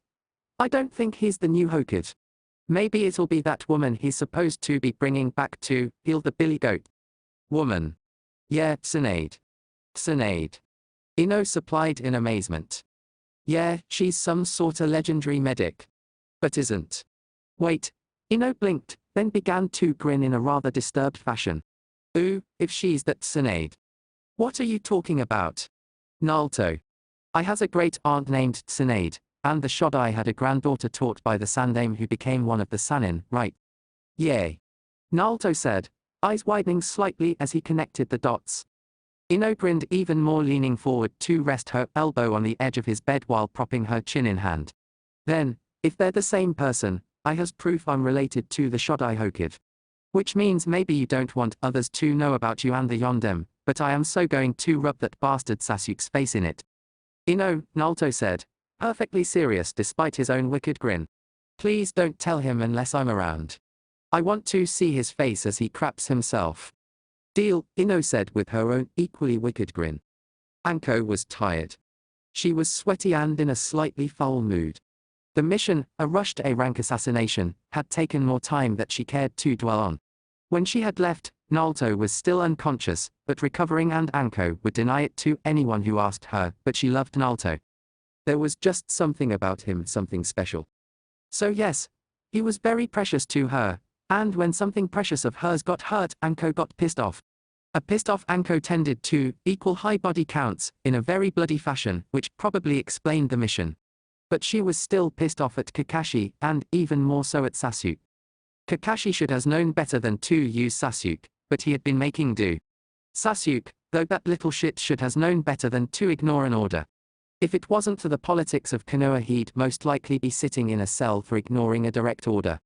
I don't think he's the new Hokage. Maybe it'll be that woman he's supposed to be bringing back to heal the billy goat. Woman. Yeah, Tsunade. Tsunade. Ino supplied in amazement. Yeah, she's some sorta legendary medic. But isn't. Wait. Ino blinked, then began to grin in a rather disturbed fashion. Ooh, if she's that Tsunade. What are you talking about? Naruto. I has a great aunt named Tsunade, and the Shodai had a granddaughter taught by the Sandame who became one of the Sanin, right? Yay. Naruto said, eyes widening slightly as he connected the dots. INO grinned even more, leaning forward to rest her elbow on the edge of his bed while propping her chin in hand. Then, if they're the same person, I has proof I'm related to the Shodai Hokage. Which means maybe you don't want others to know about you and the Yondem, but I am so going to rub that bastard Sasuke's face in it. INO, Naruto said, perfectly serious despite his own wicked grin. Please don't tell him unless I'm around. I want to see his face as he craps himself. Deal, INO said with her own equally wicked grin. Anko was tired. She was sweaty and in a slightly foul mood. The mission, a rushed A-rank assassination, had taken more time than she cared to dwell on. When she had left, Naruto was still unconscious, but recovering, and Anko would deny it to anyone who asked her, but she loved Naruto. There was just something about him, something special. So yes, he was very precious to her, and when something precious of hers got hurt, Anko got pissed off. A pissed off Anko tended to equal high body counts in a very bloody fashion, which probably explained the mission. But she was still pissed off at Kakashi, and even more so at Sasuke. Kakashi should have known better than to use Sasuke, but he had been making do. Sasuke, though that little shit, should have known better than to ignore an order. If it wasn't for the politics of Konoha, he'd most likely be sitting in a cell for ignoring a direct order.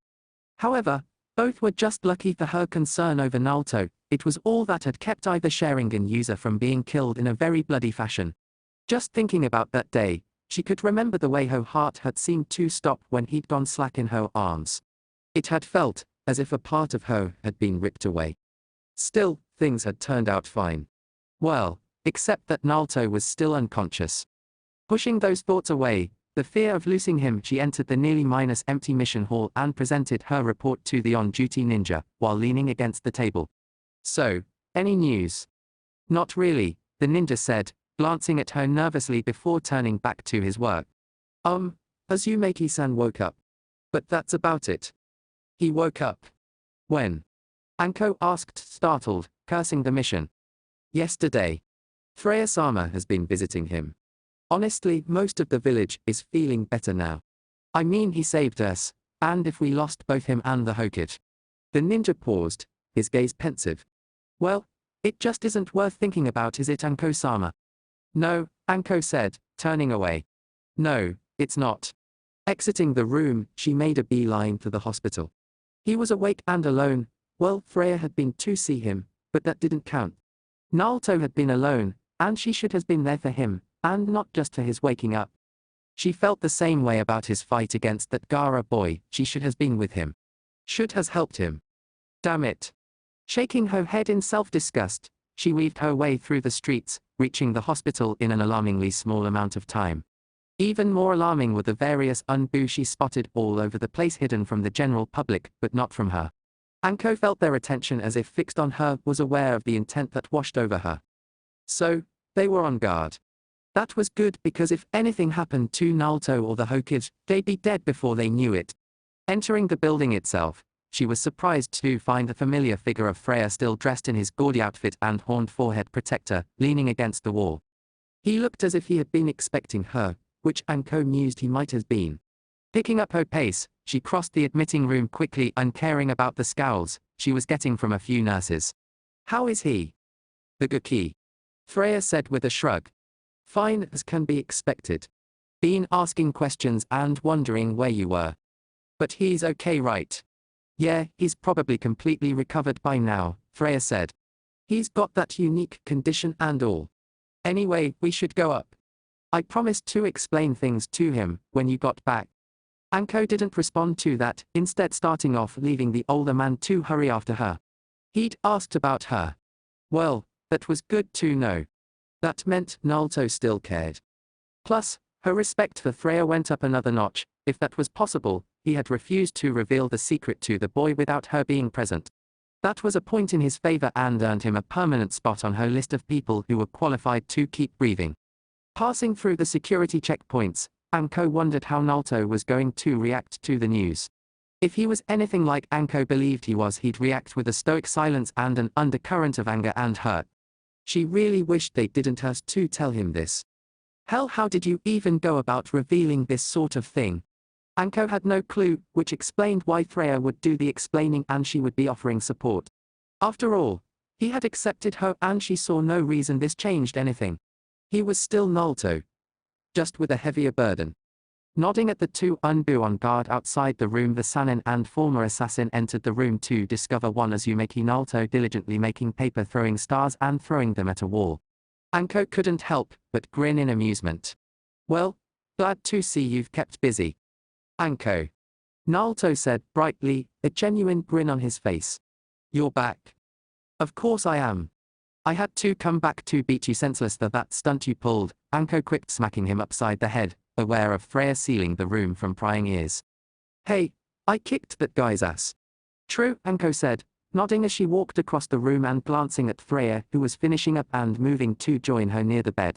However, both were just lucky for her concern over Naruto. It was all that had kept either Sharingan user from being killed in a very bloody fashion. Just thinking about that day, she could remember the way her heart had seemed to stop when he'd gone slack in her arms. It had felt as if a part of her had been ripped away. Still, things had turned out fine. Well, except that Naruto was still unconscious. Pushing those thoughts away, the fear of losing him, she entered the nearly empty mission hall and presented her report to the on-duty ninja, while leaning against the table. So, any news? Not really, the ninja said, glancing at her nervously before turning back to his work. Azumaki-san woke up. But that's about it. He woke up. When? Anko asked, startled, cursing the mission. Yesterday. Freya-sama has been visiting him. Honestly, most of the village is feeling better now. I mean, he saved us, and if we lost both him and the Hokage. The ninja paused, his gaze pensive. Well, it just isn't worth thinking about, is it, Anko-sama? No, Anko said, turning away. No, it's not. Exiting the room, she made a beeline to the hospital. He was awake and alone. Well, Freya had been to see him, but that didn't count. Naruto had been alone, and she should have been there for him, and not just for his waking up. She felt the same way about his fight against that Gaara boy. She should have been with him. Should have helped him. Damn it. Shaking her head in self-disgust, she weaved her way through the streets, reaching the hospital in an alarmingly small amount of time. Even more alarming were the various unbu she spotted all over the place, hidden from the general public, but not from her. Anko felt their attention as if fixed on her, was aware of the intent that washed over her. So, they were on guard. That was good, because if anything happened to Naruto or the Hokage, they'd be dead before they knew it. Entering the building itself, she was surprised to find the familiar figure of Freya still dressed in his gaudy outfit and horned forehead protector, leaning against the wall. He looked as if he had been expecting her, which Anko mused he might have been. Picking up her pace, she crossed the admitting room quickly, uncaring about the scowls she was getting from a few nurses. How is he? The Guki. Freya said with a shrug. Fine as can be expected. Been asking questions and wondering where you were. But he's okay, right? Yeah, he's probably completely recovered by now, Freya said. He's got that unique condition and all. Anyway, we should go up. I promised to explain things to him when you got back. Anko didn't respond to that, instead starting off, leaving the older man to hurry after her. He'd asked about her. Well, that was good to know. That meant Naruto still cared. Plus, her respect for Freya went up another notch. If that was possible, he had refused to reveal the secret to the boy without her being present. That was a point in his favor and earned him a permanent spot on her list of people who were qualified to keep breathing. Passing through the security checkpoints, Anko wondered how Naruto was going to react to the news. If he was anything like Anko believed he was, he'd react with a stoic silence and an undercurrent of anger and hurt. She really wished they didn't have to tell him this. Hell, how did you even go about revealing this sort of thing? Anko had no clue, which explained why Freya would do the explaining and she would be offering support. After all, he had accepted her and she saw no reason this changed anything. He was still Naruto, just with a heavier burden. Nodding at the two Unbu on guard outside the room, the Sanin and former assassin entered the room to discover one Uzumaki Naruto diligently making paper throwing stars and throwing them at a wall. Anko couldn't help but grin in amusement. Well, glad to see you've kept busy. Anko. Naruto said brightly, a genuine grin on his face. You're back. Of course I am. I had to come back to beat you senseless for that stunt you pulled, Anko quipped, smacking him upside the head, aware of Freya sealing the room from prying ears. Hey, I kicked that guy's ass. True, Anko said, nodding as she walked across the room and glancing at Freya, who was finishing up and moving to join her near the bed.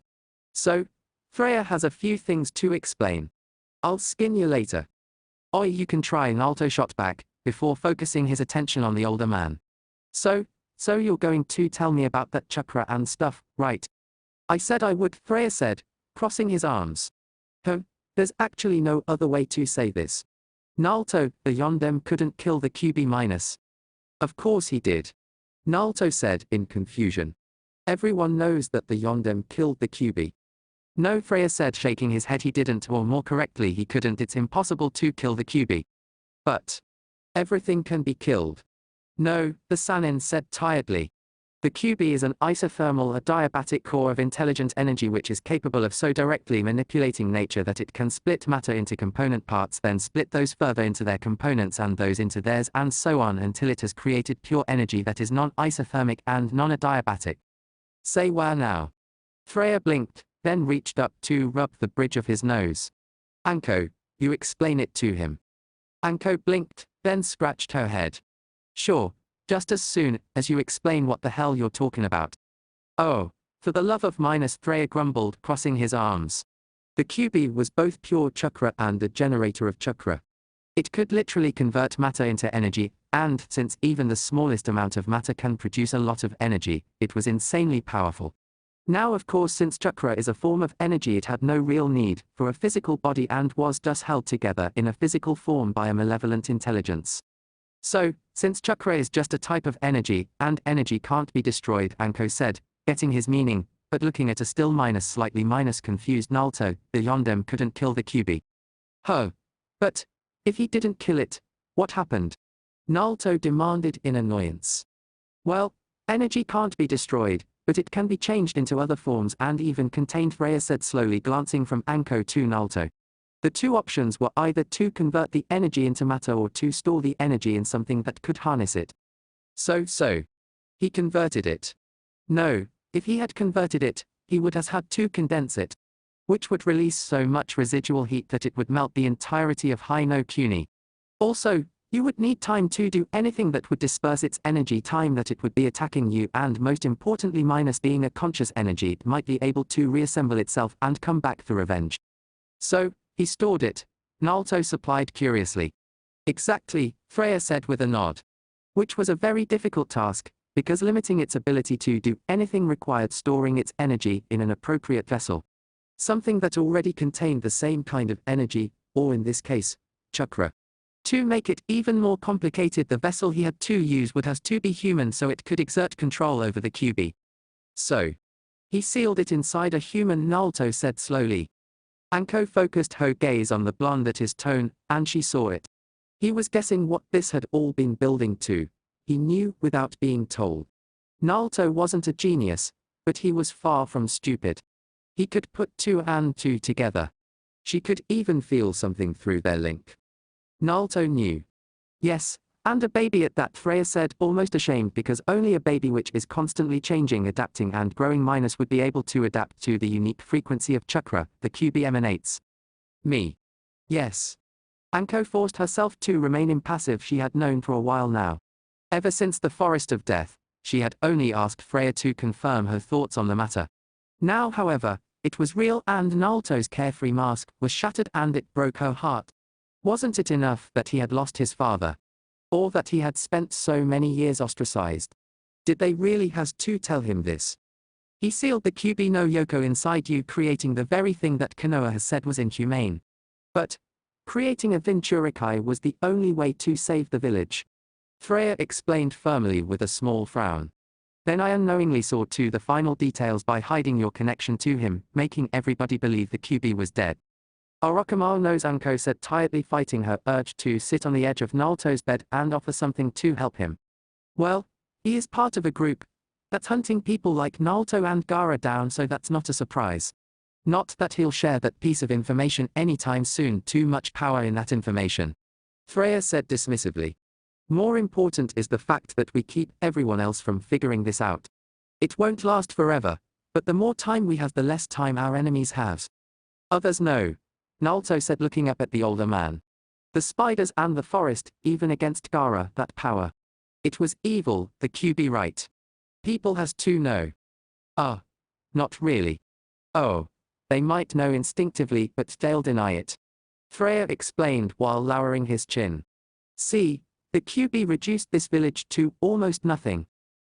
So, Freya has a few things to explain. I'll skin you later. Oi, you can try, Naruto shot back, before focusing his attention on the older man. So you're going to tell me about that chakra and stuff, right? I said I would, Freya said, crossing his arms. There's actually no other way to say this. Naruto, the Yondem couldn't kill the QB-. Of course he did. Naruto said in confusion. Everyone knows that the Yondem killed the QB. No, Freya said, shaking his head, he didn't, or more correctly he couldn't. It's impossible to kill the QB. But everything can be killed. No, the Sanin said tiredly. The QB is an isothermal, adiabatic core of intelligent energy which is capable of so directly manipulating nature that it can split matter into component parts, then split those further into their components and those into theirs, and so on until it has created pure energy that is non-isothermic and non-adiabatic. Say wow now. Freya blinked, then reached up to rub the bridge of his nose. Anko, you explain it to him. Anko blinked, then scratched her head. Sure. Just as soon as you explain what the hell you're talking about. Oh, for the love of minus, Freya grumbled, crossing his arms. The QB was both pure chakra and a generator of chakra. It could literally convert matter into energy, and since even the smallest amount of matter can produce a lot of energy, it was insanely powerful. Now of course, since chakra is a form of energy, it had no real need for a physical body and was thus held together in a physical form by a malevolent intelligence. So, since chakra is just a type of energy, and energy can't be destroyed, Anko said, getting his meaning, but looking at a still slightly confused Naruto, the Yondem couldn't kill the QB. But if he didn't kill it, what happened? Naruto demanded in annoyance. Well, energy can't be destroyed, but it can be changed into other forms and even contained, Freya said slowly, glancing from Anko to Naruto. The two options were either to convert the energy into matter or to store the energy in something that could harness it. So, he converted it. No, if he had converted it, he would have had to condense it, which would release so much residual heat that it would melt the entirety of INO Chunin. Also, you would need time to do anything that would disperse its energy, time that it would be attacking you, and most importantly, minus being a conscious energy, it might be able to reassemble itself and come back for revenge. So, he stored it, Naruto supplied curiously. Exactly, Freya said with a nod. Which was a very difficult task, because limiting its ability to do anything required storing its energy in an appropriate vessel. Something that already contained the same kind of energy, or in this case, chakra. To make it even more complicated, the vessel he had to use would have to be human so it could exert control over the QB. So, he sealed it inside a human, Naruto said slowly. Anko focused her gaze on the blonde at his tone, and she saw it. He was guessing what this had all been building to. He knew without being told. Naruto wasn't a genius, but he was far from stupid. He could put two and two together. She could even feel something through their link. Naruto knew. Yes, and a baby at that, Freya said, almost ashamed, because only a baby which is constantly changing, adapting and growing minus would be able to adapt to the unique frequency of chakra the QB emanates. Me. Yes. Anko forced herself to remain impassive. She had known for a while now. Ever since the Forest of Death, she had only asked Freya to confirm her thoughts on the matter. Now, however, it was real, and Naruto's carefree mask was shattered and it broke her heart. Wasn't it enough that he had lost his father? Or that he had spent so many years ostracized? Did they really has to tell him this? He sealed the QB no Yoko inside you, creating the very thing that Konoha has said was inhumane. But creating a Jinchurikai was the only way to save the village. Freya explained firmly with a small frown. Then I unknowingly saw to the final details by hiding your connection to him, making everybody believe the QB was dead. Orochimaru knows, Anko said, tiredly fighting her urge to sit on the edge of Naruto's bed and offer something to help him. Well, he is part of a group that's hunting people like Naruto and Gaara down, so that's not a surprise. Not that he'll share that piece of information anytime soon, too much power in that information. Freya said dismissively. More important is the fact that we keep everyone else from figuring this out. It won't last forever, but the more time we have, the less time our enemies have. Others know, Naruto said, looking up at the older man. The spiders and the forest, even against Gaara, that power. It was evil, the QB right. People has to know. Not really. Oh. They might know instinctively, but they'll deny it. Freya explained while lowering his chin. See, the QB reduced this village to almost nothing.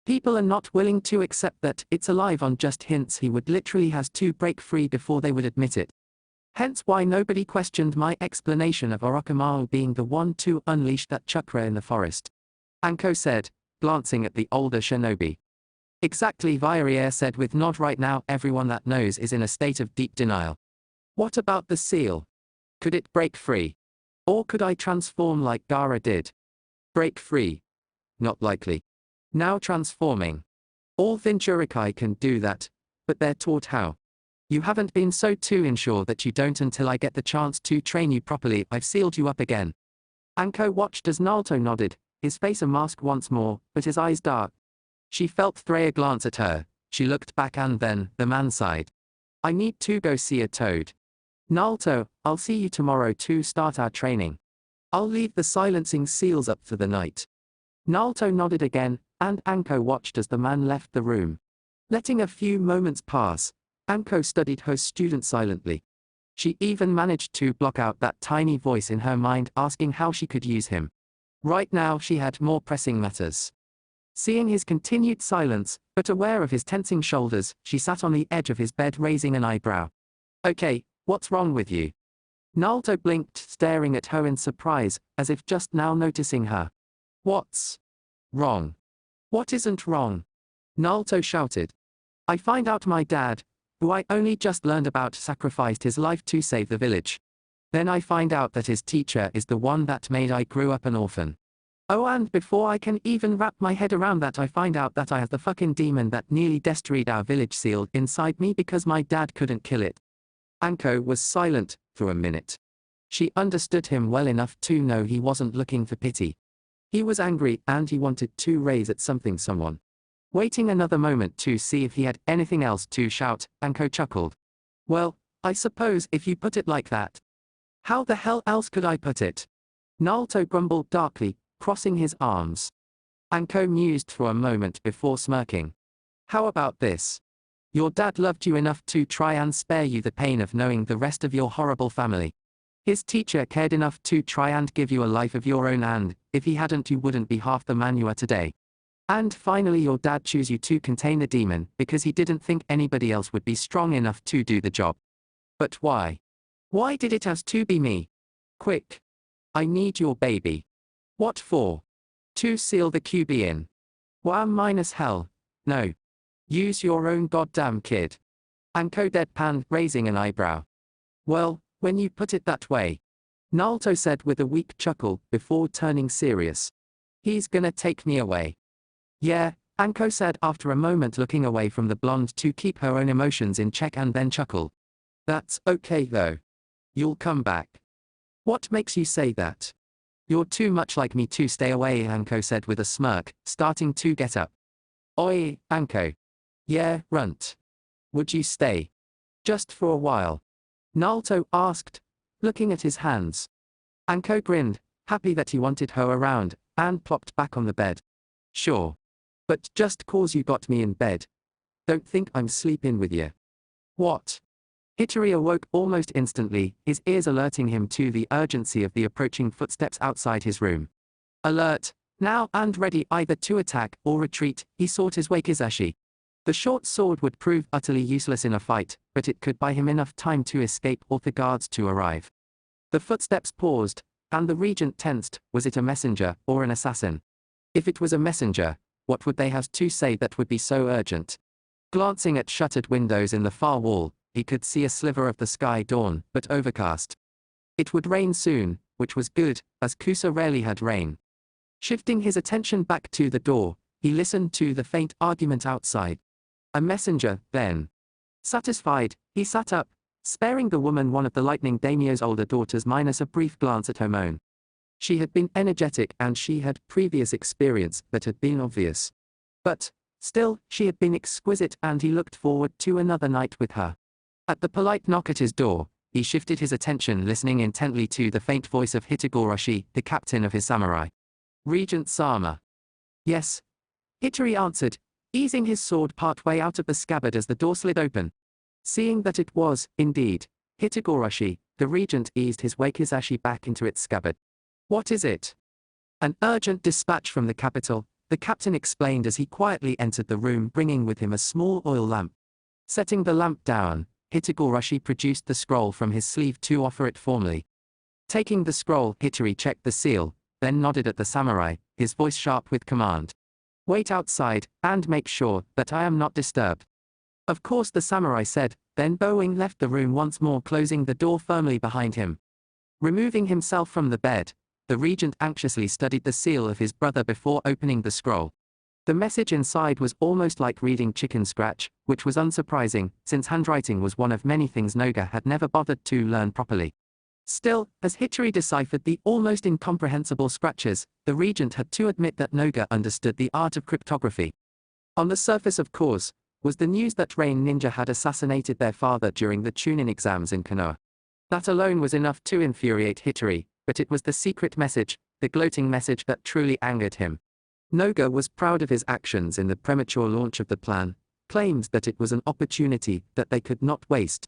People are not willing to accept that it's alive on just hints he would literally has to break free before they would admit it. Hence why nobody questioned my explanation of Orochimaru being the one to unleash that chakra in the forest. Anko said, glancing at the older shinobi. Exactly, Virier said with nod. Right now everyone that knows is in a state of deep denial. What about the seal? Could it break free? Or could I transform like Gaara did? Break free? Not likely. Now transforming. All Jinchurikai can do that, but they're taught how. You haven't been, so to ensure that you don't until I get the chance to train you properly, I've sealed you up again. Anko watched as Naruto nodded, his face a mask once more, but his eyes dark. She felt Freya glance at her, she looked back and then, the man sighed. I need to go see a toad. Naruto, I'll see you tomorrow to start our training. I'll leave the silencing seals up for the night. Naruto nodded again, and Anko watched as the man left the room. Letting a few moments pass, Anko studied her student silently. She even managed to block out that tiny voice in her mind asking how she could use him. Right now she had more pressing matters. Seeing his continued silence, but aware of his tensing shoulders, she sat on the edge of his bed, raising an eyebrow. Okay, what's wrong with you? Naruto blinked, staring at her in surprise, as if just now noticing her. What's wrong? What isn't wrong? Naruto shouted. I find out my dad, who I only just learned about, sacrificed his life to save the village. Then I find out that his teacher is the one that made I grew up an orphan. Oh, and before I can even wrap my head around that, I find out that I have the fucking demon that nearly destroyed our village sealed inside me because my dad couldn't kill it. Anko was silent for a minute. She understood him well enough to know he wasn't looking for pity. He was angry and he wanted to raise at someone. Waiting another moment to see if he had anything else to shout, Anko chuckled. Well, I suppose if you put it like that. How the hell else could I put it? Naruto grumbled darkly, crossing his arms. Anko mused for a moment before smirking. How about this? Your dad loved you enough to try and spare you the pain of knowing the rest of your horrible family. His teacher cared enough to try and give you a life of your own, and, if he hadn't, you wouldn't be half the man you are today. And finally your dad chose you to contain the demon because he didn't think anybody else would be strong enough to do the job. But why? Why did it have to be me? Quick. I need your baby. What for? To seal the QB in. Why minus hell? No. Use your own goddamn kid. Anko deadpanned, raising an eyebrow. Well, when you put it that way. Naruto said with a weak chuckle, before turning serious. He's gonna take me away. Yeah, Anko said after a moment, looking away from the blonde to keep her own emotions in check, and then chuckled. That's okay though. You'll come back. What makes you say that? You're too much like me to stay away, Anko said with a smirk, starting to get up. Oi, Anko. Yeah, runt. Would you stay? Just for a while? Naruto asked, looking at his hands. Anko grinned, happy that he wanted her around, and plopped back on the bed. Sure. But just cause you got me in bed. Don't think I'm sleeping with you. What? Hitori awoke almost instantly, his ears alerting him to the urgency of the approaching footsteps outside his room. Alert, now and ready either to attack or retreat, he sought his wakizashi. The short sword would prove utterly useless in a fight, but it could buy him enough time to escape or the guards to arrive. The footsteps paused, and the regent tensed. Was it a messenger or an assassin? If it was a messenger, what would they have to say that would be so urgent? Glancing at shuttered windows in the far wall, he could see a sliver of the sky dawn, but overcast. It would rain soon, which was good, as Kusa rarely had rain. Shifting his attention back to the door, he listened to the faint argument outside. A messenger, then. Satisfied, he sat up, sparing the woman one of the lightning daimyo's older daughters minus a brief glance at her own. She had been energetic and she had previous experience that had been obvious. But, still, she had been exquisite and he looked forward to another night with her. At the polite knock at his door, he shifted his attention listening intently to the faint voice of Hitogoroshi, the captain of his samurai. Regent Sama. Yes. Hitori answered, easing his sword part-way out of the scabbard as the door slid open. Seeing that it was, indeed, Hitogoroshi, the regent eased his wakizashi back into its scabbard. What is it? An urgent dispatch from the capital, the captain explained as he quietly entered the room bringing with him a small oil lamp. Setting the lamp down, Hitogoroshi produced the scroll from his sleeve to offer it formally. Taking the scroll, Hitori checked the seal, then nodded at the samurai, his voice sharp with command. Wait outside, and make sure that I am not disturbed. Of course, the samurai said, then bowing left the room once more, closing the door firmly behind him. Removing himself from the bed, the regent anxiously studied the seal of his brother before opening the scroll. The message inside was almost like reading chicken scratch, which was unsurprising, since handwriting was one of many things Noga had never bothered to learn properly. Still, as Hitori deciphered the almost incomprehensible scratches, the regent had to admit that Noga understood the art of cryptography. On the surface, of course, was the news that Rain Ninja had assassinated their father during the Chunin exams in Konoha. That alone was enough to infuriate Hitori, but it was the secret message, the gloating message that truly angered him. Noga was proud of his actions in the premature launch of the plan, claimed that it was an opportunity that they could not waste.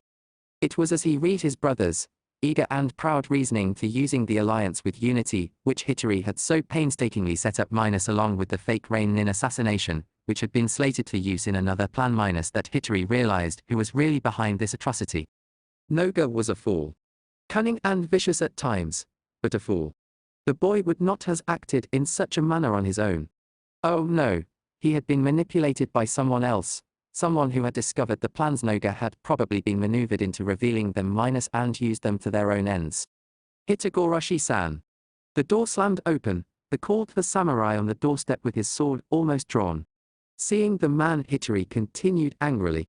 It was as he read his brother's eager and proud reasoning to using the alliance with Unity, which Hitori had so painstakingly set up minus along with the fake Rain Nin assassination, which had been slated for use in another plan minus that Hitori realized who was really behind this atrocity. Noga was a fool. Cunning and vicious at times, but a fool. The boy would not have acted in such a manner on his own. Oh no, he had been manipulated by someone else, someone who had discovered the plans Noga had probably been maneuvered into revealing them minus and used them to their own ends. Hitogoroshi-san. The door slammed open, the called the samurai on the doorstep with his sword almost drawn. Seeing the man, Hitori continued angrily.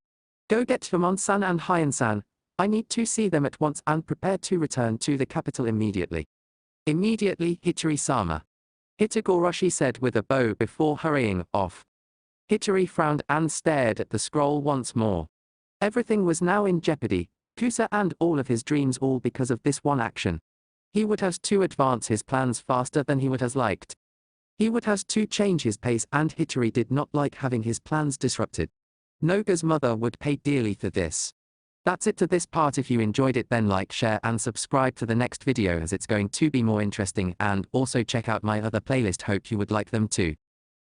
Go get Famon-san and Hyan-san, I need to see them at once and prepare to return to the capital immediately. Immediately, Hitori-sama. Hitogoroshi said with a bow before hurrying off. Hitori frowned and stared at the scroll once more. Everything was now in jeopardy, Kusa and all of his dreams, all because of this one action. He would have to advance his plans faster than he would have liked. He would have to change his pace, and Hitori did not like having his plans disrupted. Noga's mother would pay dearly for this. That's it to this part. If you enjoyed it, then like, share and subscribe to the next video as it's going to be more interesting, and also check out my other playlist. Hope you would like them too.